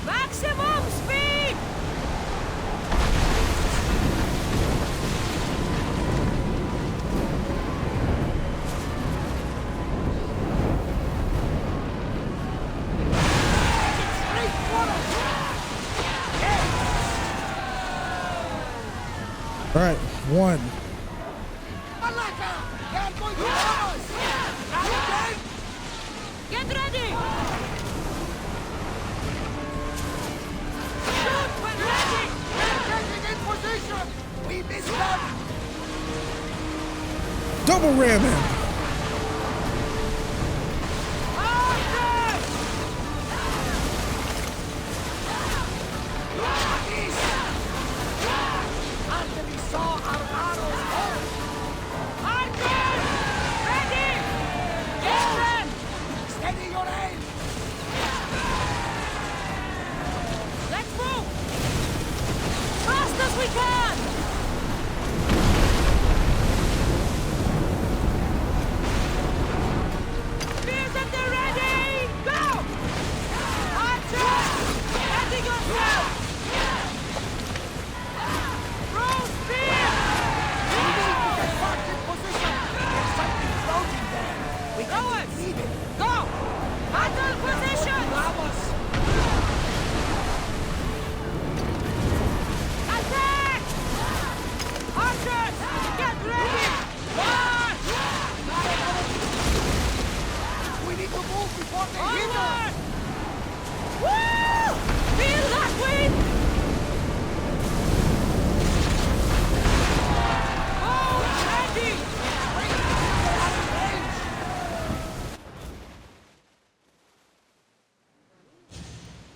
Maximum speed! Alright, one. Get ready! Shoot when ready! We're getting in position! We missed them! Double ramming! Anthony saw our arrows home! Archers! Ready! Get them! Steady your aim! Let's move! Fast as we can! Spears at the ready! Go! Archers! Ready yourself! Throw spear! We need to get back in position! There's something floating there! We can Rowers! leave it! Go! Battle position! Vamos! Attack! Archers! Get ready! March! We need to move before they hit us! Onward! Woo! Feel that wind! Oh, ready!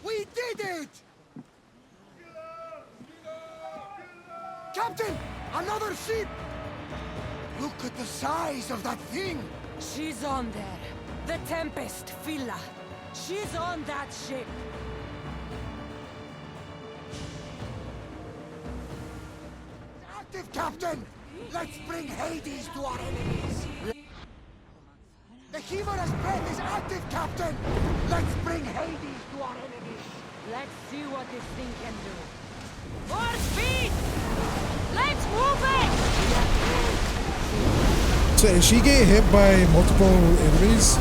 We did it! Captain! Another ship! Look at the size of that thing! She's on there. The Tempest, Villa. She's on that ship. Active, Captain! Let's bring Hades to our enemies! The Chimera's breath is active, Captain! Let's bring Hades to our enemies! Let's see what this thing can do. More speed! Let's move it! So is she getting hit by multiple enemies?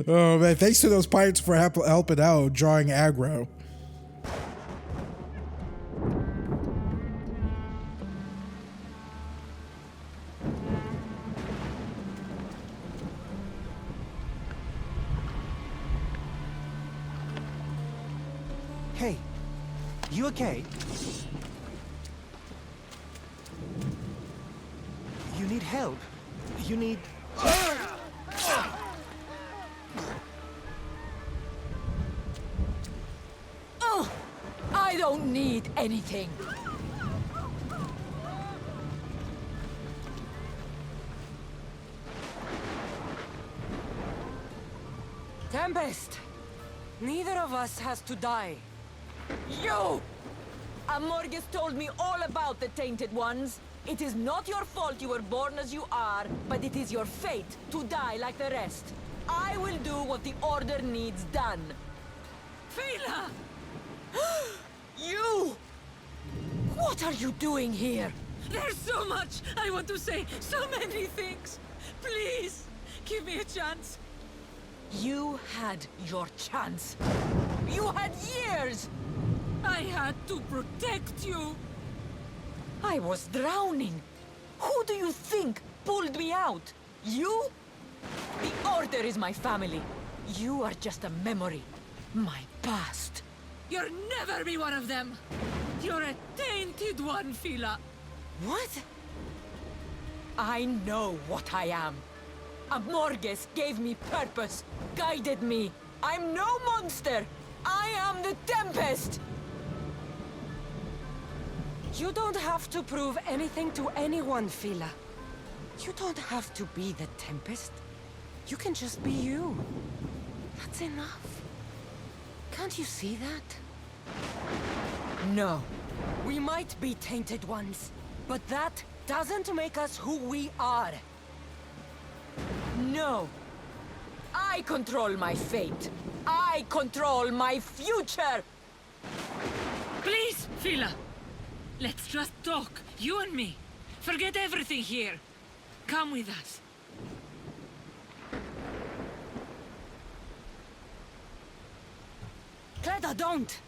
Oh man, thanks to those pirates for helping out, drawing aggro. Hey, you okay? You need help? You need... Oh, I don't need anything. Tempest! Neither of us has to die. You! Amorgos told me all about the Tainted Ones. It is not your fault you were born as you are, but it is your fate to die like the rest. I will do what the Order needs done. Fila! You! What are you doing here? There's so much I want to say, so many things. Please, give me a chance. You had your chance. You had years! I had to protect you. I was drowning. Who do you think pulled me out? You? The Order is my family. You are just a memory. My past. You'll never be one of them. You're a tainted one, Fila. What? I know what I am. Amorgos gave me purpose, guided me. I'm no monster. I am the Tempest. You don't have to prove anything to anyone, Fila. You don't have to be the Tempest. You can just be you. That's enough. Can't you see that? No. We might be tainted ones, but that doesn't make us who we are. No. I control my fate. I control my future. Please, Fila. Let's just talk, you and me. Forget everything here. Come with us. Cleda, don't!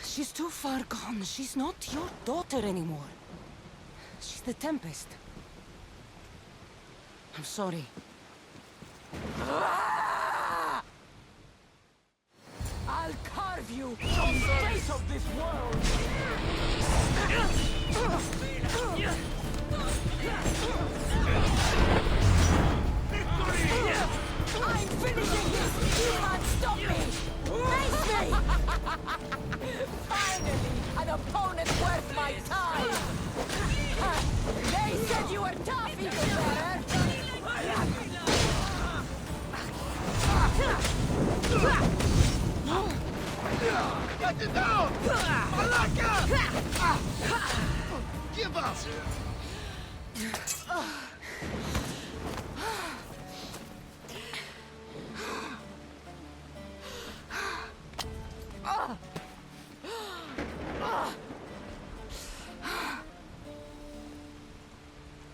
She's too far gone. She's not your daughter anymore. She's the Tempest. I'm sorry. I'll carve you from the face of this world! I'm finishing this! You can't stop me! Face me! Finally, an opponent worth my time! They said you were tough, Eaglebearer! Get it down! Malaka! Give up!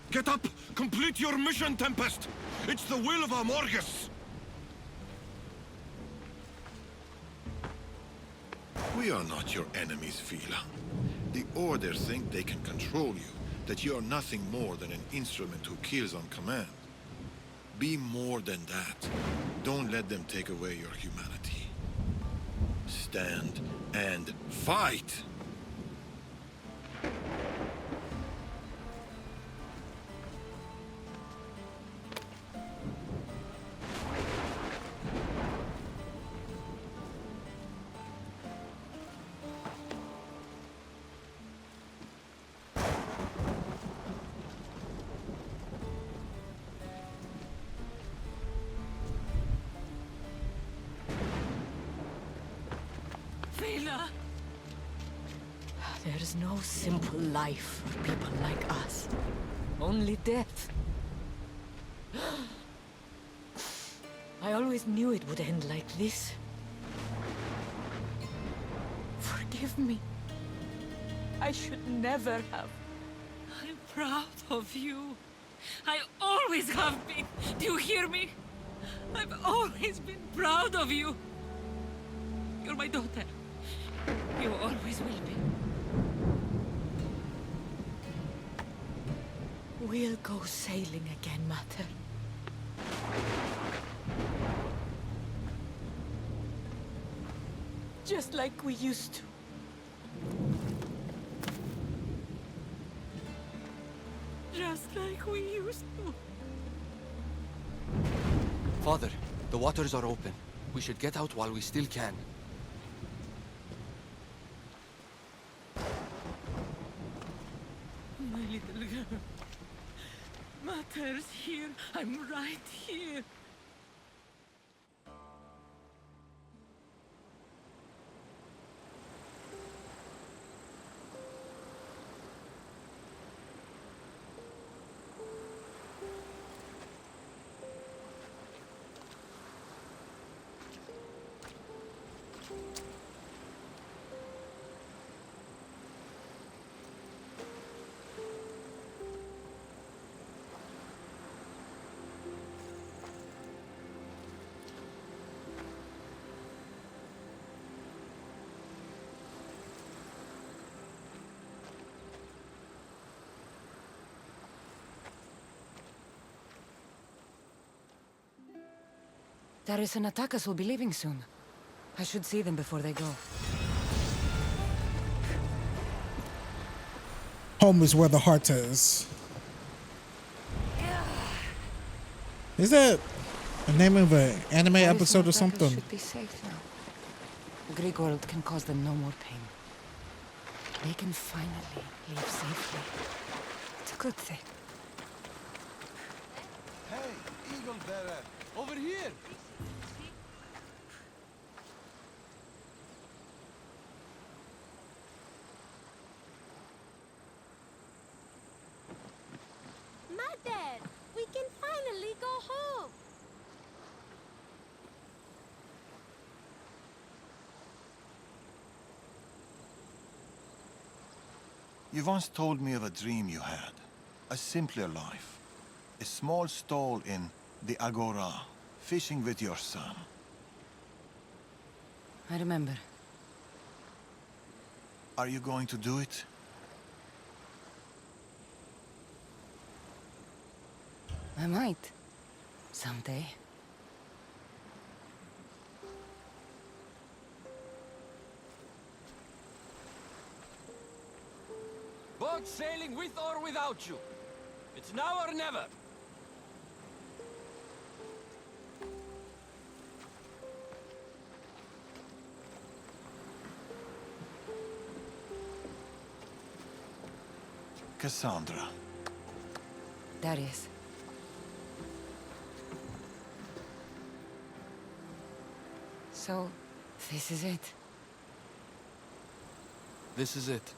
Get up! Complete your mission, Tempest! It's the will of Amorgos! We are not your enemies, Fila. The Order think they can control you, that you are nothing more than an instrument who kills on command. Be more than that. Don't let them take away your humanity. Stand and fight! Rila! There's no simple life for people like us. Only death. I always knew it would end like this. Forgive me. I should never have. I'm proud of you. I always have been. Do you hear me? I've always been proud of you. You're my daughter. You always will be. We'll go sailing again, Mater. Just like we used to. Just like we used to. Father, the waters are open. We should get out while we still can. My little girl. Mater's here. I'm right here. Darius and Natakas will be leaving soon. I should see them before they go. Home is where the heart is. Is that the name of an anime episode or something? Should be safe now. The Greek world can cause them no more pain. They can finally leave safely. It's a good thing. Hey, Eagle Bearer, over here! Mother, we can finally go home. You once told me of a dream you had. A simpler life. A small stall in the Agora, fishing with your son. I remember. Are you going to do it? I might. Someday. Boat sailing with or without you. It's now or never. Cassandra. Darius. So, this is it. This is it.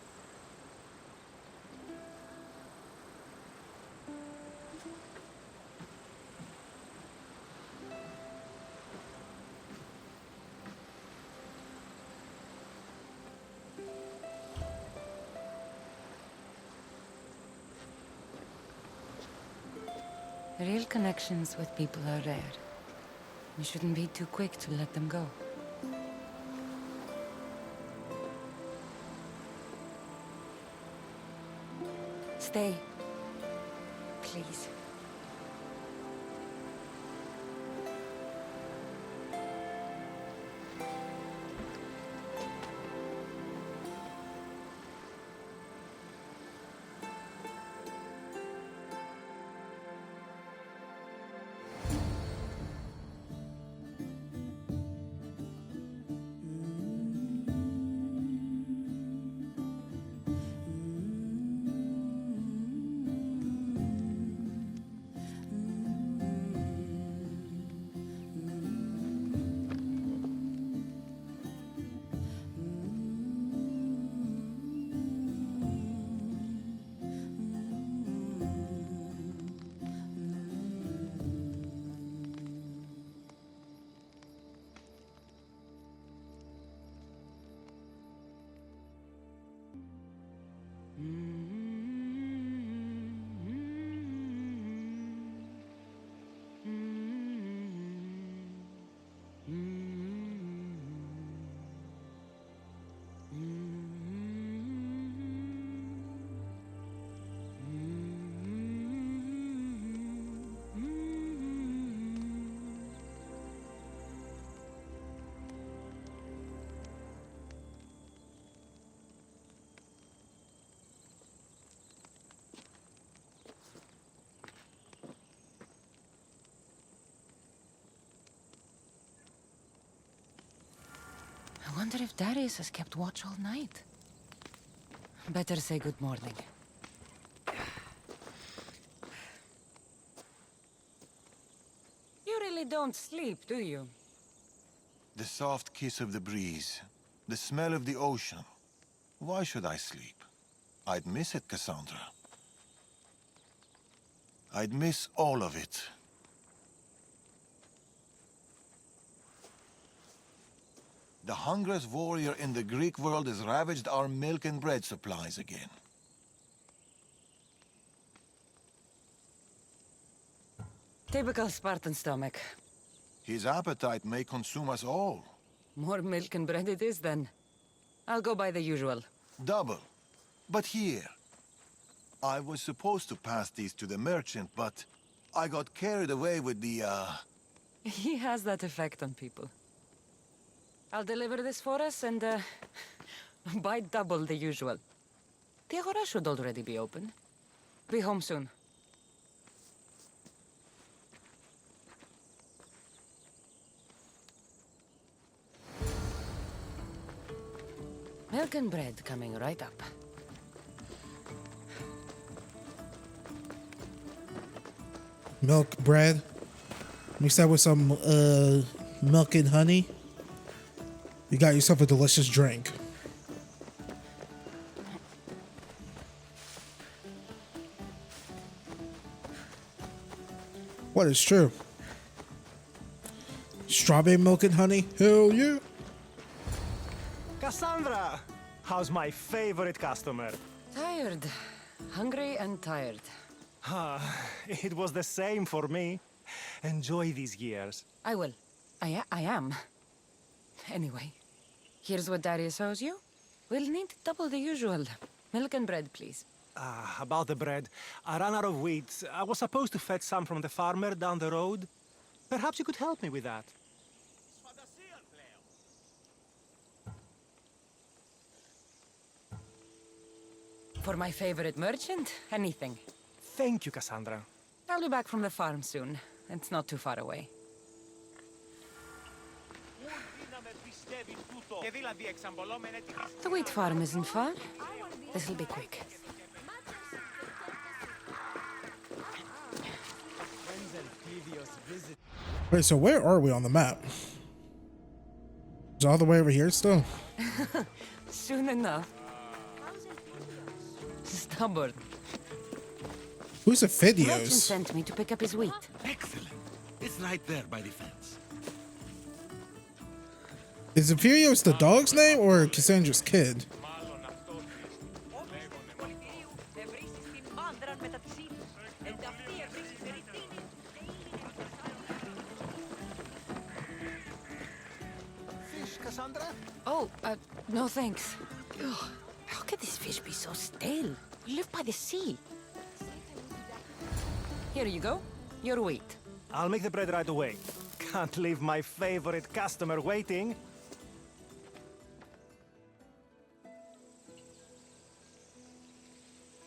Real connections with people are rare. We shouldn't be too quick to let them go. Stay. Please. I wonder if Darius has kept watch all night. Better say good morning. You really don't sleep, do you? The soft kiss of the breeze, the smell of the ocean. Why should I sleep? I'd miss it, Cassandra. I'd miss all of it. The hungriest warrior in the Greek world has ravaged our milk and bread supplies again. Typical Spartan stomach. His appetite may consume us all. More milk and bread it is, then. I'll go by the usual. Double. But here. I was supposed to pass these to the merchant, but I got carried away with the, He has that effect on people. I'll deliver this for us and, buy double the usual. The agora should already be open. Be home soon. Milk and bread coming right up. Milk, bread. Mix that with some milk and honey. You got yourself a delicious drink. What is true? Strawberry milk and honey? Hell yeah. Cassandra! How's my favorite customer? Tired. Hungry and tired. It was the same for me. Enjoy these years. I will. I am. Anyway, here's what Darius owes you. We'll need double the usual. Milk and bread, please. About the bread. I ran out of wheat. I was supposed to fetch some from the farmer down the road. Perhaps you could help me with that. For my favorite merchant, anything. Thank you, Cassandra. I'll be back from the farm soon. It's not too far away. The wheat farm isn't far. This'll be quick. Wait, so where are we on the map? Is it all the way over here still? Soon enough. Stubborn. Who's the Merchant Phidios? sent me to pick up his wheat. Excellent. It's right there by the fence. Is Inferios the dog's name or Cassandra's kid? Fish, Cassandra? Oh, no thanks. Ugh, how could this fish be so stale? We live by the sea. Here you go. Your wheat. I'll make the bread right away. Can't leave my favorite customer waiting.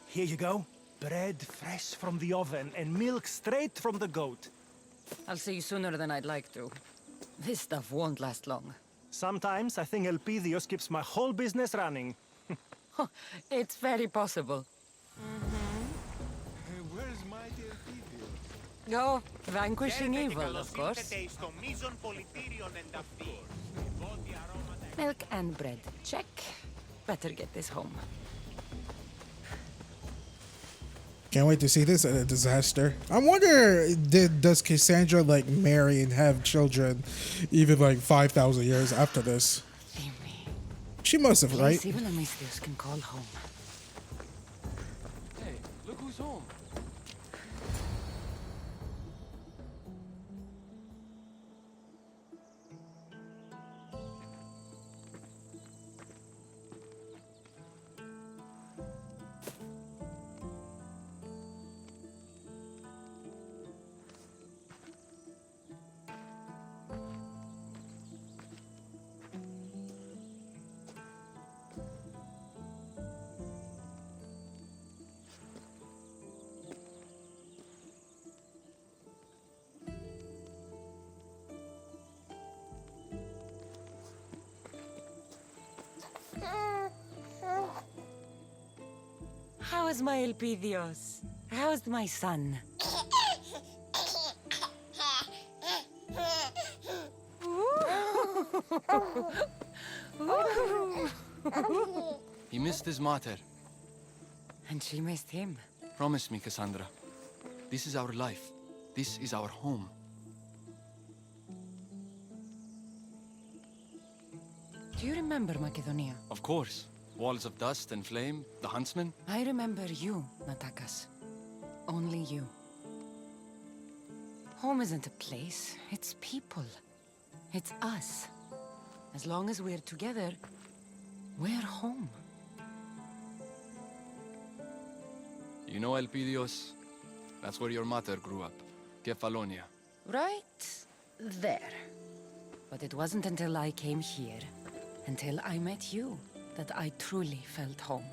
Here you go. Bread fresh from the oven and milk straight from the goat. I'll see you sooner than I'd like to. This stuff won't last long. Sometimes I think Elpidios keeps my whole business running. It's very possible. Where's my Elpidios? Go, vanquishing evil, of course. Milk and bread. Check. Better get this home. Can't wait to see this at a disaster. I wonder, does Cassandra like marry and have children even like 5,000 years after this? She must have, right? Please, even Amistios can call home. Hey, look who's home. How's my Elpidios? How's my son? He missed his mater. And she missed him. Promise me, Cassandra. This is our life. This is our home. Do you remember Macedonia? Of course. Walls of dust and flame, the huntsman. I remember you, Natakas. Only you. Home isn't a place, it's people. It's us. As long as we're together, we're home. You know Elpidios? That's where your mater grew up. Kefalonia. Right there. But it wasn't until I came here, until I met you, that I truly felt home.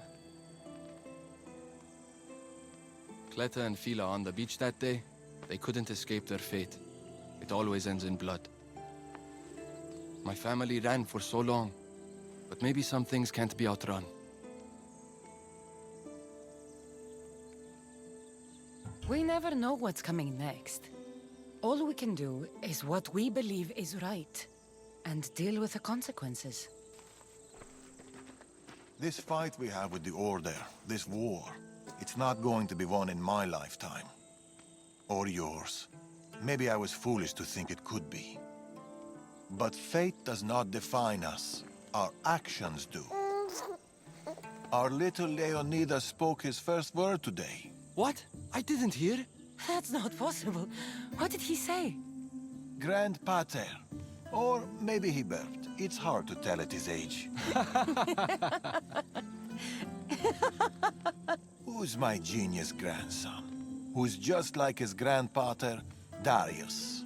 Cleta and Fila on the beach that day, they couldn't escape their fate. It always ends in blood. My family ran for so long, but maybe some things can't be outrun. We never know what's coming next. All we can do is what we believe is right, and deal with the consequences. This fight we have with the Order, this war, it's not going to be won in my lifetime. Or yours. Maybe I was foolish to think it could be. But fate does not define us. Our actions do. Our little Leonidas spoke his first word today. What? I didn't hear. That's not possible. What did he say? Grand Pater. Or maybe he burped. It's hard to tell at his age. Who's my genius grandson? Who's just like his grandpater, Darius.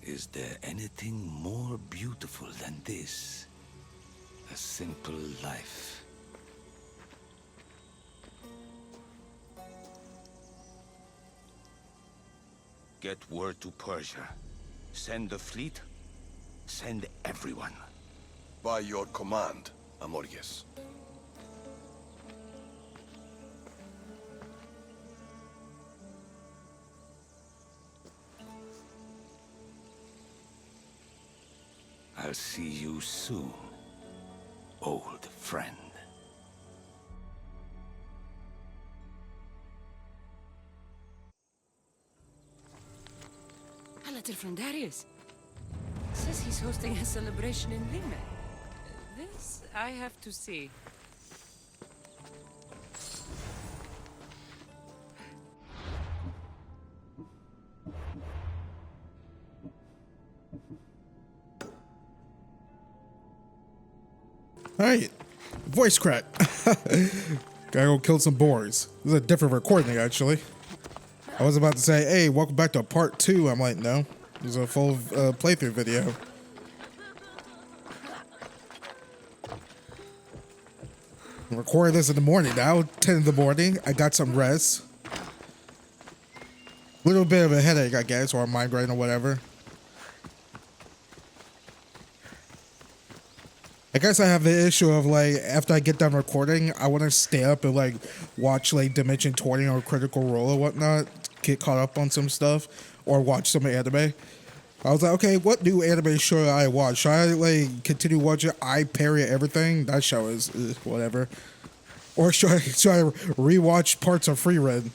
Is there anything more beautiful than this? A simple life. Get word to Persia. Send the fleet. Send everyone. By your command, Amorgos. I'll see you soon, old friend. A letter from Darius. Says he's hosting a celebration in Lima. This I have to see. Alright, voice crack. Gotta go kill some boars. This is a different recording, actually. I was about to say, hey, welcome back to part 2. I'm like, no, this is a full playthrough video. I'm recording this in the morning now, 10 in the morning. I got some rest. Little bit of a headache, I guess, or a migraine or whatever. I guess I have the issue of, like, after I get done recording, I want to stay up and, like, watch, like, Dimension 20 or Critical Role or whatnot, get caught up on some stuff, or watch some anime. I was like, okay, what new anime should I watch? Should I, like, continue watching I Parry Everything? That show is whatever. Or should I rewatch parts of Free Ren?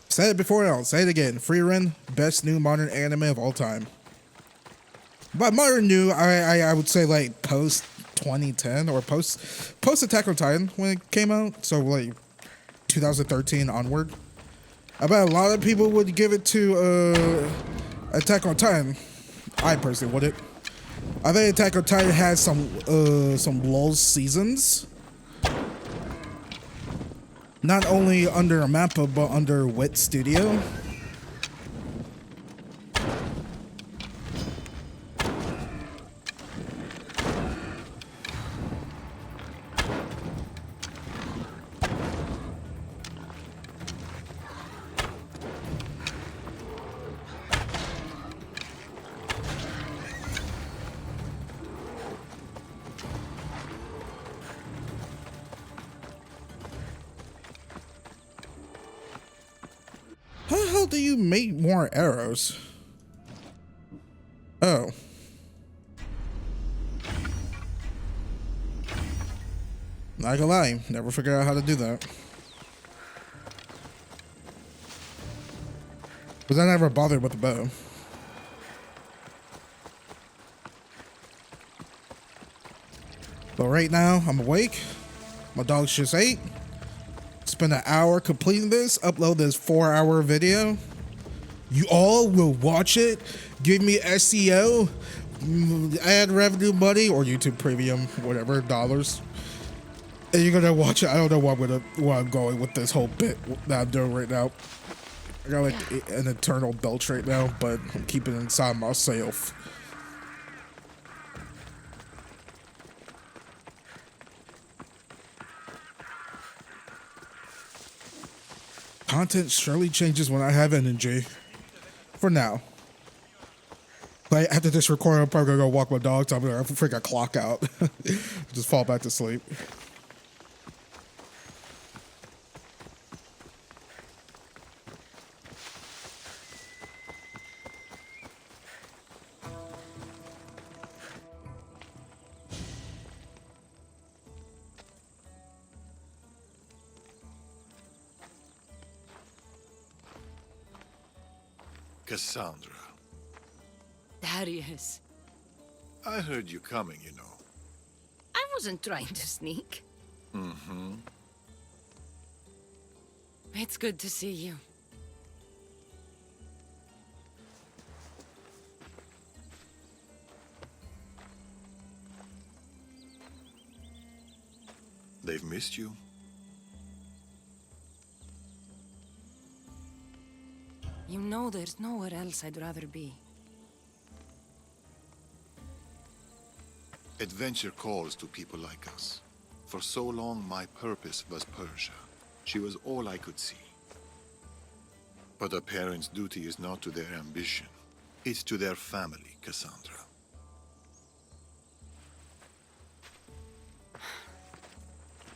Said it before, I'll say it again. Free Ren, best new modern anime of all time. By modern new, I would say like post 2010 or post Attack on Titan when it came out. So like 2013 onward. I bet a lot of people would give it to Attack on Titan. I personally wouldn't. I think Attack on Titan has some lull seasons. Not only under Mappa but under Wit Studio. hell do you make more arrows? Oh. Not gonna lie, never figured out how to do that. Because I never bothered with the bow. But right now, I'm awake. My dog's just ate. Spend an hour completing this, upload this 4-hour video. You all will watch it, give me SEO, ad revenue money, or YouTube premium, whatever, dollars. And you're gonna watch it. I don't know where I'm going with this whole bit that I'm doing right now. I got like an internal belch right now, but I'm keeping it inside myself. Content surely changes when I have energy. For now. But after this recording, I'm probably gonna go walk my dog, so I'm gonna freaking clock out. Just fall back to sleep. Cassandra. Darius. I heard you coming, you know. I wasn't trying to sneak. Mm-hmm. It's good to see you. They've missed you. You know there's nowhere else I'd rather be. Adventure calls to people like us. For so long, my purpose was Persia. She was all I could see. But a parent's duty is not to their ambition. It's to their family, Cassandra.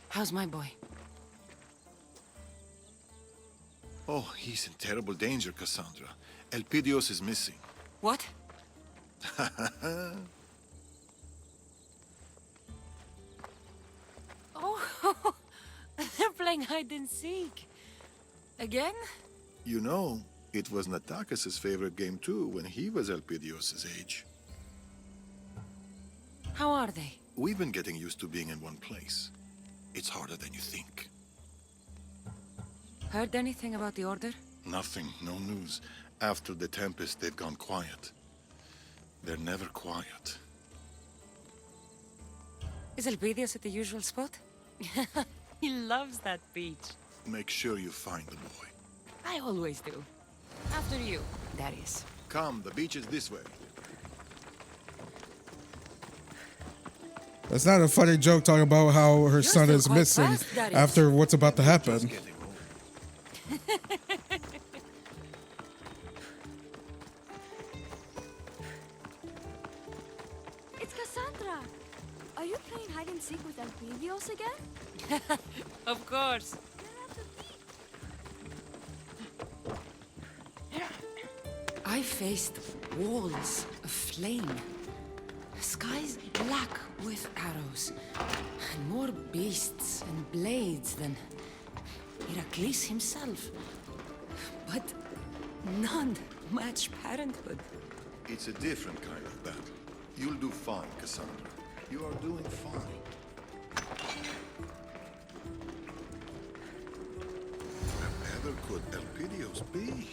How's my boy? Oh, he's in terrible danger, Cassandra. Elpidios is missing. What? Oh, they're playing hide and seek. Again? You know, it was Natakas's favorite game too when he was Elpidios' age. How are they? We've been getting used to being in one place. It's harder than you think. Heard anything about the Order? Nothing, no news. After the Tempest, they've gone quiet. They're never quiet. Is Elpidios at the usual spot? He loves that beach. Make sure you find the boy. I always do. After you, Darius. Come, the beach is this way. That's not a funny joke talking about how her son is missing after what's about to happen. It's Cassandra. Are you playing hide and seek with Elpidios again? Of course. I faced walls of flame. Skies black with arrows. And more beasts and blades than Heracles himself. But none match parenthood. It's a different kind of battle. You'll do fine, Cassandra. You are doing fine. Wherever could Elpidios be?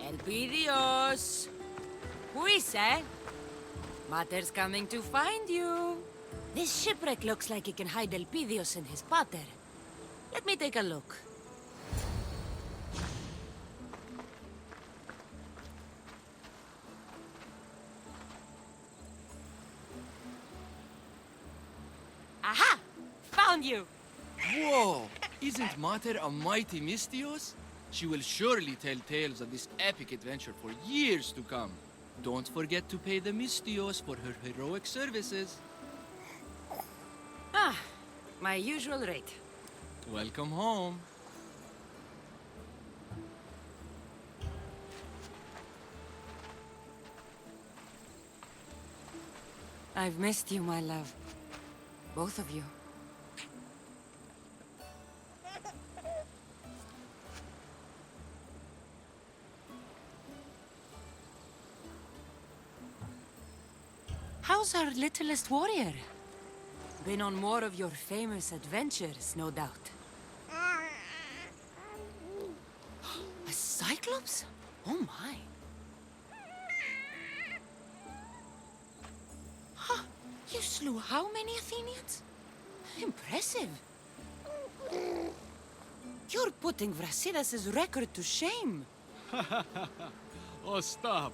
Elpidios! Who is it? Mater's coming to find you. This shipwreck looks like it can hide Elpidios and his pater. Let me take a look. Aha! Found you! Whoa! Isn't Mater a mighty Mystios? She will surely tell tales of this epic adventure for years to come. Don't forget to pay the Mystios for her heroic services. Ah, my usual rate. Welcome home. I've missed you, my love. Both of you. How's our littlest warrior? Been on more of your famous adventures, no doubt. A Cyclops? Oh my. Huh, you slew how many Athenians? Impressive. You're putting Brasidas' record to shame. Oh, stop.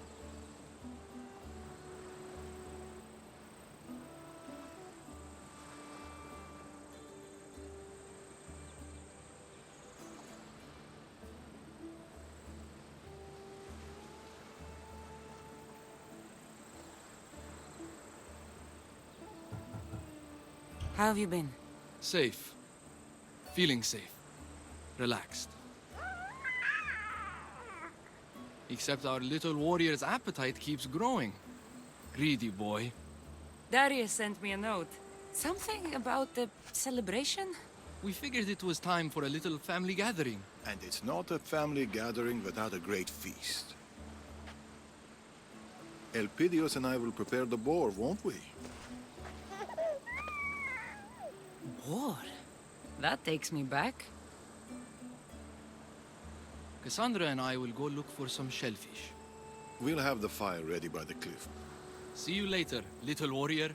How have you been? Safe. Feeling safe. Relaxed. Except our little warrior's appetite keeps growing. Greedy boy. Darius sent me a note. Something about the celebration? We figured it was time for a little family gathering. And it's not a family gathering without a great feast. Elpidios and I will prepare the boar, won't we? Boar? That takes me back. Cassandra and I will go look for some shellfish. We'll have the fire ready by the cliff. See you later, little warrior.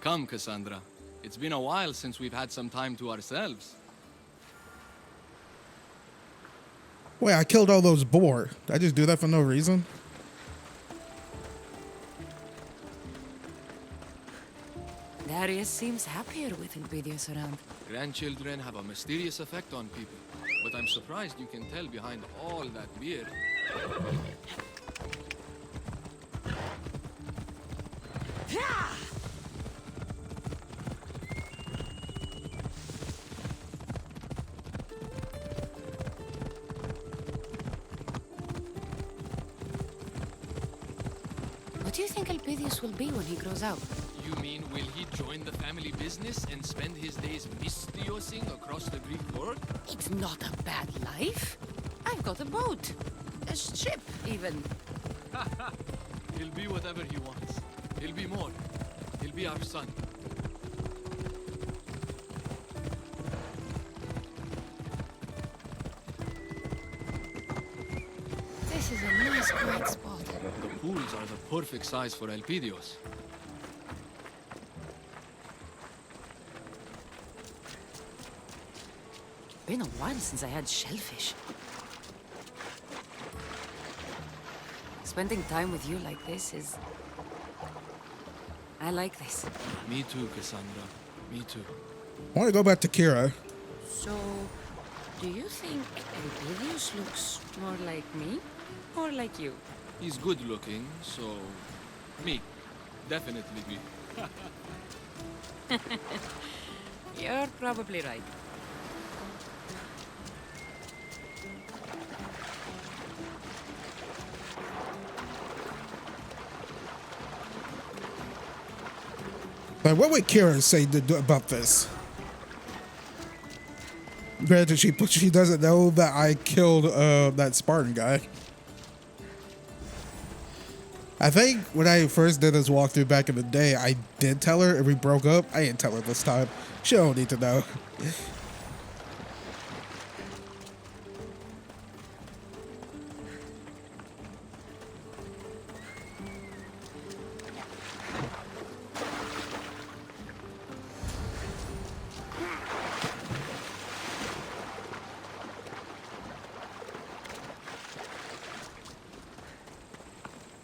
Come, Cassandra. It's been a while since we've had some time to ourselves. Wait, I killed all those boar. Did I just do that for no reason? Darius seems happier with Elpidios around. Grandchildren have a mysterious effect on people. But I'm surprised you can tell behind all that beard. What do you think Elpidios will be when he grows up? You mean, will he join the family business and spend his days mystiosing across the Greek world? It's not a bad life. I've got a boat. A ship, even. He'll be whatever he wants. He'll be more. He'll be our son. This is a nice quiet spot. The pools are the perfect size for Elpidios. Been a while since I had shellfish. Spending time with you like this is... I like this. Me too, Cassandra. Me too. I want to go back to Kira. So, do you think Elpidios looks more like me or like you? He's good looking, so... me. Definitely me. You're probably right. Like, what would Kira say about this? Granted, she doesn't know that I killed that Spartan guy. I think when I first did this walkthrough back in the day, I did tell her and we broke up. I didn't tell her this time. She don't need to know.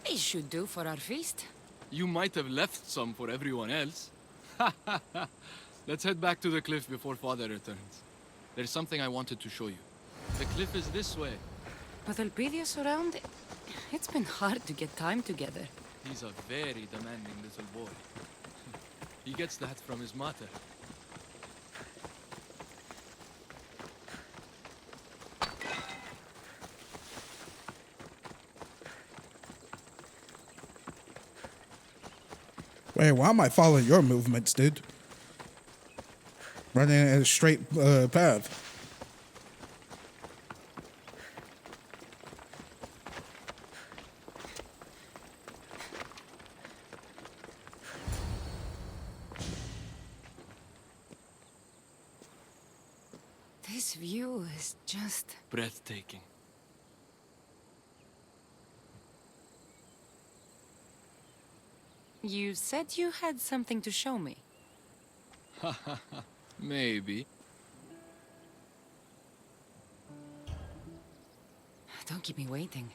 It should do for our feast. You might have left some for everyone else. Let's head back to the cliff before Father returns. There's something I wanted to show you. The cliff is this way. With Elpidios around, it's been hard to get time together. He's a very demanding little boy. He gets that from his mater. Wait, why am I following your movements, dude? Running in a straight path. This view is just breathtaking. You said you had something to show me. Maybe. Don't keep me waiting.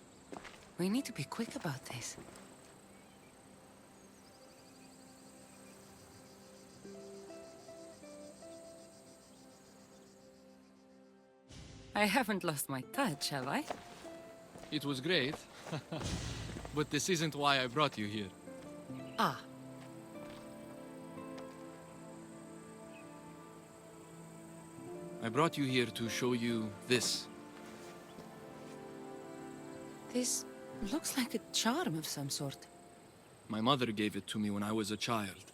We need to be quick about this. I haven't lost my touch, have I? It was great. But this isn't why I brought you here. Ah. I brought you here to show you this. This looks like a charm of some sort. My mother gave it to me when I was a child.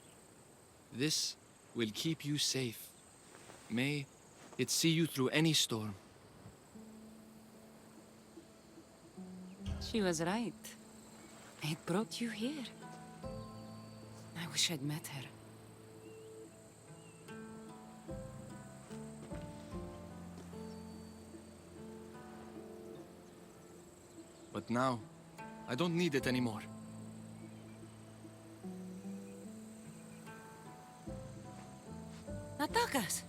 This will keep you safe. May it see you through any storm. She was right. It brought you here. I wish I'd met her. But now, I don't need it anymore. Natakas!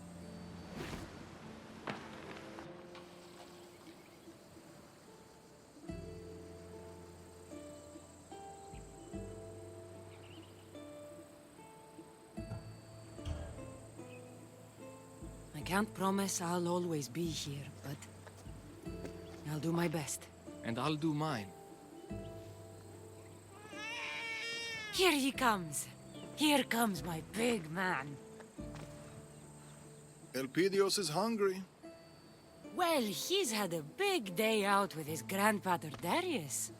I can't promise I'll always be here, but I'll do my best. And I'll do mine. Here he comes. Here comes my big man. Elpidios is hungry. Well, he's had a big day out with his grandfather Darius.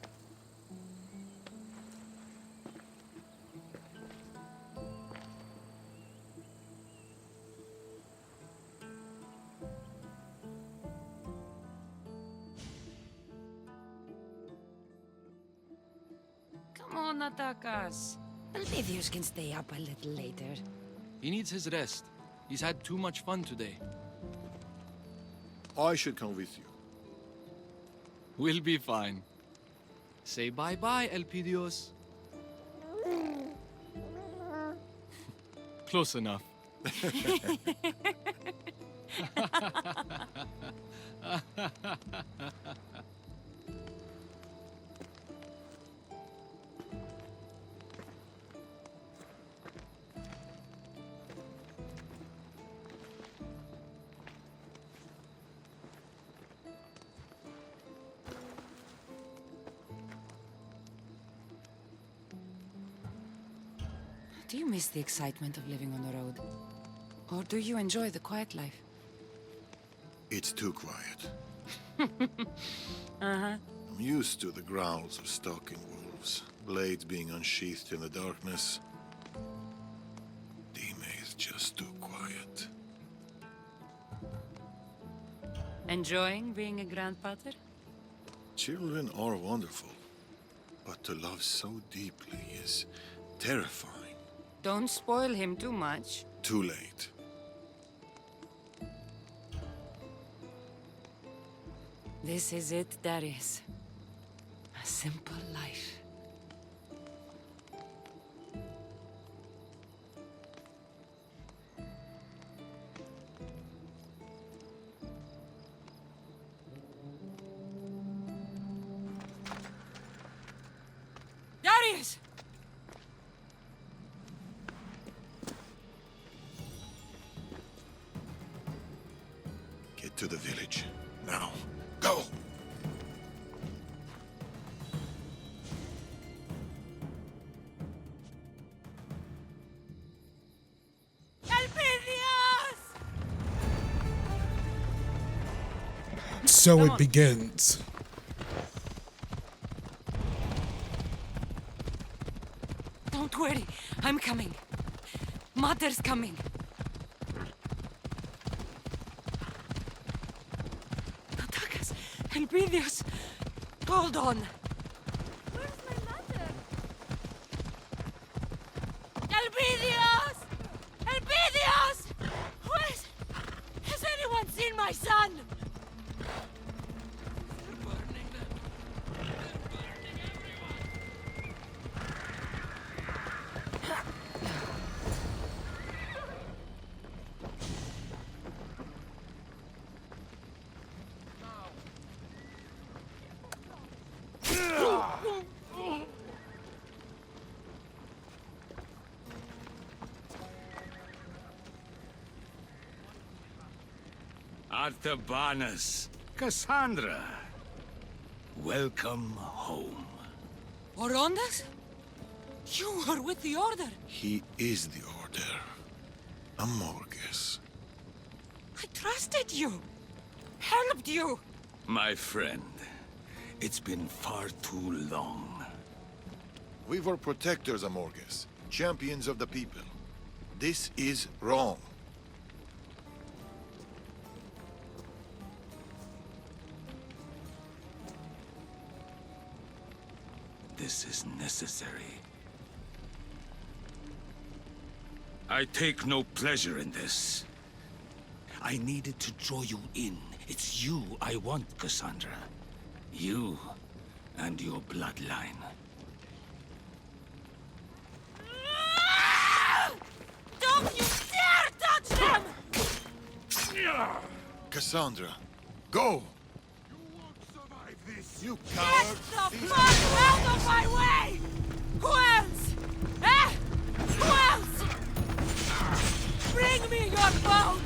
Come on, Natakas. Elpidios can stay up a little later. He needs his rest. He's had too much fun today. I should come with you. We'll be fine. Say bye-bye, Elpidios. Close enough. Do you miss the excitement of living on the road? Or do you enjoy the quiet life? It's too quiet. Uh-huh. I'm used to the growls of stalking wolves, blades being unsheathed in the darkness. Dime is just too quiet. Enjoying being a grandfather? Children are wonderful, but to love so deeply is terrifying. Don't spoil him too much. Too late. This is it, Darius. A simple life. Darius! Get to the village. Now. Go! So it begins. Don't worry, I'm coming. coming. Mother's coming. Natakas, Elpidios, hold on. Where's my mother? Elpidios! Elpidios! Where's... Has anyone seen my son? Artabanus, Cassandra, welcome home. Orondas? You were with the Order. He is the Order. Amorgos. I trusted you. Helped you. My friend, it's been far too long. We were protectors, Amorgos. Champions of the people. This is wrong. This is necessary. I take no pleasure in this. I needed to draw you in. It's you I want, Cassandra. You and your bloodline. Don't you dare touch them! Cassandra, go! You Get coward! the fuck out of my way! Who else? Eh? Who else? Bring me your bones!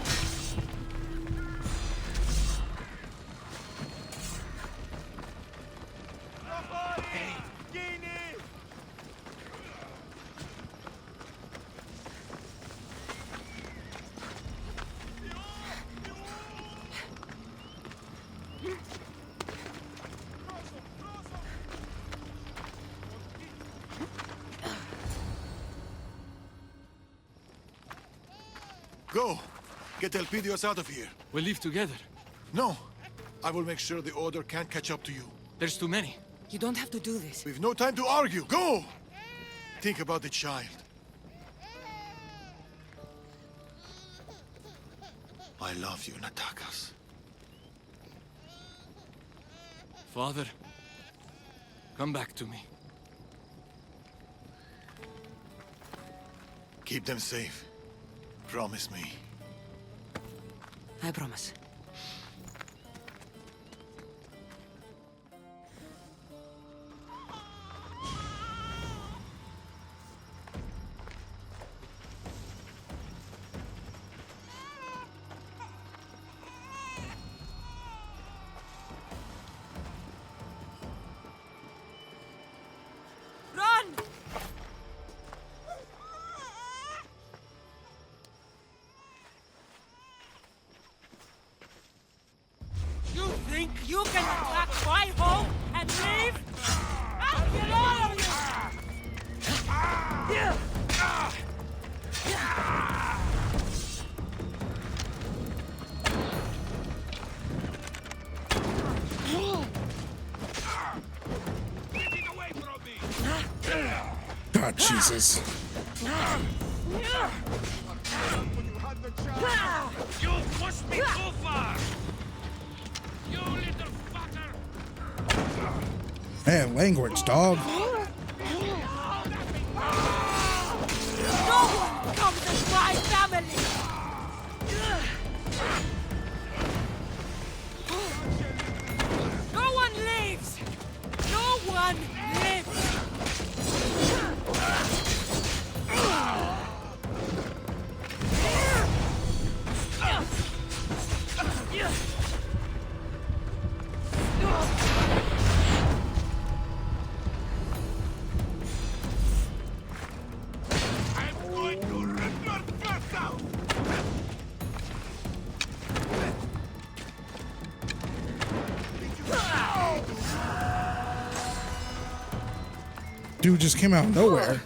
Go! Get Elpidios out of here. We'll leave together. No! I will make sure the Order can't catch up to you. There's too many. You don't have to do this. We've no time to argue. Go! Think about the child. I love you, Natakas. Father, come back to me. Keep them safe. Promise me. I promise. Run! You think you can attack my home and leave? I'll kill all of God, Jesus. You pushed me too far! You little fucker! Man, language, dog. No one comes in my family! No one leaves! No one lives! Dude just came out of nowhere.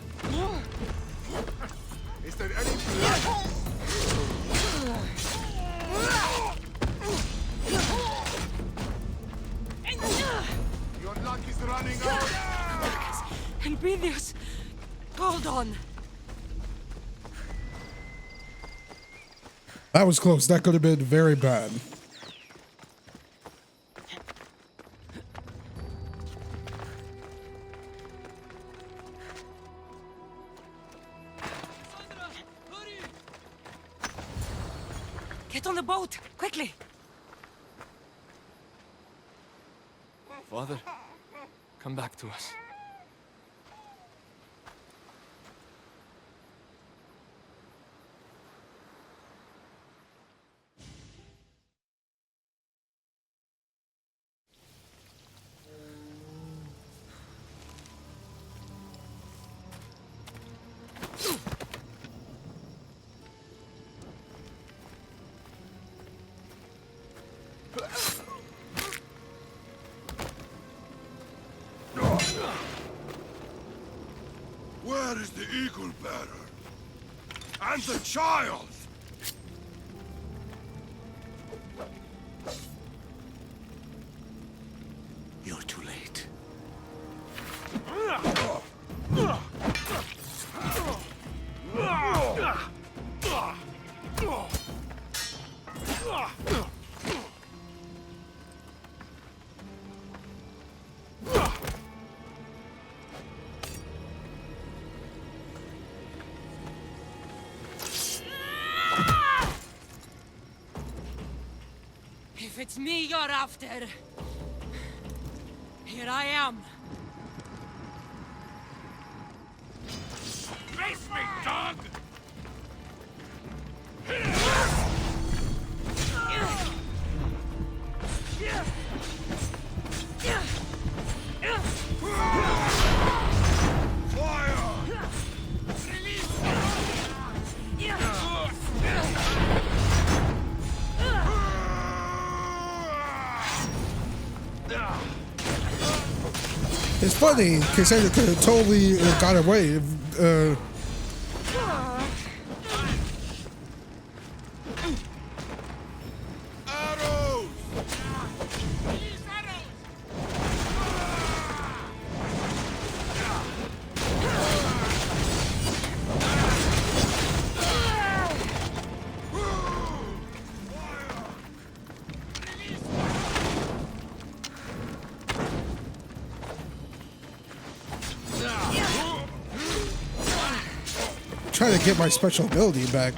Elpidius! Hold on! That was close. That could have been very bad. Get on the boat! Quickly! Father, come back to us. Where is the eagle bearer? And the child? You're too late. If it's me you're after, here I am. Face me, dog! It's funny, Cassandra could have totally got away if, trying to get my special ability back.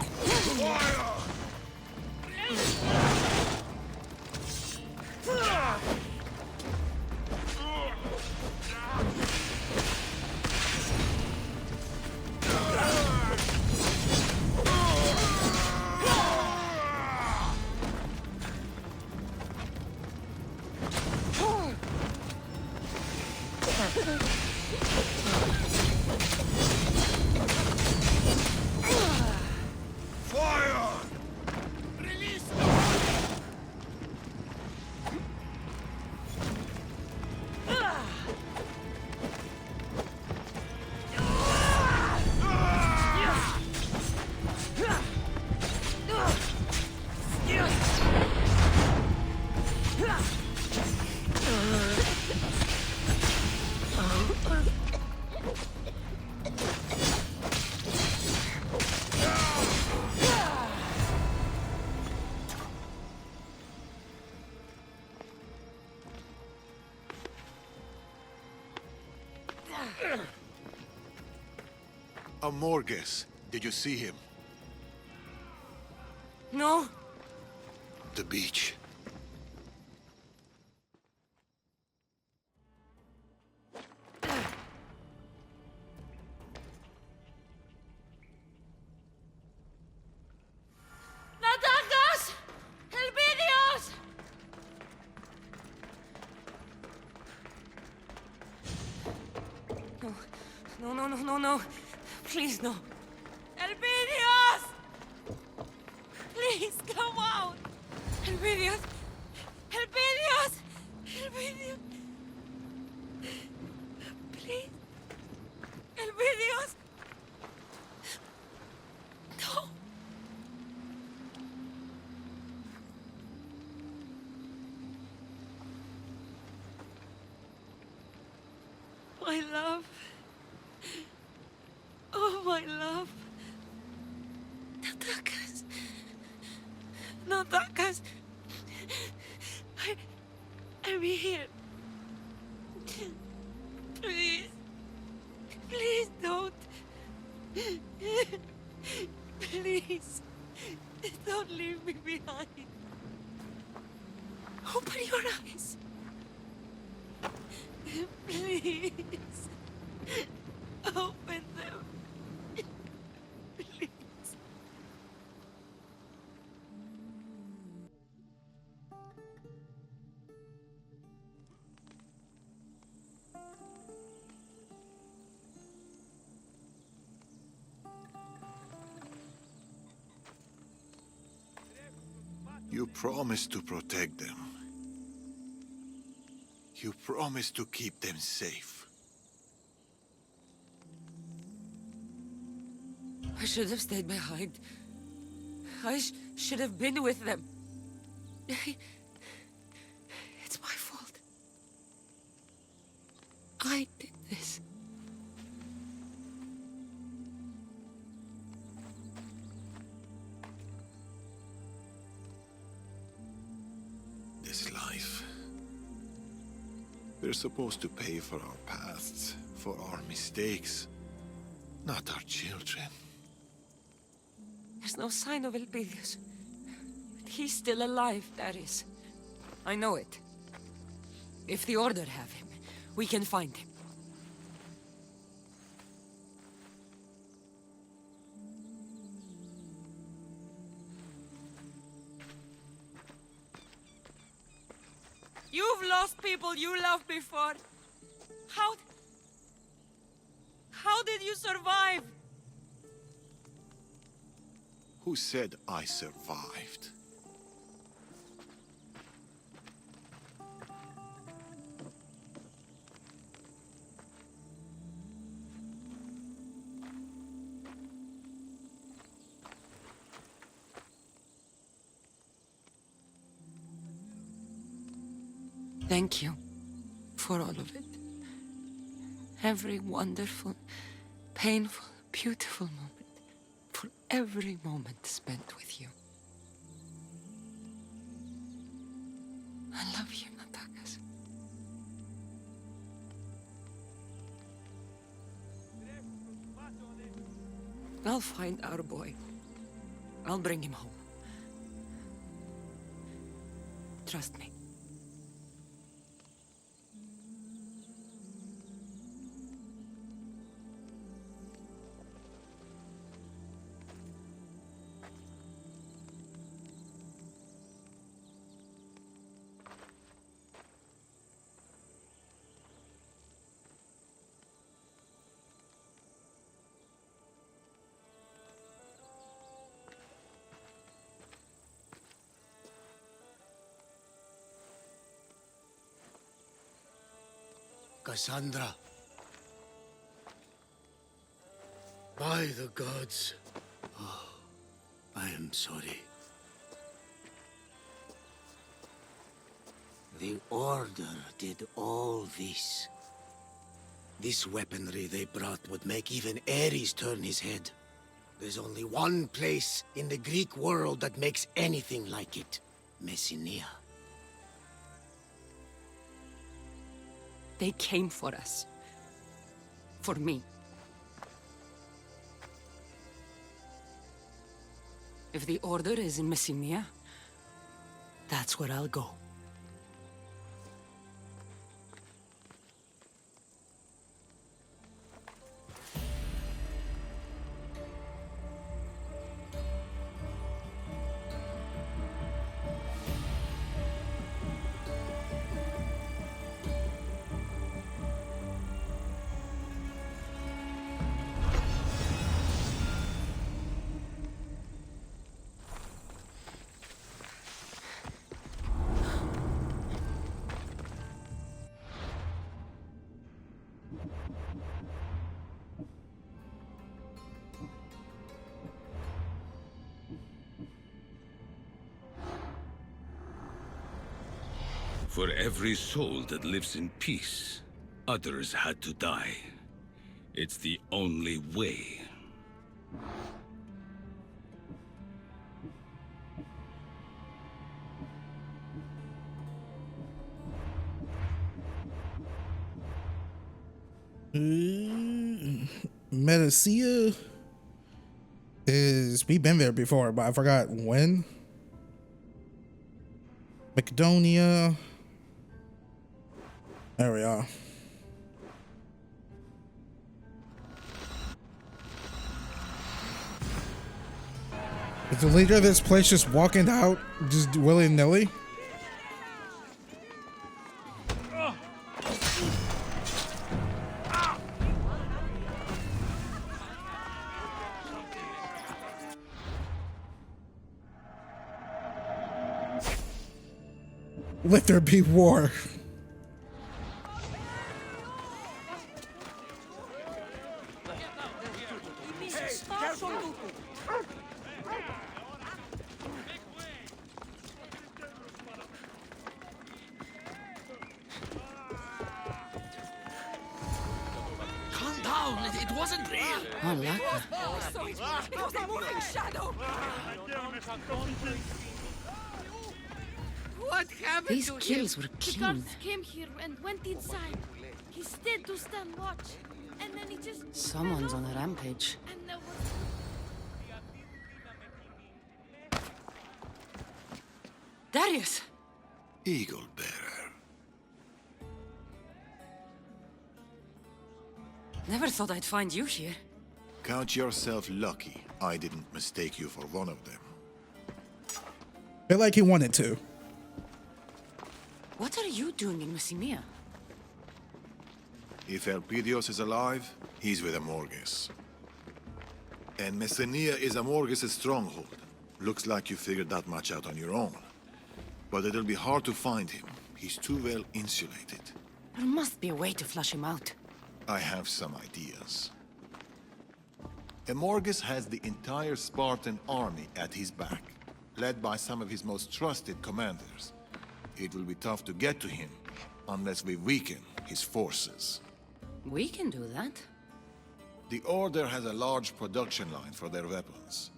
Amorgos, did you see him? No? The beach. Natakas! Elpidius! No. Please, no. Elpidius! Please, come out! Elpidius! Elpidius! Elpidius! Please. Elpidius! No. My love. Oh, my love. Natakas. Natakas. I'm here. Please. Please don't. Please. Don't leave me behind. Open your eyes. Please. Open them. Please. You promised to protect them. You promised to keep them safe. I should have stayed behind. I should have been with them. It's my fault. I did this. This life. We're supposed to pay for our pasts, for our mistakes, not our children. There's no sign of Elpidius. But he's still alive, Darius. I know it. If the Order have him, we can find him. You've lost people you loved before. How did you survive? Who said I survived? Thank you for all of it. Every wonderful, painful, beautiful moment. For every moment spent with you. I love you, Natakas. I'll find our boy. I'll bring him home. Trust me. Cassandra. By the gods. Oh, I am sorry. The Order did all this. This weaponry they brought would make even Ares turn his head. There's only one place in the Greek world that makes anything like it. Messenia. They came for us. For me. If the Order is in Messenia, that's where I'll go. For every soul that lives in peace, Others had to die. It's the only way. Medicea is, we've been there before, but I forgot when. Macedonia. There we are. Is the leader of this place just walking out, just willy-nilly? Let there be war. Calm down, it wasn't real. Oh, lucky. It was a moving shadow. What happened These to kills him? were The clean. guards came here and went inside. He stayed to stand watch, and then he just... Someone's on a rampage. And there was... Darius! Eagle Bearer. Never thought I'd find you here. Count yourself lucky I didn't mistake you for one of them. Feel like he wanted to. What are you doing in Messimea? If Elpidios is alive, he's with Amorgos. And Messenia is Amorgos' stronghold. Looks like you figured that much out on your own. But it'll be hard to find him. He's too well insulated. There must be a way to flush him out. I have some ideas. Amorgos has the entire Spartan army at his back, led by some of his most trusted commanders. It will be tough to get to him, unless we weaken his forces. We can do that. The Order has a large production line for their weapons.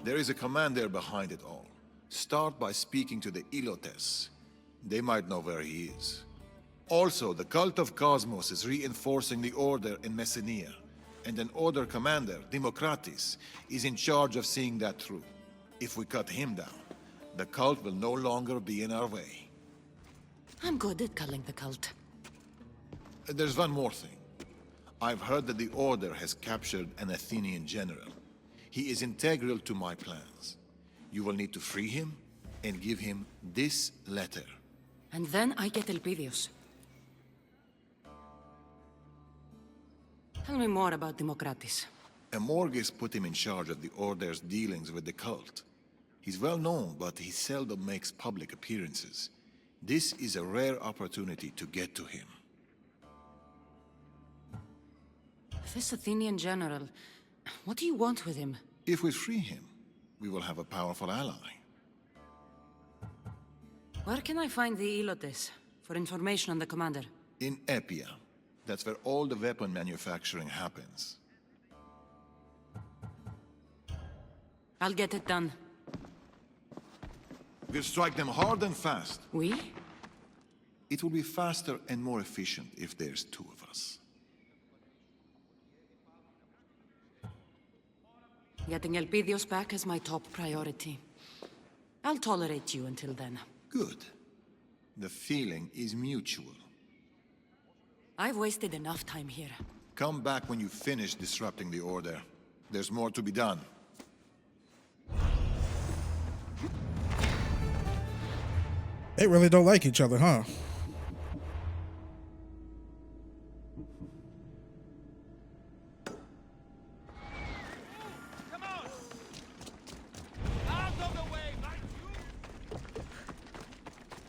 There is a commander behind it all. Start by speaking to the Ilotes. They might know where he is. Also, the Cult of Cosmos is reinforcing the Order in Messenia, and an Order commander, Democraticus, is in charge of seeing that through. If we cut him down, the cult will no longer be in our way. I'm good at culling the cult. There's one more thing. I've heard that the Order has captured an Athenian general. He is integral to my plans. You will need to free him and give him this letter. And then I get Elpidios. Tell me more about Democraticus. Amorgos put him in charge of the Order's dealings with the cult. He's well known, but he seldom makes public appearances. This is a rare opportunity to get to him. This Athenian general, what do you want with him? If we free him, we will have a powerful ally. Where can I find the Ilotes for information on the commander? In Epia. That's where all the weapon manufacturing happens. I'll get it done. We'll strike them hard and fast. We? It will be faster and more efficient if there's two of us. Getting Elpidios back is my top priority. I'll tolerate you until then. Good. The feeling is mutual. I've wasted enough time here. Come back when you finish disrupting the Order. There's more to be done. They really don't like each other, huh?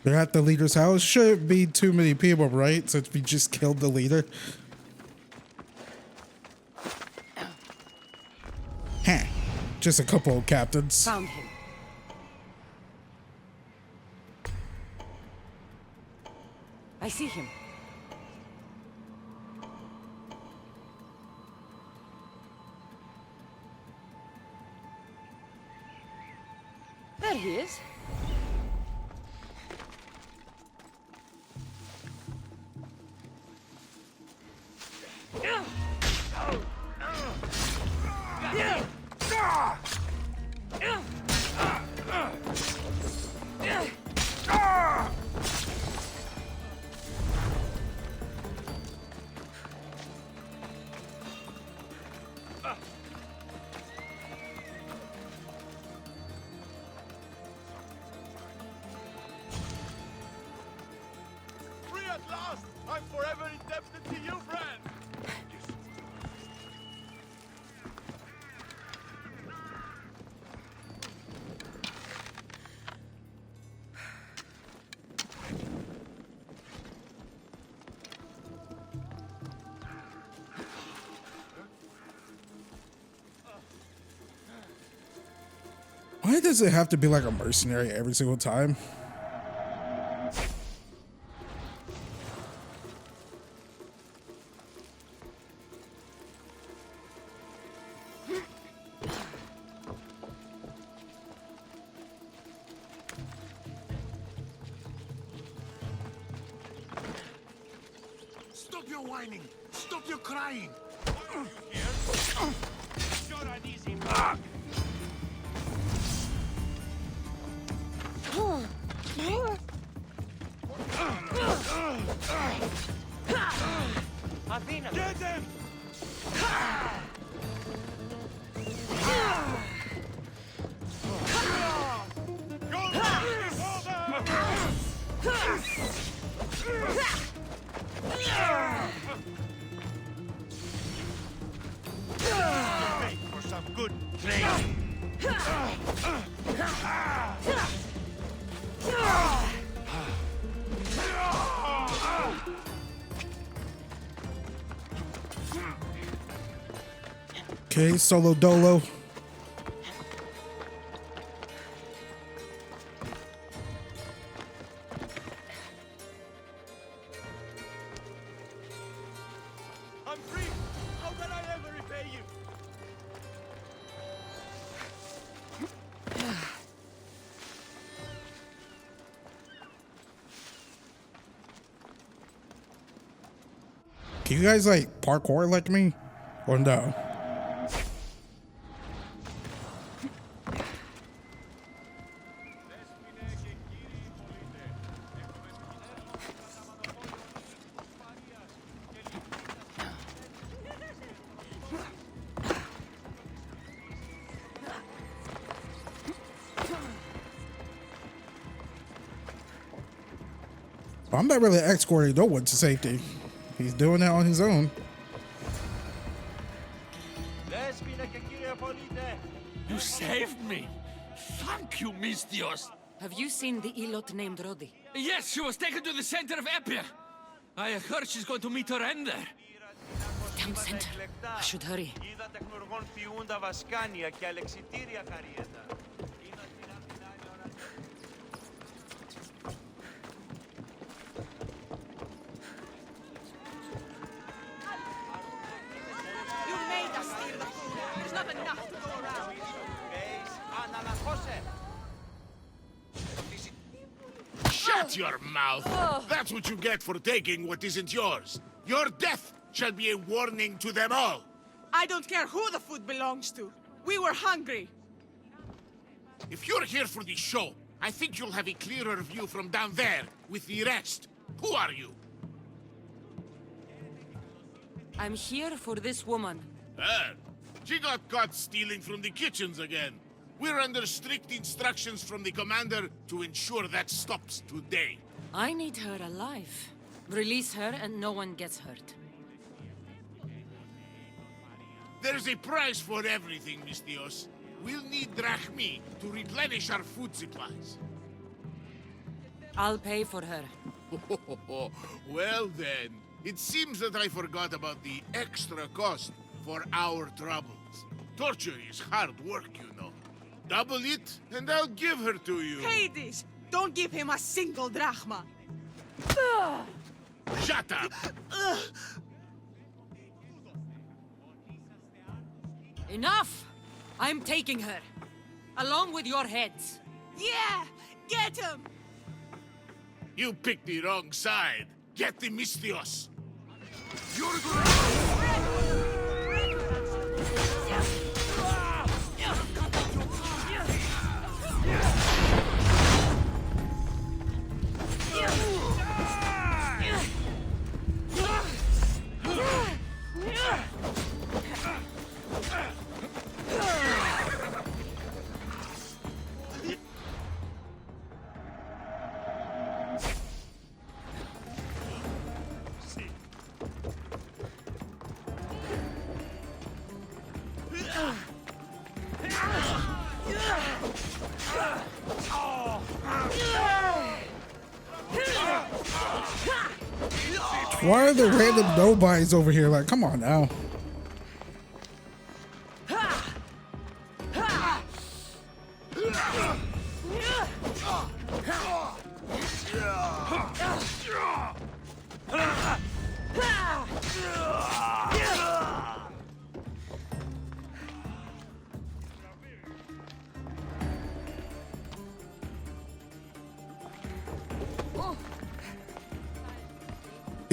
They're at the leader's house. Shouldn't be too many people, right? Since we just killed the leader. Huh. Just a couple of captains. Found him. I see him. please? Free at last! I'm forever indebted to you, friend! Why does it have to be like a mercenary every single time? Stop your whining! Stop your crying! Sure an easy mark! Athena! Get him! Make for some good training. Okay, solo dolo. I'm free! How can I ever repay you? Can you guys like parkour like me? Or no? I'm not really escorting no one to safety. He's doing that on his own. You saved me! Thank you, Mistios! Have you seen the Elot named Rodi? Yes, she was taken to the center of Epia! I heard she's going to meet her end there. Damn center. I should hurry. You made us steal the food. There's not enough to go around. Shut your mouth! That's what you get for taking what isn't yours. Your death shall be a warning to them all. I don't care who the food belongs to. We were hungry. If you're here for the show, I think you'll have a clearer view from down there with the rest. Who are you? I'm here for this woman. Ah, she got caught stealing from the kitchens again. We're under strict instructions from the commander to ensure that stops today. I need her alive. Release her and no one gets hurt. There's a price for everything, Mistios. We'll need drachmi to replenish our food supplies. I'll pay for her. Well then, it seems that I forgot about the extra cost for our troubles. Torture is hard work, you know. Double it, and I'll give her to you. Hades! Don't give him a single drachma. Shut up! Enough! I'm taking her. Along with your heads. Yeah! Get him! You picked the wrong side. Get the Mistios. You're Why are there random nobodies over here? Like, come on now.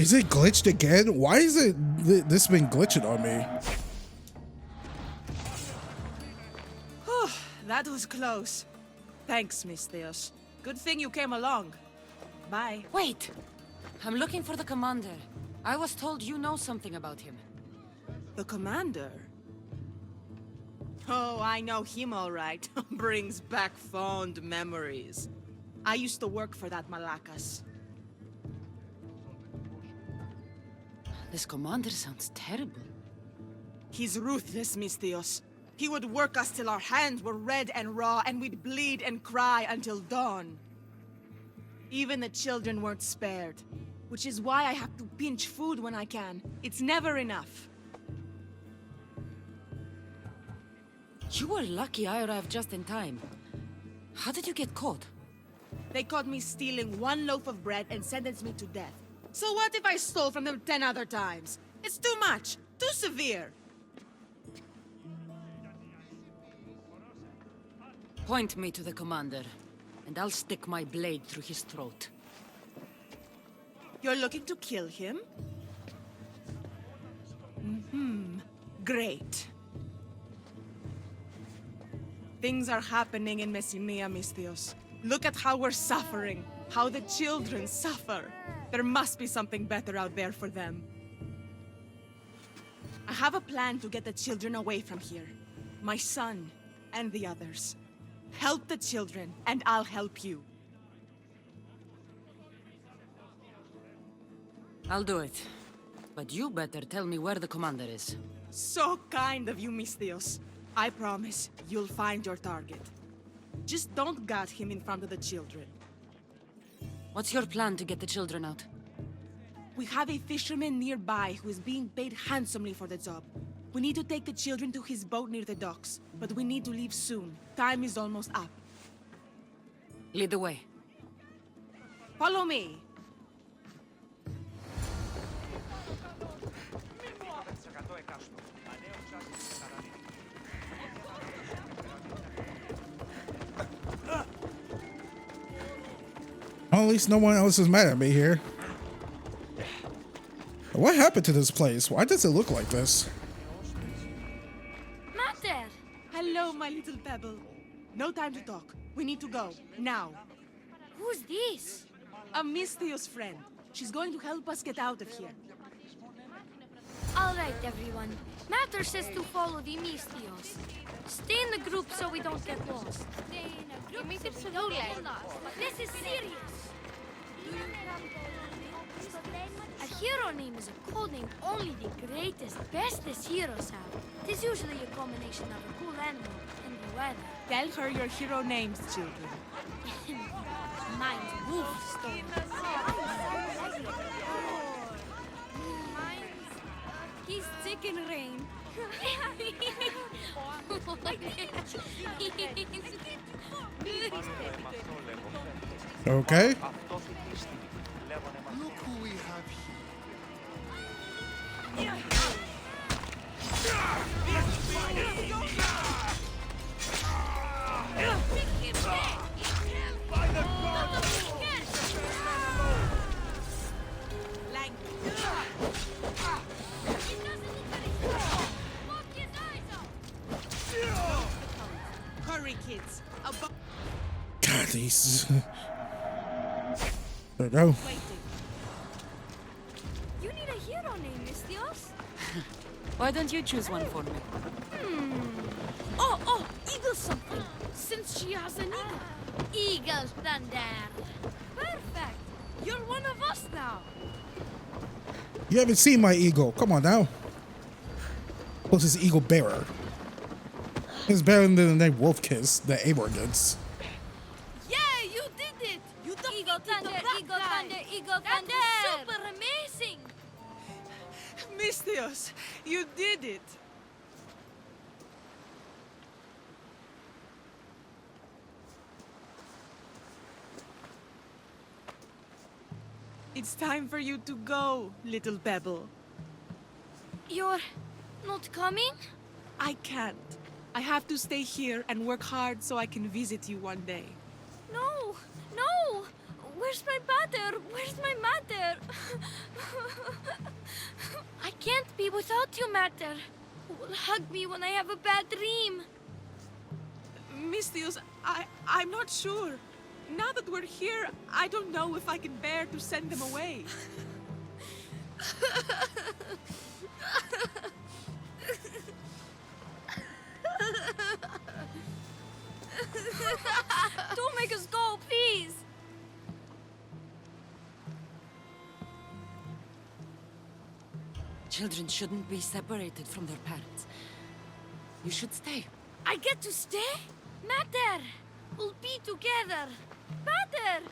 Is it glitched again? Why is it this been glitching on me? Whew, that was close. Thanks, Mistios. Good thing you came along. Bye. Wait! I'm looking for the commander. I was told you know something about him. The commander? Oh, I know him all right. Brings back fond memories. I used to work for that Malakas. This commander sounds terrible. He's ruthless, Mistios. He would work us till our hands were red and raw, and we'd bleed and cry until dawn. Even the children weren't spared, which is why I have to pinch food when I can. It's never enough. You were lucky I arrived just in time. How did you get caught? They caught me stealing one loaf of bread and sentenced me to death. So what if I stole from them 10 other times? It's too much, too severe. Point me to the commander, and I'll stick my blade through his throat. You're looking to kill him? Mm-hmm. Great. Things are happening in Messinia, Mistios. Look at how we're suffering, how the children suffer. There must be something better out there for them. I have a plan to get the children away from here. My son and the others. Help the children, and I'll help you. I'll do it. But you better tell me where the commander is. So kind of you, Mistios. I promise you'll find your target. Just don't gut him in front of the children. What's your plan to get the children out? We have a fisherman nearby who is being paid handsomely for the job. We need to take the children to his boat near the docks, but we need to leave soon. Time is almost up. Lead the way. Follow me. Well, at least no one else is mad at me here. What happened to this place? Why does it look like this? Mater! Hello, my little pebble. No time to talk. We need to go. Now. Who's this? A Mistios friend. She's going to help us get out of here. All right, everyone. Matter says to follow the Mistios. Stay in the group so we don't get lost. Stay in a group so we don't get lost. This is serious. A hero name is a code name only the greatest, bestest heroes have. It is usually a combination of a cool animal and the weather. Tell her your hero names, children. Mine's Wolfstone. Mine's He's Chicken Rain. Okay. Look who we have Please. There we go. You need a hero name, Mistios. Why don't you choose one for me? Oh, eagle something. Since she has an eagle. Eagle thunder. Perfect. You're one of us now. You haven't seen my eagle. Come on now. What's this eagle bearer? It's better than the name Wolfkiss, the Amorgos. Yeah, you did it. You defeated Eagle Thunder, Eagle Thunder, Eagle Thunder. That was super amazing. Mistios, you did it. It's time for you to go, little pebble. You're not coming? I can't. I have to stay here and work hard so I can visit you one day. No. Where's my mother? Where's my mother? I can't be without you, Mater. Who will hug me when I have a bad dream? Mistios, I'm not sure. Now that we're here, I don't know if I can bear to send them away. Don't make us go, please. Children shouldn't be separated from their parents. You should stay. I get to stay? Mater! We'll be together. Mater!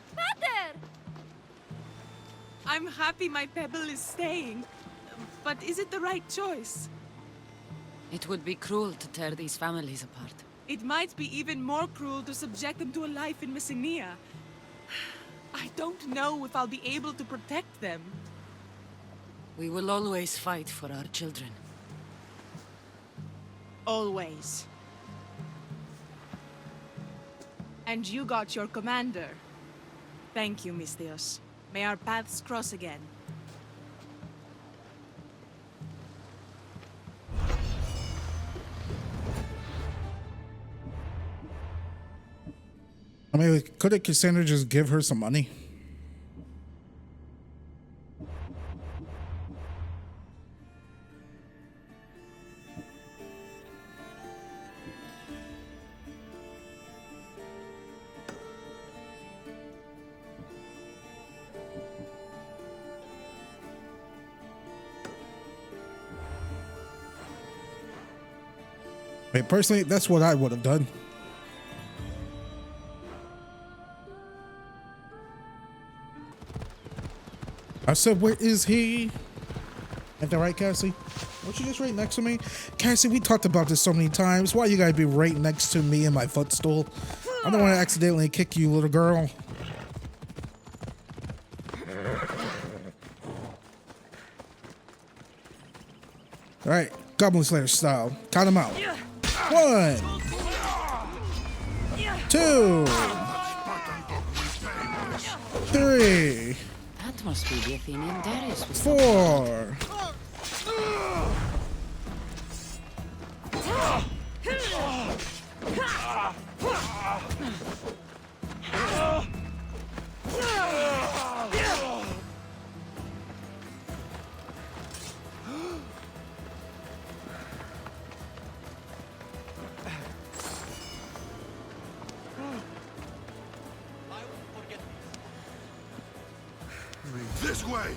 I'm happy my pebble is staying. But is it the right choice? It would be cruel to tear these families apart. It might be even more cruel to subject them to a life in Messenia. I don't know if I'll be able to protect them. We will always fight for our children. Always. And you got your commander. Thank you, Mistios. May our paths cross again. I mean, couldn't Cassandra just give her some money? I mean, personally, that's what I would have done. I said, where is he? Ain't that right, Cassie? Weren't you just right next to me? Cassie, we talked about this so many times. Why you gotta be right next to me in my footstool? I don't want to accidentally kick you, little girl. Alright, Goblin Slayer style. Count them out. 1, 2, 3. That must be the Athenian Darius. 4. This way!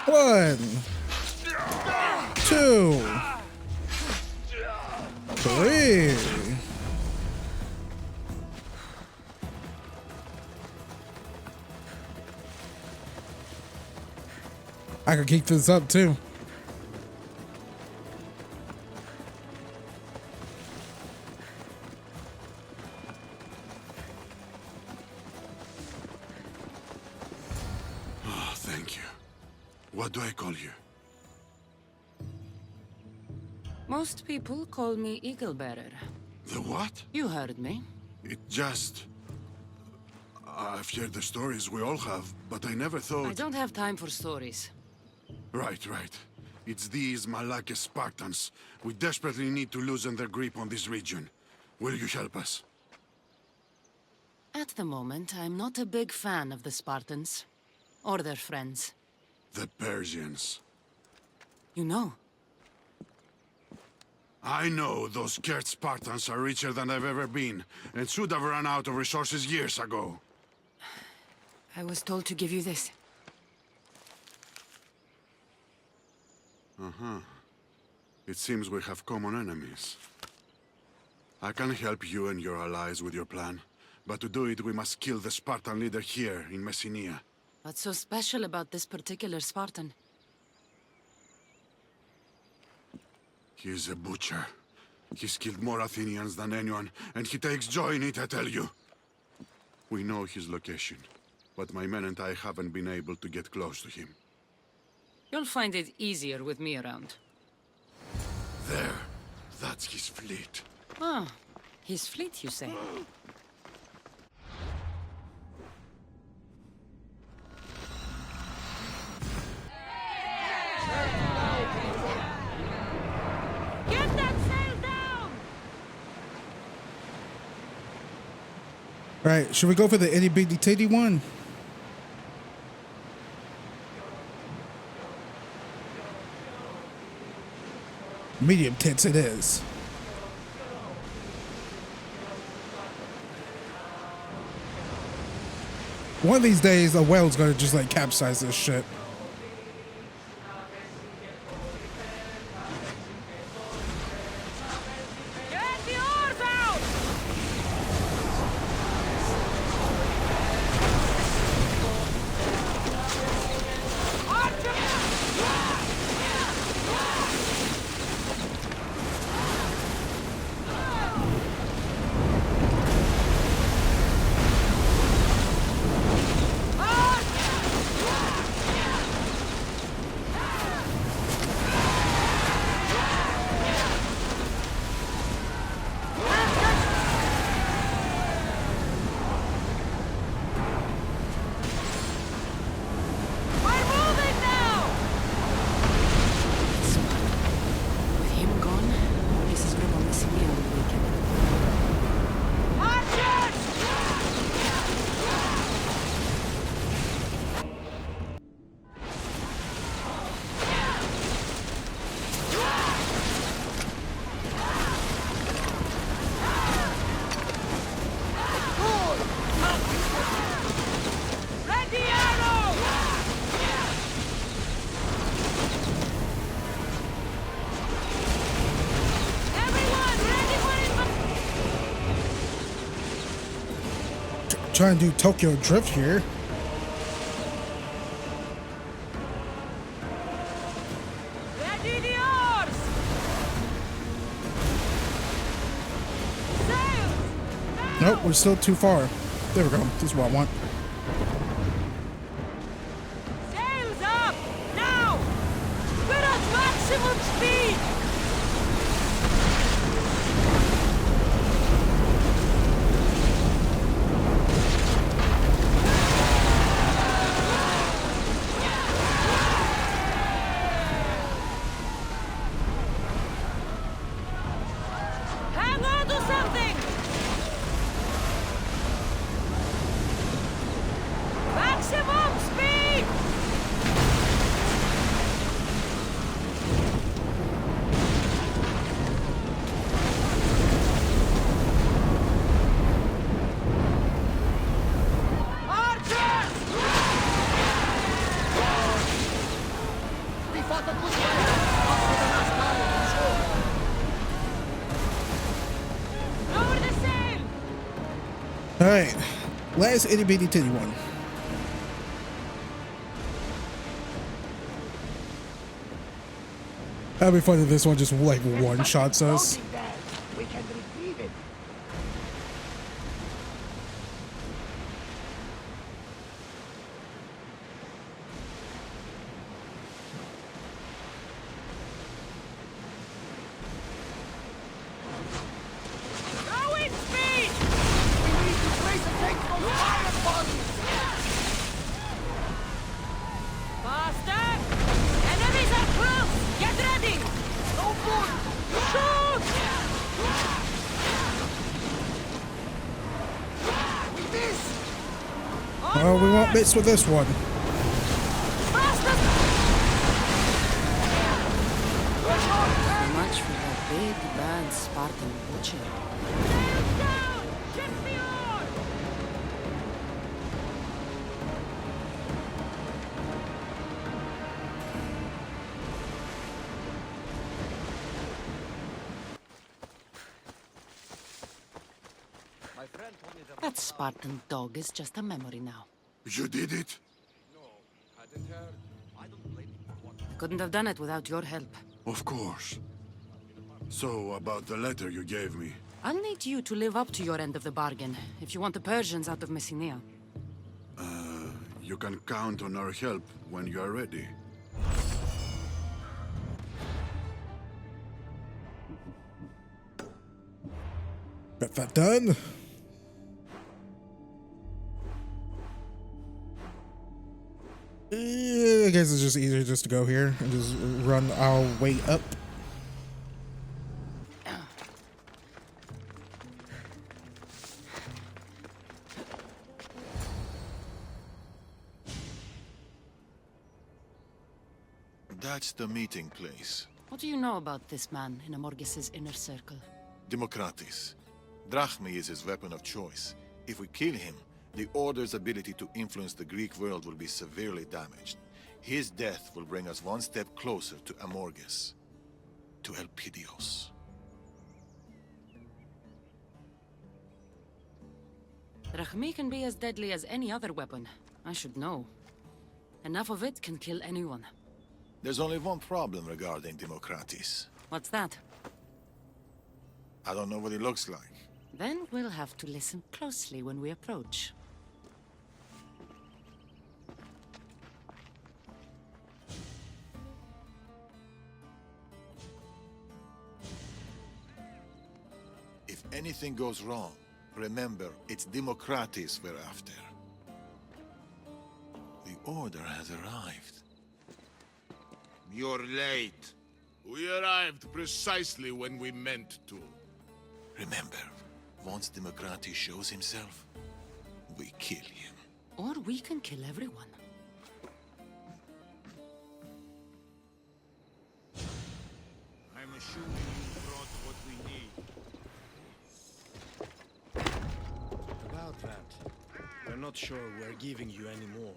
One, 2, 3. I could keep this up too. Oh, thank you. What do I call you? Most people call me Eagle Bearer. The what? You heard me. It just... I've heard the stories, we all have, but I never thought... I don't have time for stories. Right. It's these Malakis Spartans. We desperately need to loosen their grip on this region. Will you help us? At the moment, I'm not a big fan of the Spartans. Or their friends. The Persians. You know? I know those scared Spartans are richer than they've ever been, and should have run out of resources years ago. I was told to give you this. It seems we have common enemies. I can help you and your allies with your plan, but to do it we must kill the Spartan leader here in Messenia. What's so special about this particular Spartan? He's a butcher. He's killed more Athenians than anyone, and he takes joy in it, I tell you. We know his location, but my men and I haven't been able to get close to him. You'll find it easier with me around. There. That's his fleet. Ah, his fleet, you say? Get that sail down! Alright, should we go for the itty bitty titty one? Medium tits it is. One of these days, a whale's gonna just like capsize this shit. Get the oars out! Trying to do Tokyo Drift here. Ready the oars! Sails! Nope, we're still too far. There we go. This is what I want. Sails up! Now! We're at maximum speed! Hang on to something! Maximum speed! Archers! We fought a good fight after the last battle, sure. Lower the sail! Alright. Last itty bitty titty one. That'd be funny if this one just like one shots us. We can retrieve it. Go in speed! We need to place a take from fire upon Well, we won't miss with this one. So much for that big, bad Spartan butcher. That Spartan dog is just a memory now. You did it? I couldn't have done it without your help. Of course. So, about the letter you gave me. I'll need you to live up to your end of the bargain, if you want the Persians out of Messenia. You can count on our help when you are ready. Get that done. I guess it's just easier just to go here and just run our way up. That's the meeting place. What do you know about this man in Amorgos' inner circle? Democraticus. Drachmi is his weapon of choice. If we kill him, the Order's ability to influence the Greek world will be severely damaged. His death will bring us one step closer to Amorgos. To Elpidios. Drachmi can be as deadly as any other weapon. I should know. Enough of it can kill anyone. There's only one problem regarding Democraticus. What's that? I don't know what he looks like. Then we'll have to listen closely when we approach. If anything goes wrong, remember, it's Democraticus we're after. The Order has arrived. You're late. We arrived precisely when we meant to. Remember, once Democraticus shows himself, we kill him. Or we can kill everyone. I'm assuming you brought what we need. About that, we're not sure we're giving you any more.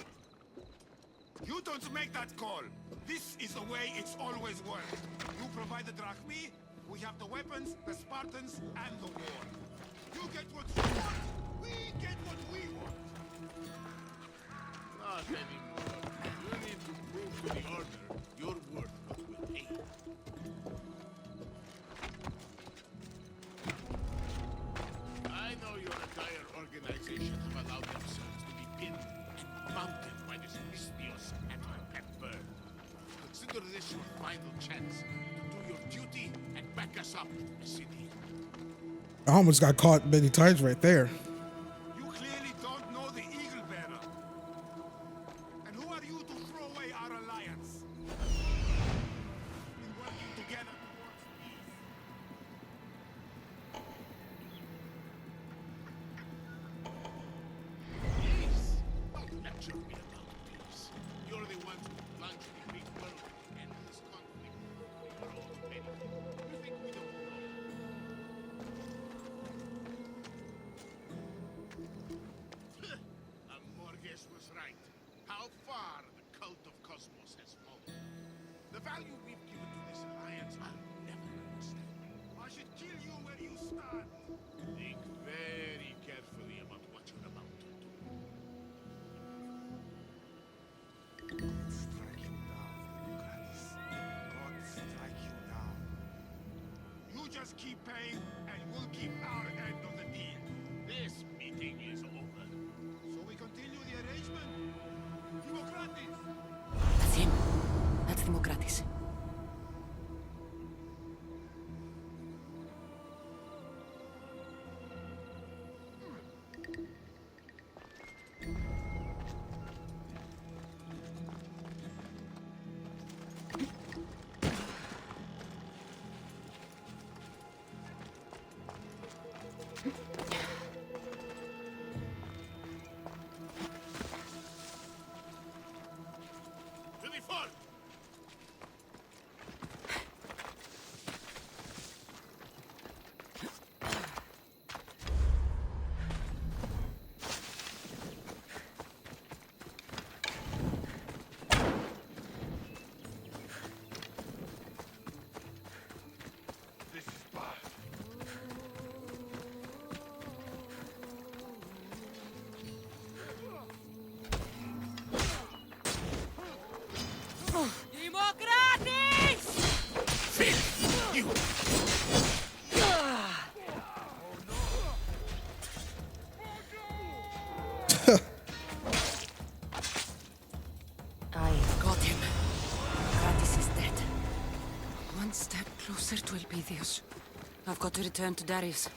You don't make that call. This is the way it's always worked. You provide the drachmi, we have the weapons, the Spartans, and the war. You get what you want, we get what we want. Not anymore. You need to prove to the Order you're worth what we pay. I know your entire organization have allowed themselves to be pinned and mounted by this Mystios and her pet bird. Consider this your final chance to do your duty and back us up, City. I almost got caught many times right there. You clearly don't know the Eagle Bearer. And who are you to throw away our alliance? Been working together towards peace. Peace? Don't lecture me about peace. You're the ones who plunged the Greek world into this conflict. You're all anything. You think we don't know? Amorgos was right. How far the cult of Cosmos has fallen. The value we've given to this alliance, I'll never understand. I should kill you where you stand. Think very carefully about what you're about to do. God strike you down, Democraticus. God strike you down. You just keep paying, and we'll keep our end of the deal. This meeting is over. So we continue the arrangement? Democraticus! That's him. That's Democraticus. step closer to Elpidios. I've got to return to Darius.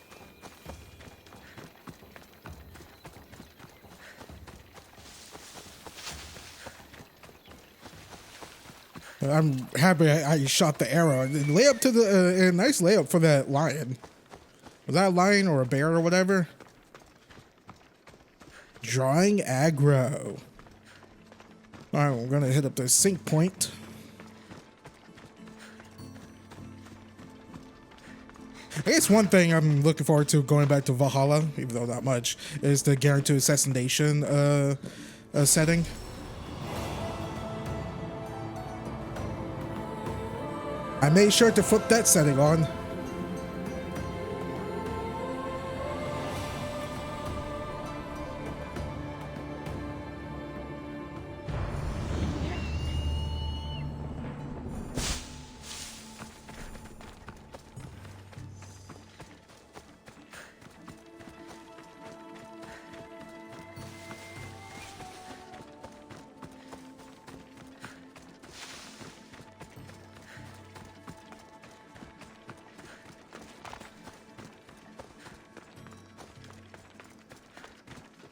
I'm happy I shot the arrow. Layup to the nice layup for that lion. Was that a lion or a bear or whatever? Drawing aggro. All right, we're gonna hit up the sync point. I guess one thing I'm looking forward to going back to Valhalla, even though not much, is the guaranteed assassination setting. I made sure to flip that setting on.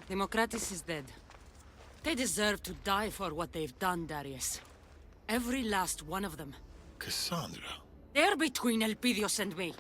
Democraticus is dead. They deserve to die for what they've done, Darius. Every last one of them. Cassandra. They're between Elpidios and me.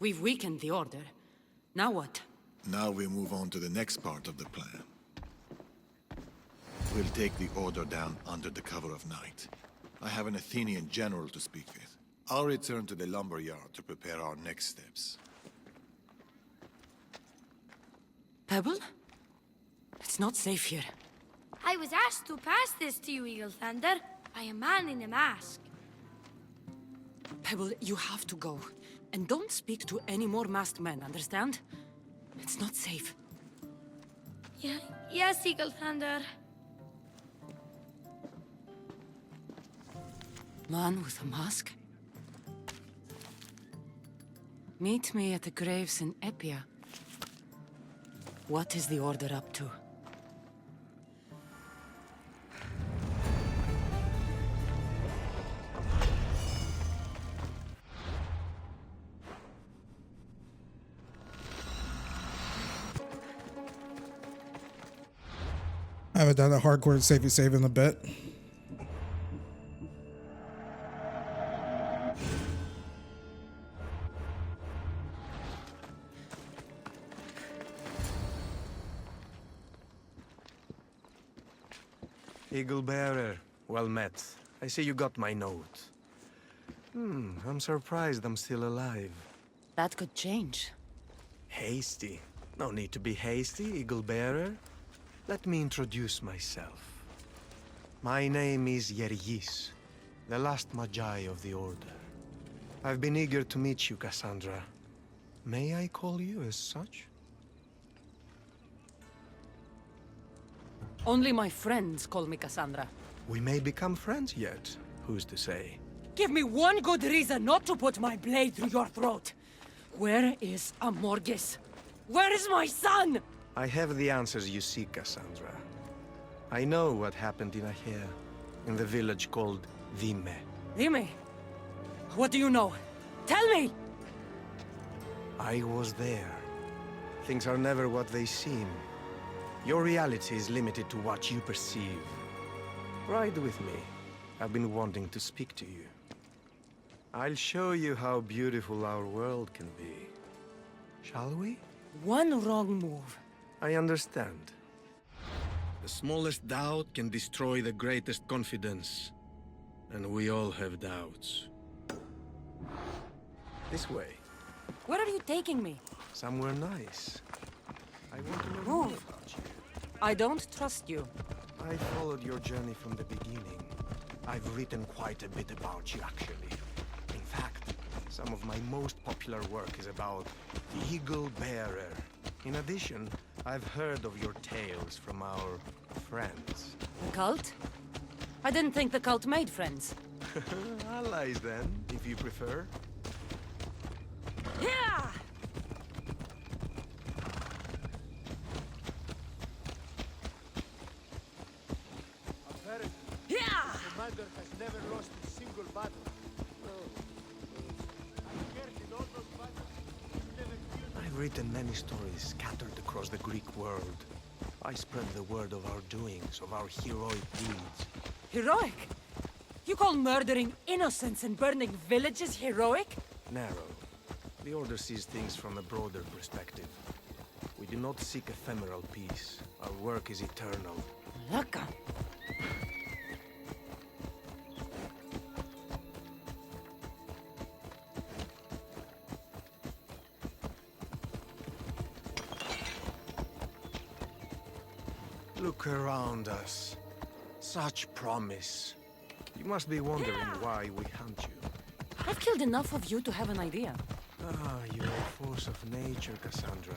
We've weakened the Order. Now what? Now we move on to the next part of the plan. We'll take the Order down under the cover of night. I have an Athenian general to speak with. I'll return to the lumberyard to prepare our next steps. Pebble? It's not safe here. I was asked to pass this to you, Eagle Thunder, by a man in a mask. Pebble, you have to go. And don't speak to any more masked men, understand? It's not safe. Yeah, yes, Eagle Thunder. Man with a mask? Meet me at the graves in Epia. What is the Order up to? I haven't done a hardcore save in a bit. Eagle Bearer, well met. I see you got my note. I'm surprised I'm still alive. That could change. Hasty? No need to be hasty, Eagle Bearer. Let me introduce myself. My name is Yergis, the last Magi of the Order. I've been eager to meet you, Cassandra. May I call you as such? Only my friends call me Cassandra. We may become friends yet. Who's to say? Give me one good reason not to put my blade through your throat. Where is Amorgos? Where is my son? I have the answers you seek, Cassandra. I know what happened in Achaea, in the village called Vime. Vime? What do you know? Tell me! I was there. Things are never what they seem. Your reality is limited to what you perceive. Ride with me. I've been wanting to speak to you. I'll show you how beautiful our world can be. Shall we? One wrong move. I understand. The smallest doubt can destroy the greatest confidence. And we all have doubts. This way. Where are you taking me? Somewhere nice. I want to know more Move. about you. I don't trust you. I followed your journey from the beginning. I've written quite a bit about you, actually. In fact, some of my most popular work is about the Eagle Bearer. In addition, I've heard of your tales from our friends. The cult? I didn't think the cult made friends. Allies, then, if you prefer. Yeah! Yeah! The commander has never lost a single battle. I've written many stories scattered across the Greek world. I spread the word of our doings, of our heroic deeds. Heroic? You call murdering innocents and burning villages heroic? Narrow. The Order sees things from a broader perspective. We do not seek ephemeral peace. Our work is eternal. Laka. Look around us. Such promise. You must be wondering why we hunt you. I've killed enough of you to have an idea. Ah, you're a force of nature, Cassandra.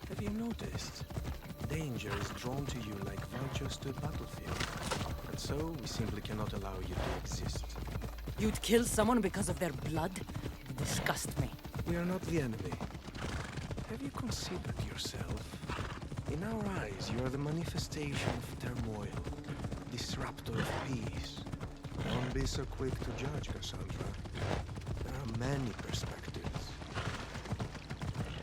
Have you noticed? Danger is drawn to you like vultures to a battlefield. And so, we simply cannot allow you to exist. You'd kill someone because of their blood? You disgust me. We are not the enemy. Have you considered yourself? In our eyes, you are the manifestation of turmoil, disruptor of peace. Don't be so quick to judge, Cassandra. There are many perspectives.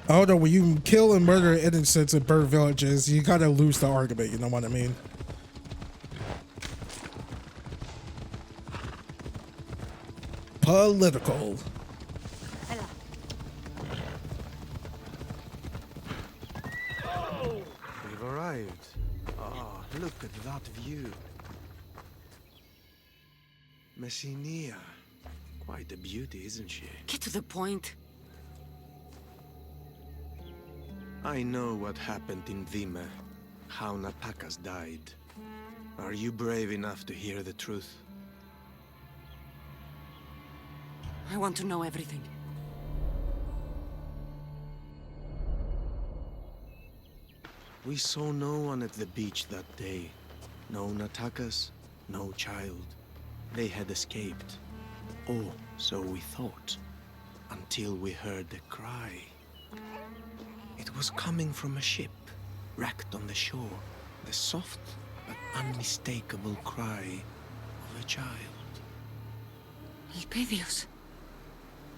Oh no, when you kill and murder innocents and burn villages, you kind of lose the argument, you know what I mean? Political. We've arrived. Ah, look at that view. Messinia. Quite a beauty, isn't she? Get to the point. I know what happened in Vime, how Natakas died. Are you brave enough to hear the truth? I want to know everything. We saw no one at the beach that day. No Natakas, no child. They had escaped. Oh, so we thought. Until we heard a cry. It was coming from a ship, wrecked on the shore. The soft but unmistakable cry of a child. Elpidios.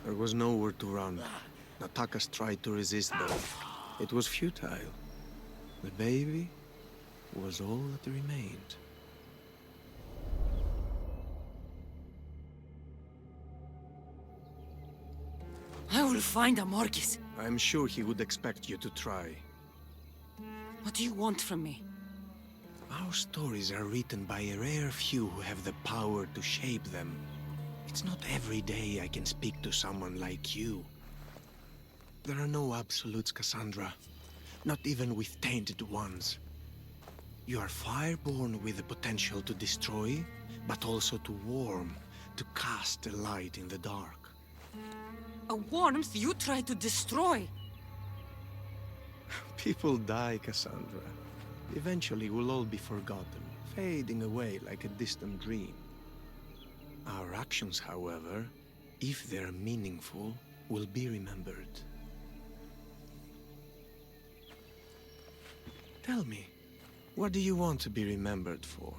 There was nowhere to run. Natakas tried to resist, but it was futile. The baby was all that remained. I will find Amorgos. I'm sure he would expect you to try. What do you want from me? Our stories are written by a rare few who have the power to shape them. It's not every day I can speak to someone like you. There are no absolutes, Cassandra. Not even with tainted ones. You are fireborn with the potential to destroy, but also to warm, to cast a light in the dark. A warmth you try to destroy. People die, Cassandra. Eventually we'll all be forgotten, fading away like a distant dream. Our actions, however, if they're meaningful, will be remembered. Tell me, what do you want to be remembered for?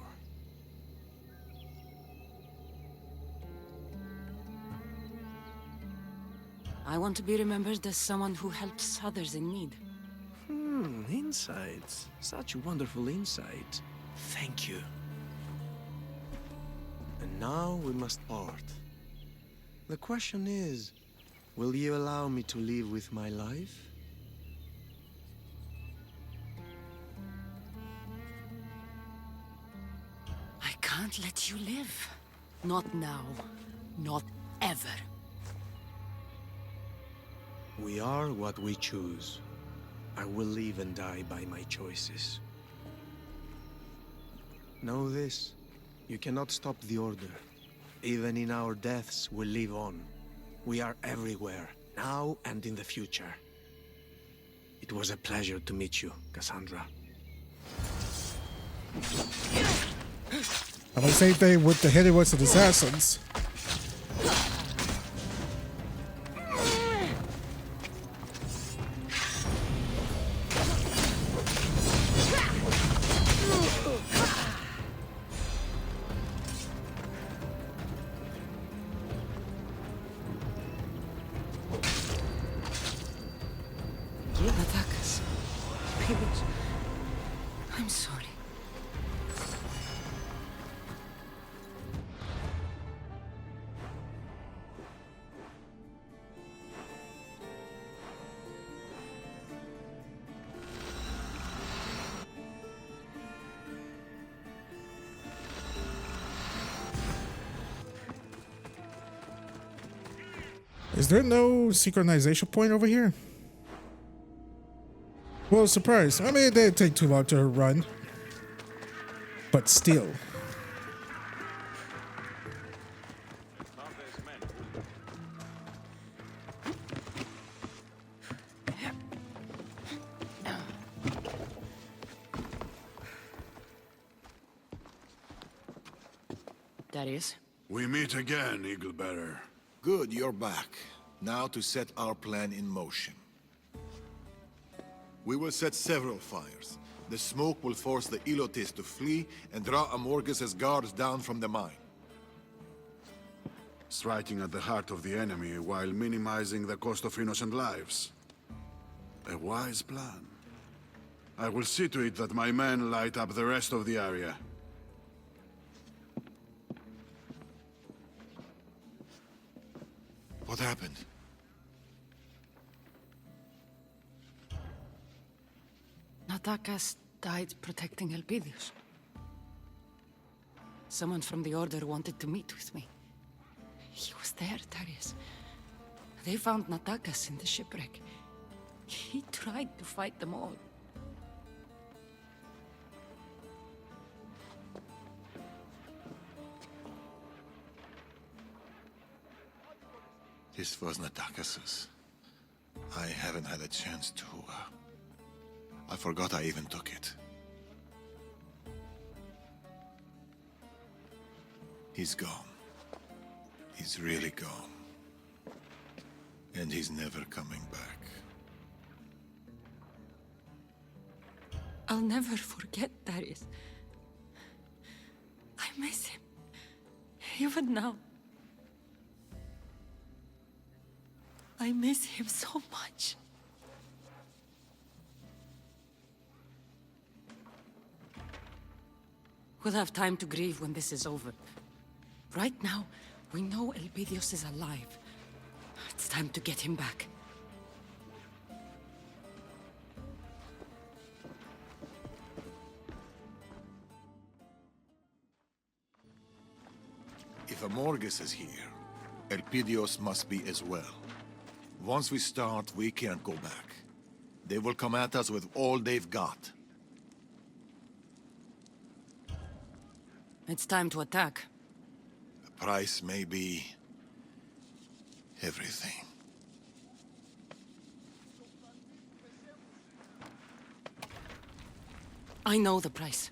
I want to be remembered as someone who helps others in need. insights. Such wonderful insight. Thank you. And now we must part. The question is, will you allow me to live with my life? I can't let you live. Not now. Not ever. We are what we choose. I will live and die by my choices. Know this. You cannot stop the Order. Even in our deaths, we live on. We are everywhere, now and in the future. It was a pleasure to meet you, Cassandra. And the same thing with the Heavyweights and Assassins. Natakas. Please. I'm sorry. Is there no synchronization point over here? Well, surprise. I mean, it didn't take too long to run. But still. Darius? We meet again, Eaglebearer. Good, you're back. Now to set our plan in motion. We will set several fires. The smoke will force the Elotes to flee and draw Amorgos' guards down from the mine. Striking at the heart of the enemy while minimizing the cost of innocent lives. A wise plan. I will see to it that my men light up the rest of the area. What happened? Natakas died protecting Elpidius. Someone from the Order wanted to meet with me. He was there, Darius. They found Natakas in the shipwreck. He tried to fight them all. This was Natakas's. I haven't had a chance to... I forgot I even took it. He's gone. He's really gone. And he's never coming back. I'll never forget Darius. I miss him. Even now. I miss him so much. We'll have time to grieve when this is over. Right now, we know Elpidios is alive. It's time to get him back. If Amorgos is here, Elpidios must be as well. Once we start, we can't go back. They will come at us with all they've got. It's time to attack. The price may be... everything. I know the price.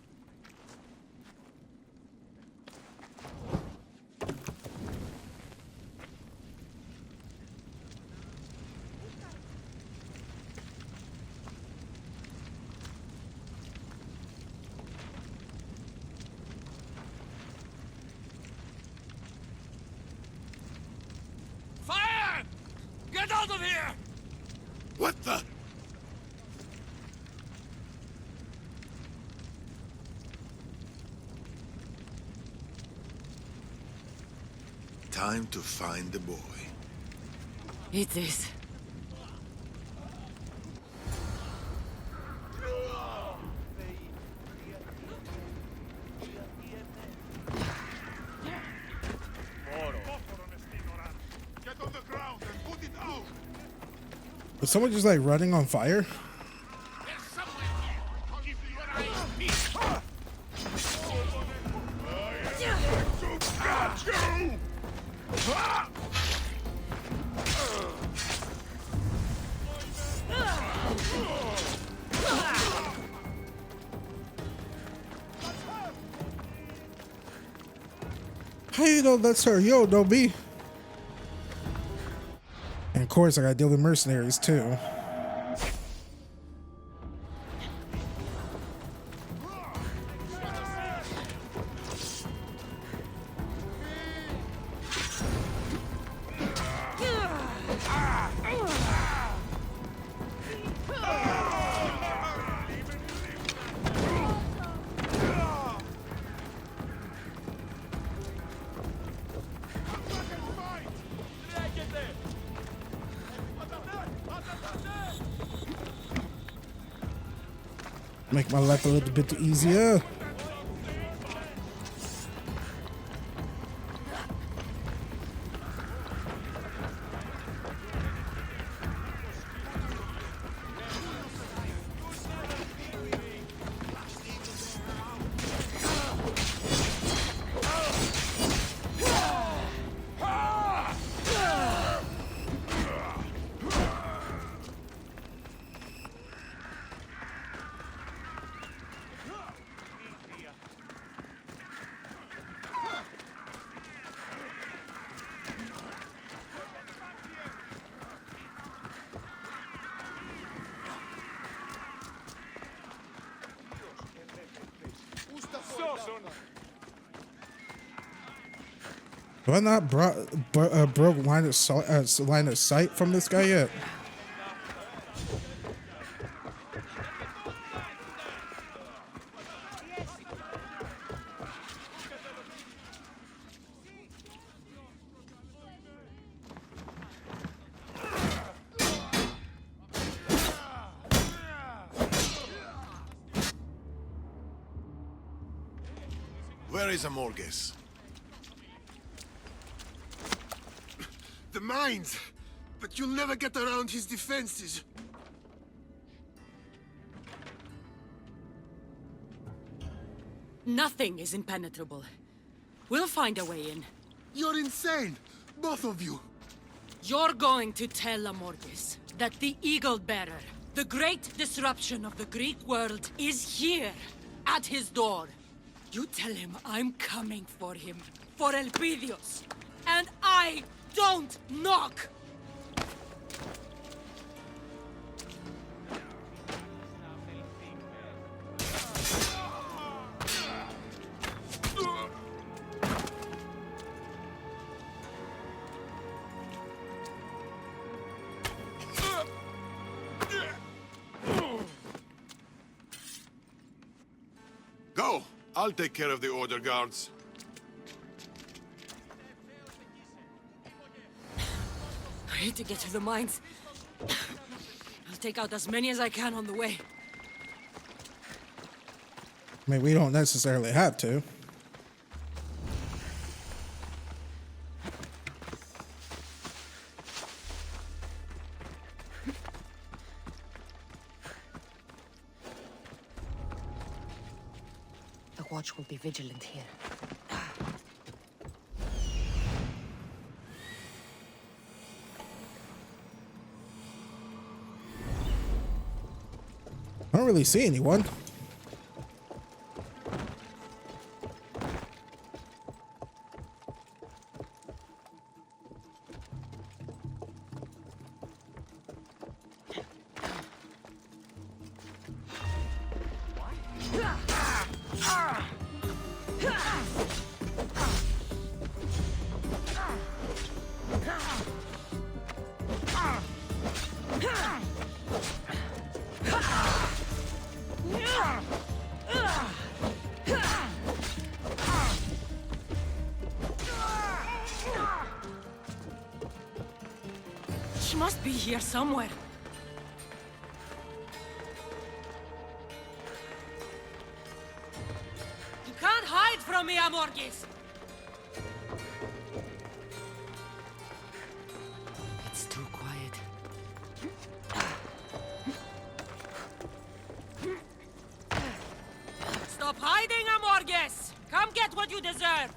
Fire! Get out of here! What the? Time to find the boy. It is. Get on the ground and put it out. Was someone just like running on fire? How you know that's her? Yo, don't be. And of course, I gotta deal with mercenaries too. Make my life a little bit easier. Have I not broke line of sight from this guy yet? Where is Amorgos? The mines! But you'll never get around his defenses. Nothing is impenetrable. We'll find a way in. You're insane! Both of you! You're going to tell Amorgos that the Eagle Bearer, the great disruption of the Greek world, is here, at his door. You tell him I'm coming for him, for Elpidios, and I don't knock! Go! I'll take care of the order guards. I need to get to the mines. I'll take out as many as I can on the way. I mean, we don't necessarily have to. The watch will be vigilant here. I don't really see anyone. must be here somewhere. You can't hide from me, Amorgos! It's too quiet. Stop hiding, Amorgos! Come get what you deserve!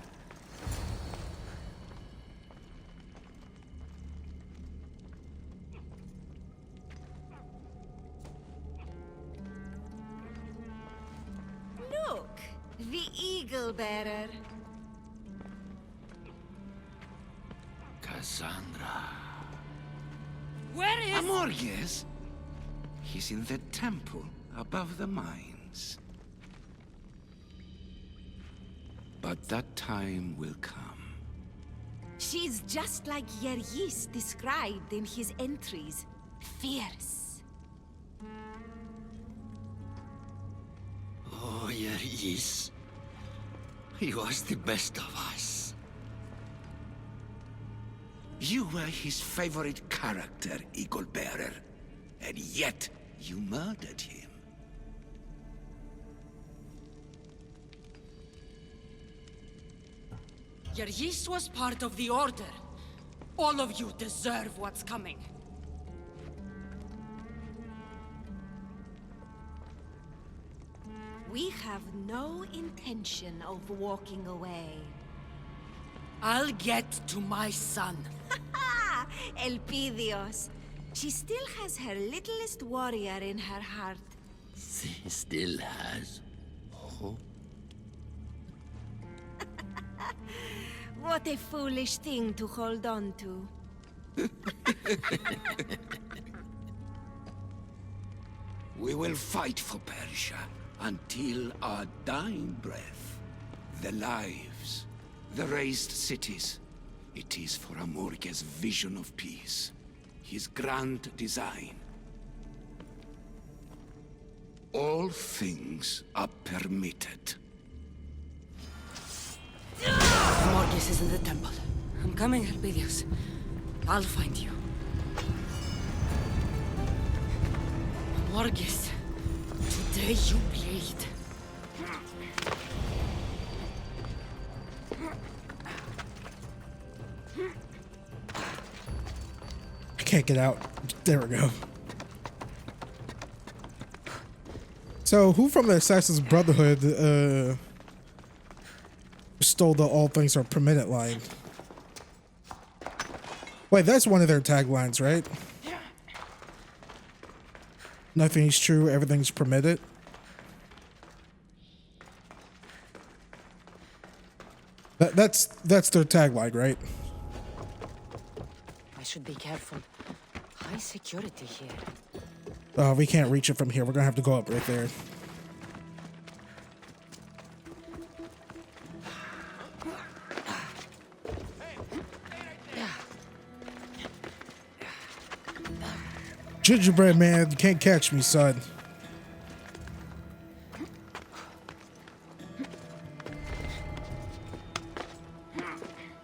Look, the eagle bearer. Cassandra. Where is... Amorgos? He's in the temple above the mines. But that time will come. She's just like Darius described in his entries. Fierce. Oh, Darius. He was the best of us. You were his favorite character, Eagle Bearer. And yet, you murdered him. Darius was part of the Order. All of you deserve what's coming. We have no intention of walking away. I'll get to my son. Elpidios. She still has her littlest warrior in her heart. She still has hope. What a foolish thing to hold on to. We will fight for Persia until our dying breath. The lives, the raised cities. It is for Amorgos' vision of peace, his grand design. All things are permitted. Amorgos is in the temple. I'm coming, Elpidios. I'll find you. Amorgos, today you bleed. I can't get out. There we go. So, who from the Assassin's Brotherhood stole the "all things are permitted" line? Wait, that's one of their taglines, right? Nothing's true, everything's permitted. That's their tagline, right? I should be careful. High security here. We can't reach it from here. We're gonna have to go up right there. Gingerbread man, you can't catch me, son.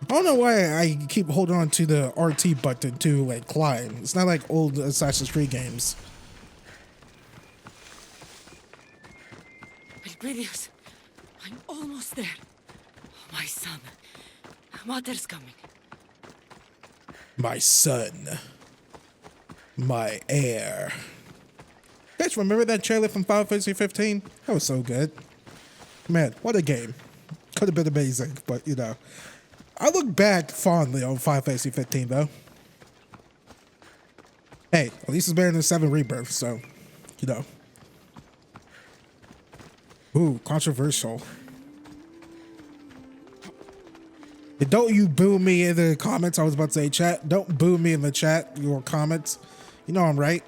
I don't know why I keep holding on to the RT button to like climb. It's not like old Assassin's Creed games. Elpidios, I'm almost there. My son. Mother's coming. My son. My heir. Guys, remember that trailer from Final Fantasy 15? That was so good. Man, what a game. Could have been amazing, but you know. I look back fondly on Final Fantasy 15 though. Hey, at least it's better than 7 Rebirth, so, you know. Ooh, controversial. And don't you boo me in the comments. I was about to say chat. Don't boo me in the chat, your comments. You know I'm right.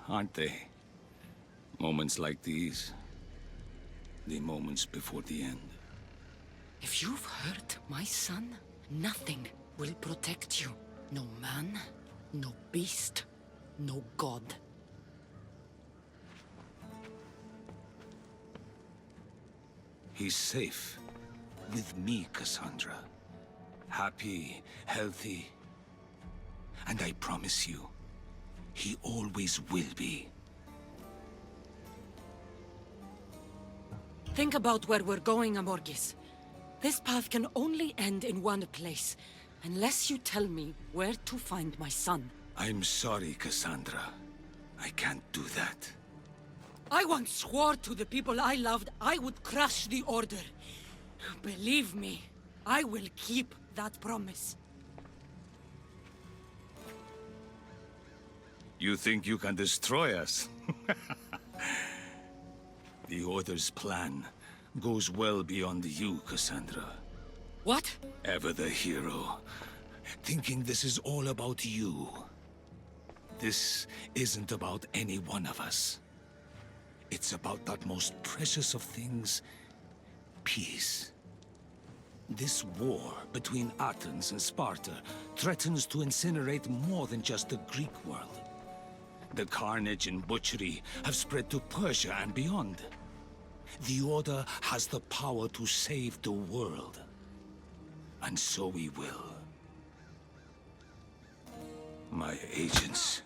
aren't they? Moments like these, the moments before the end. If you've hurt my son, nothing will protect you. No man, no beast, no god. He's safe. With me, Cassandra. Happy, healthy. And I promise you, he always will be. Think about where we're going, Amorgos. This path can only end in one place, unless you tell me where to find my son. I'm sorry, Cassandra. I can't do that. I once swore to the people I loved I would crush the Order. Believe me, I will keep that promise. You think you can destroy us? The Order's plan goes well beyond you, Cassandra. What? Ever the hero, thinking this is all about you. This isn't about any one of us. It's about that most precious of things, peace. This war between Athens and Sparta threatens to incinerate more than just the Greek world. The carnage and butchery have spread to Persia and beyond. The Order has the power to save the world. And so we will. My agents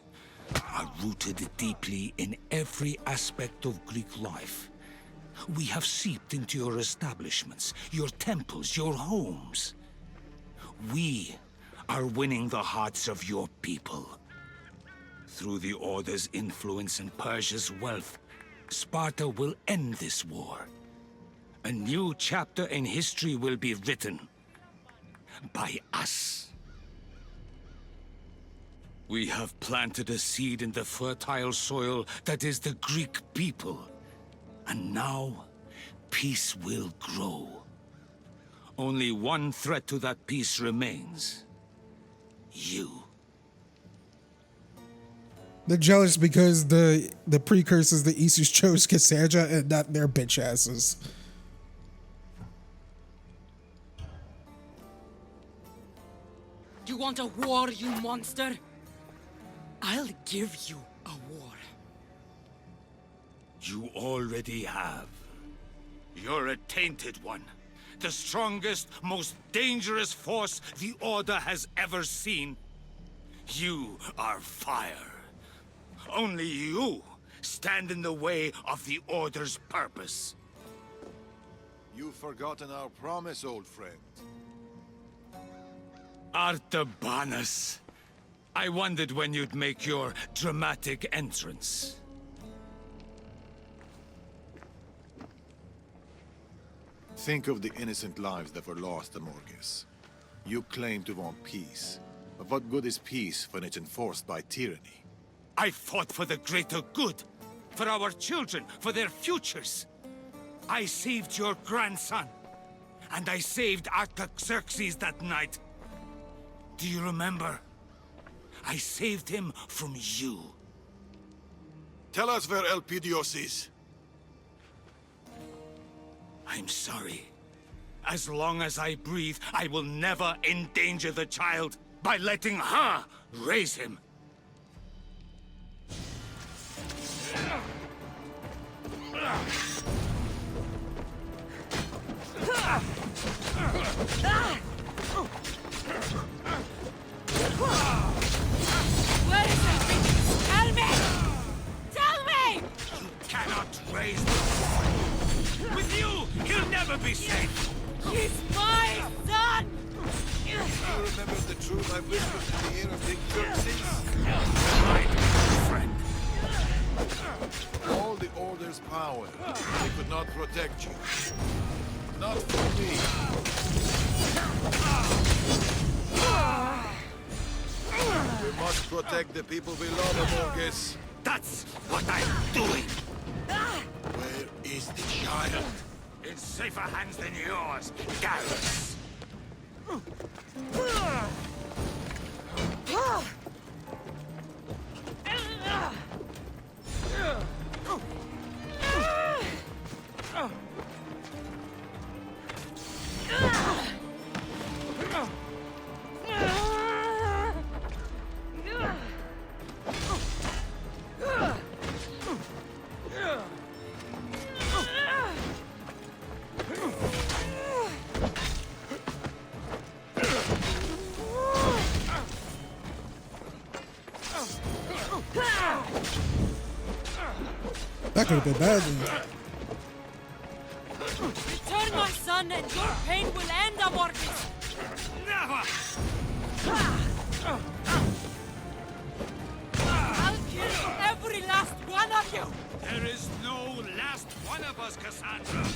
are rooted deeply in every aspect of Greek life. We have seeped into your establishments, your temples, your homes. We are winning the hearts of your people. Through the Order's influence and Persia's wealth, Sparta will end this war. A new chapter in history will be written by us. We have planted a seed in the fertile soil that is the Greek people. And now, peace will grow. Only one threat to that peace remains. You. They're jealous because the precursors, the Easters, chose Cassandra and not their bitch asses. You want a war, you monster? I'll give you a war. You already have. You're a tainted one. The strongest, most dangerous force the Order has ever seen. You are fire. Only you stand in the way of the Order's purpose. You've forgotten our promise, old friend. Artabanus. I wondered when you'd make your dramatic entrance. Think of the innocent lives that were lost, Amorgos. You claim to want peace. But what good is peace when it's enforced by tyranny? I fought for the greater good. For our children, for their futures. I saved your grandson. And I saved Artaxerxes that night. Do you remember? I saved him from you. Tell us where Elpidios is. I'm sorry. As long as I breathe, I will never endanger the child by letting her raise him. Where is Elpidios? Tell me! Tell me! You cannot raise the boy. With you, he'll never be safe. He's my son! You remember the truth I whispered in the ear of King Xerxes? Right, friend. All the Order's power, they could not protect you. Not for me. We must protect the people we love, Amorgos. That's what I'm doing. Where is the child? In safer hands than yours, Darius. That could have been bad. Return, my son, and your pain will end, Amorgos! Never! I'll kill every last one of you! There is no last one of us, Cassandra!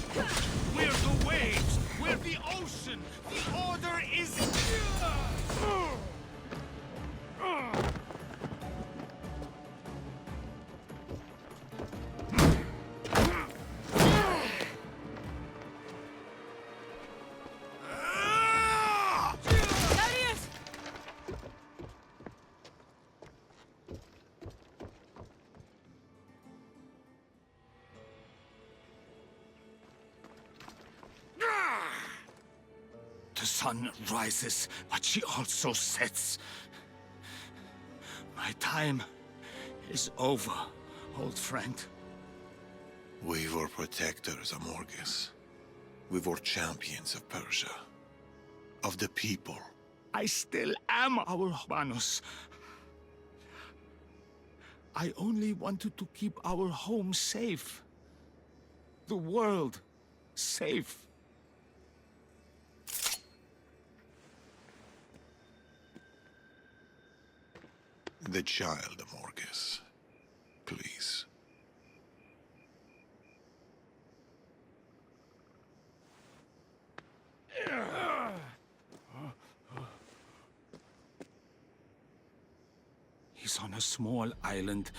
We're the waves! We're the ocean! The order is... Darius! The sun rises, but she also sets. My time is over, old friend. We were protectors, Amorgos. We were champions of Persia. Of the people. I still am Artabanus. I only wanted to keep our home safe. The world safe. The child, Amorgos. Please. He's on a small island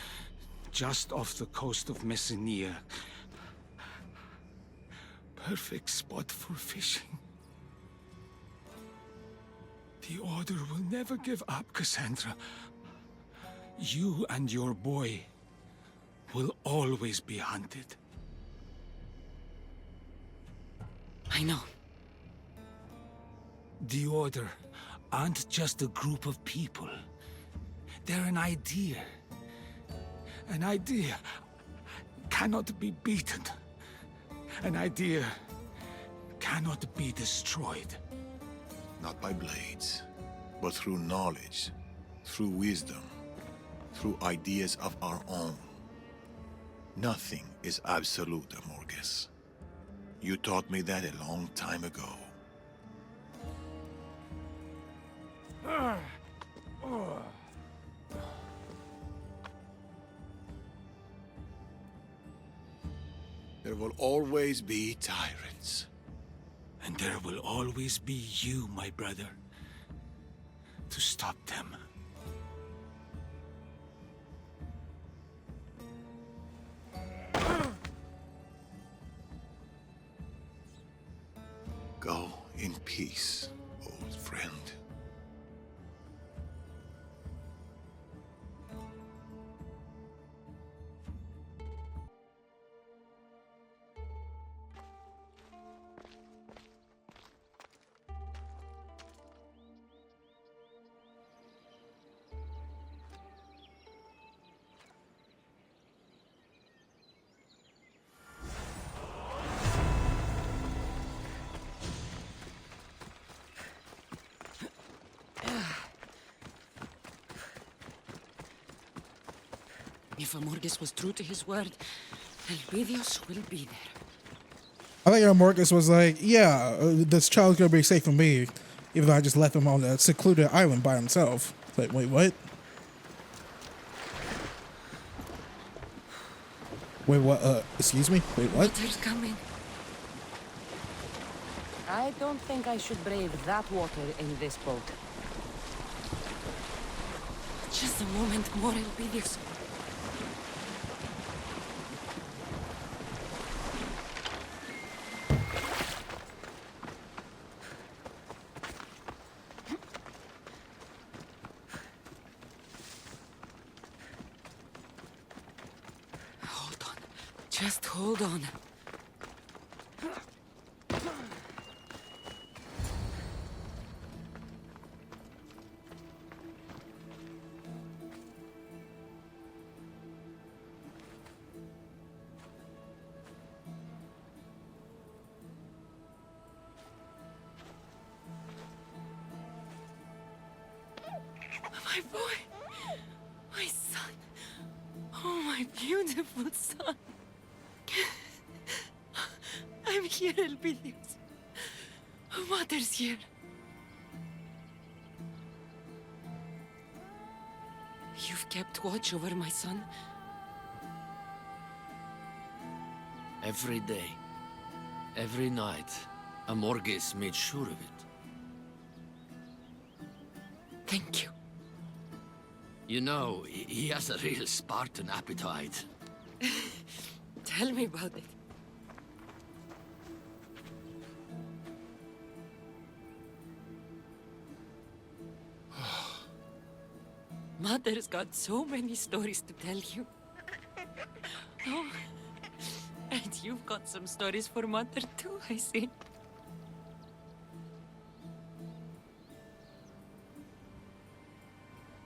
just off the coast of Messenia. Perfect spot for fishing. The Order will never give up, Cassandra. You and your boy will always be hunted. I know. The Order aren't just a group of people. They're an idea. An idea cannot be beaten. An idea cannot be destroyed. Not by blades, but through knowledge, through wisdom, through ideas of our own. Nothing is absolute, Amorgos. You taught me that a long time ago. There will always be tyrants. And there will always be you, my brother, to stop them. Go in peace, old friend. If Amorgos was true to his word, Elpidios will be there. I think Amorgos was like, yeah, this child's gonna be safe for me, even though I just left him on a secluded island by himself. Like, wait, what? Wait, what? Excuse me? Wait, what? Water's coming. I don't think I should brave that water in this boat. Just a moment more, Elpidios. Just hold on. My boy, my son, oh my beautiful son. here, Elpidios. Mother's here. You've kept watch over my son? Every day, every night, Amorgos made sure of it. Thank you. You know, he has a real Spartan appetite. Tell me about it. Mother's got so many stories to tell you. Oh, and you've got some stories for Mother too, I see.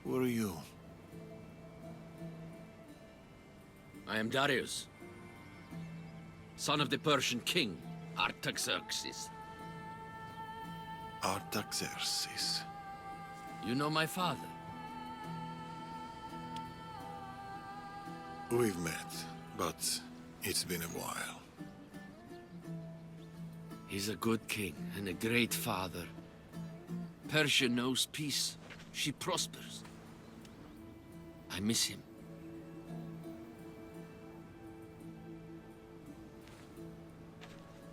Who are you? I am Darius, son of the Persian king, Artaxerxes. Artaxerxes. You know my father? We've met, but it's been a while. He's a good king and a great father. Persia knows peace. She prospers. I miss him.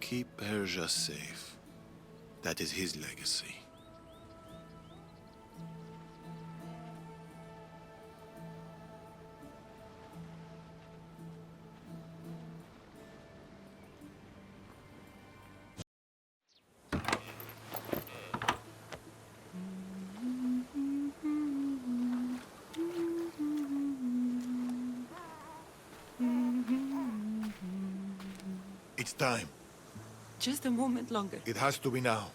Keep Persia safe. That is his legacy. It's time. Just a moment longer. It has to be now.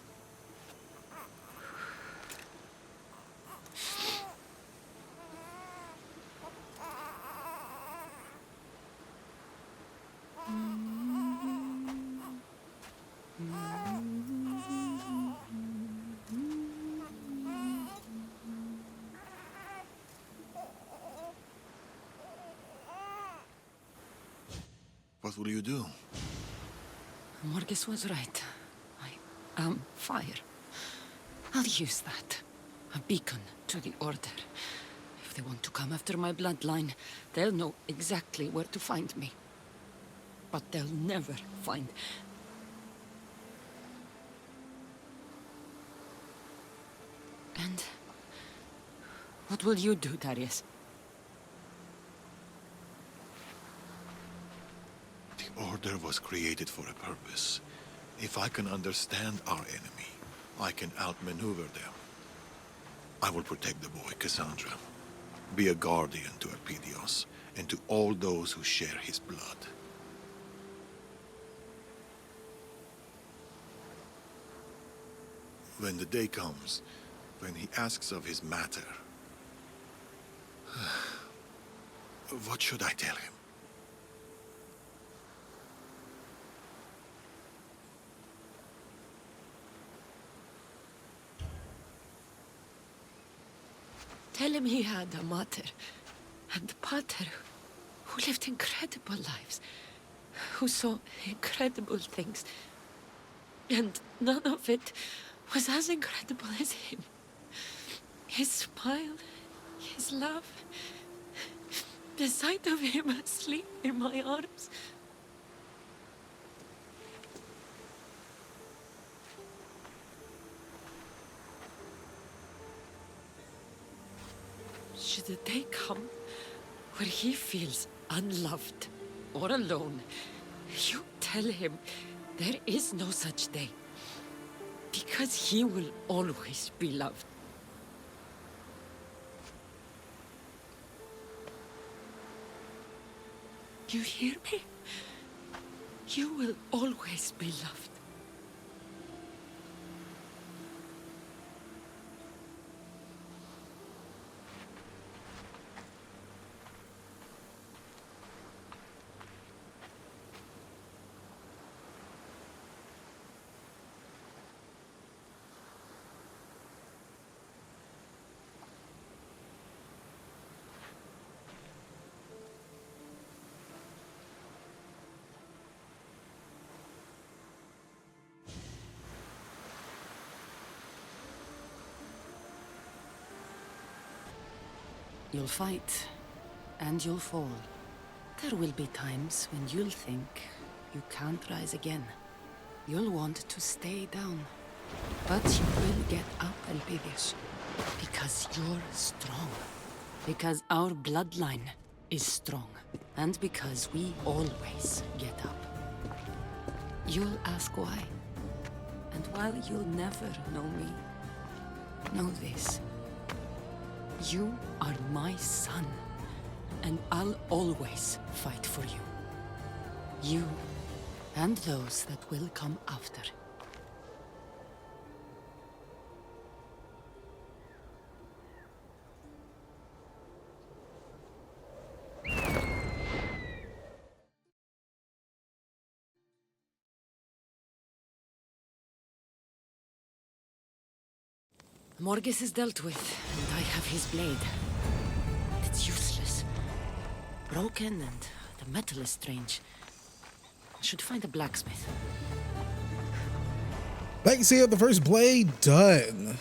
What will you do? Amorgos was right. I am fire. I'll use that. A beacon to the Order. If they want to come after my bloodline, they'll know exactly where to find me. But they'll never find... And... what will you do, Darius? The Order was created for a purpose. If I can understand our enemy, I can outmaneuver them. I will protect the boy, Cassandra. Be a guardian to Elpidios, and to all those who share his blood. When the day comes, when he asks of his matter, what should I tell him? Tell him he had a mother and a pater who lived incredible lives, who saw incredible things, and none of it was as incredible as him. His smile, his love, the sight of him asleep in my arms. Should the day come where he feels unloved or alone, you tell him there is no such day, because he will always be loved. You hear me? You will always be loved. You'll fight, and you'll fall. There will be times when you'll think you can't rise again. You'll want to stay down. But you will get up, Elpidius. Because you're strong. Because our bloodline is strong. And because we always get up. You'll ask why. And while you'll never know me, know this. You are my son. And I'll always fight for you. You and those that will come after. Amorgos is dealt with, and I have his blade. It's useless. Broken, and the metal is strange. I should find a blacksmith. Legacy of the First Blade done.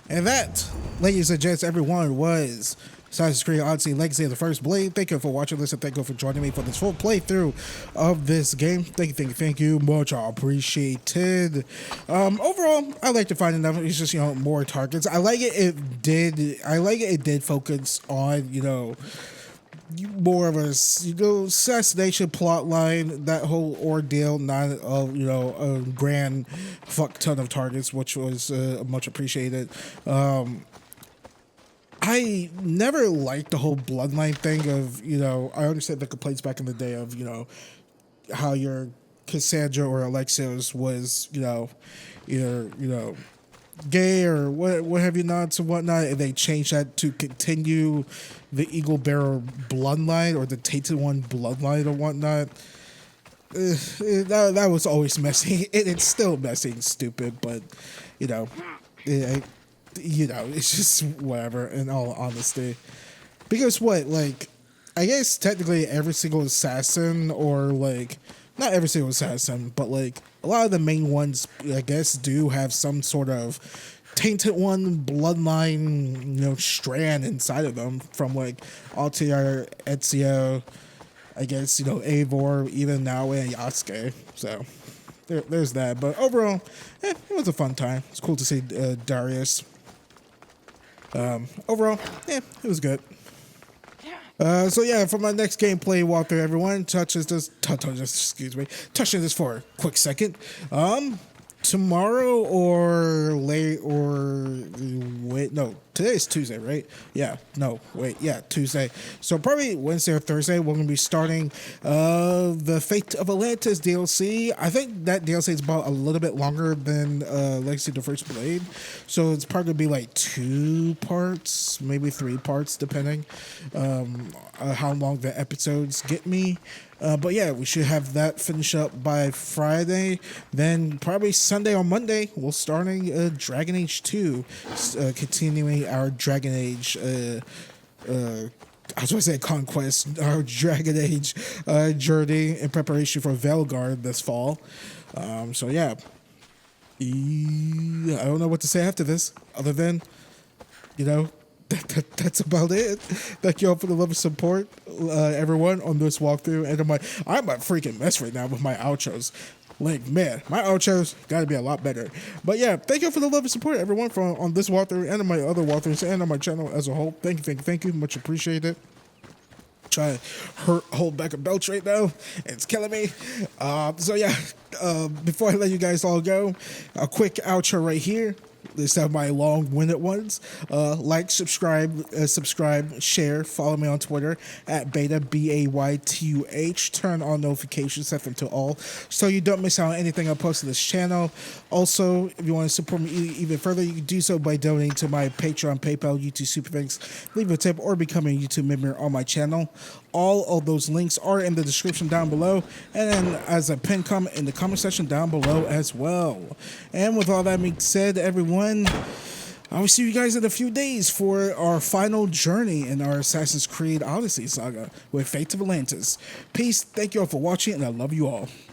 And that, ladies and gents, everyone, was Assassin's Creed Odyssey Legacy of the First Blade. Thank you for watching this, and thank you for joining me for this full playthrough of this game. Thank you. Much appreciated. Overall, I like to find enough. It's just, more targets. I like it. It did focus on, more of a assassination plot line, that whole ordeal, not of a grand fuck ton of targets, which was much appreciated. I never liked the whole bloodline thing of, I understand the complaints back in the day of, how your Cassandra or Alexios was, either, gay or what have you not and whatnot, and they changed that to continue the Eagle Bearer bloodline or the Tainted One bloodline or whatnot. That was always messy. It's still messy and stupid, but it's just whatever, in all honesty. Because I guess technically every single assassin, or not every single assassin, but a lot of the main ones, I guess, do have some sort of Tainted One bloodline, strand inside of them, from Altair, Ezio, I guess, Eivor, even Naue and Yasuke. So there's that. But overall, it was a fun time. It's cool to see Darius. Overall, it was good. So yeah, for my next gameplay walkthrough, everyone, touching this for a quick second. Tomorrow or late or wait, no, today is Tuesday, right? Tuesday. So probably Wednesday or Thursday, we're gonna be starting the Fate of Atlantis DLC. I think that DLC is about a little bit longer than Legacy of the First Blade, so it's probably gonna be 2 parts, maybe 3 parts, depending how long the episodes get me. But yeah, we should have that finished up by Friday. Then probably Sunday or Monday, we're starting Dragon Age 2, continuing our Dragon Age, I was going to say conquest, our Dragon Age journey in preparation for Veilguard this fall. So yeah, I don't know what to say after this, other than, that's about it. Thank you all for the love and support, everyone, on this walkthrough. And I'm a freaking mess right now with my outros. Man, my outros got to be a lot better. But yeah, thank you for the love and support, everyone, on this walkthrough and on my other walkthroughs and on my channel as a whole. Thank you. Much appreciated. Trying to hold back a belch right now. It's killing me. So yeah, before I let you guys all go, a quick outro right here. This have my long-winded ones. Like, subscribe, share, follow me on Twitter at Baytuh, Baytuh. Turn on notifications, set them to all, so you don't miss out on anything I post on this channel. Also, if you want to support me even further, you can do so by donating to my Patreon, PayPal, YouTube Super Thanks, leave a tip, or becoming a YouTube member on my channel. All of those links are in the description down below, and then as a pinned comment in the comment section down below as well. And with all that being said, everyone, I will see you guys in a few days for our final journey in our Assassin's Creed Odyssey saga with Fate of Atlantis. Peace, thank you all for watching, and I love you all.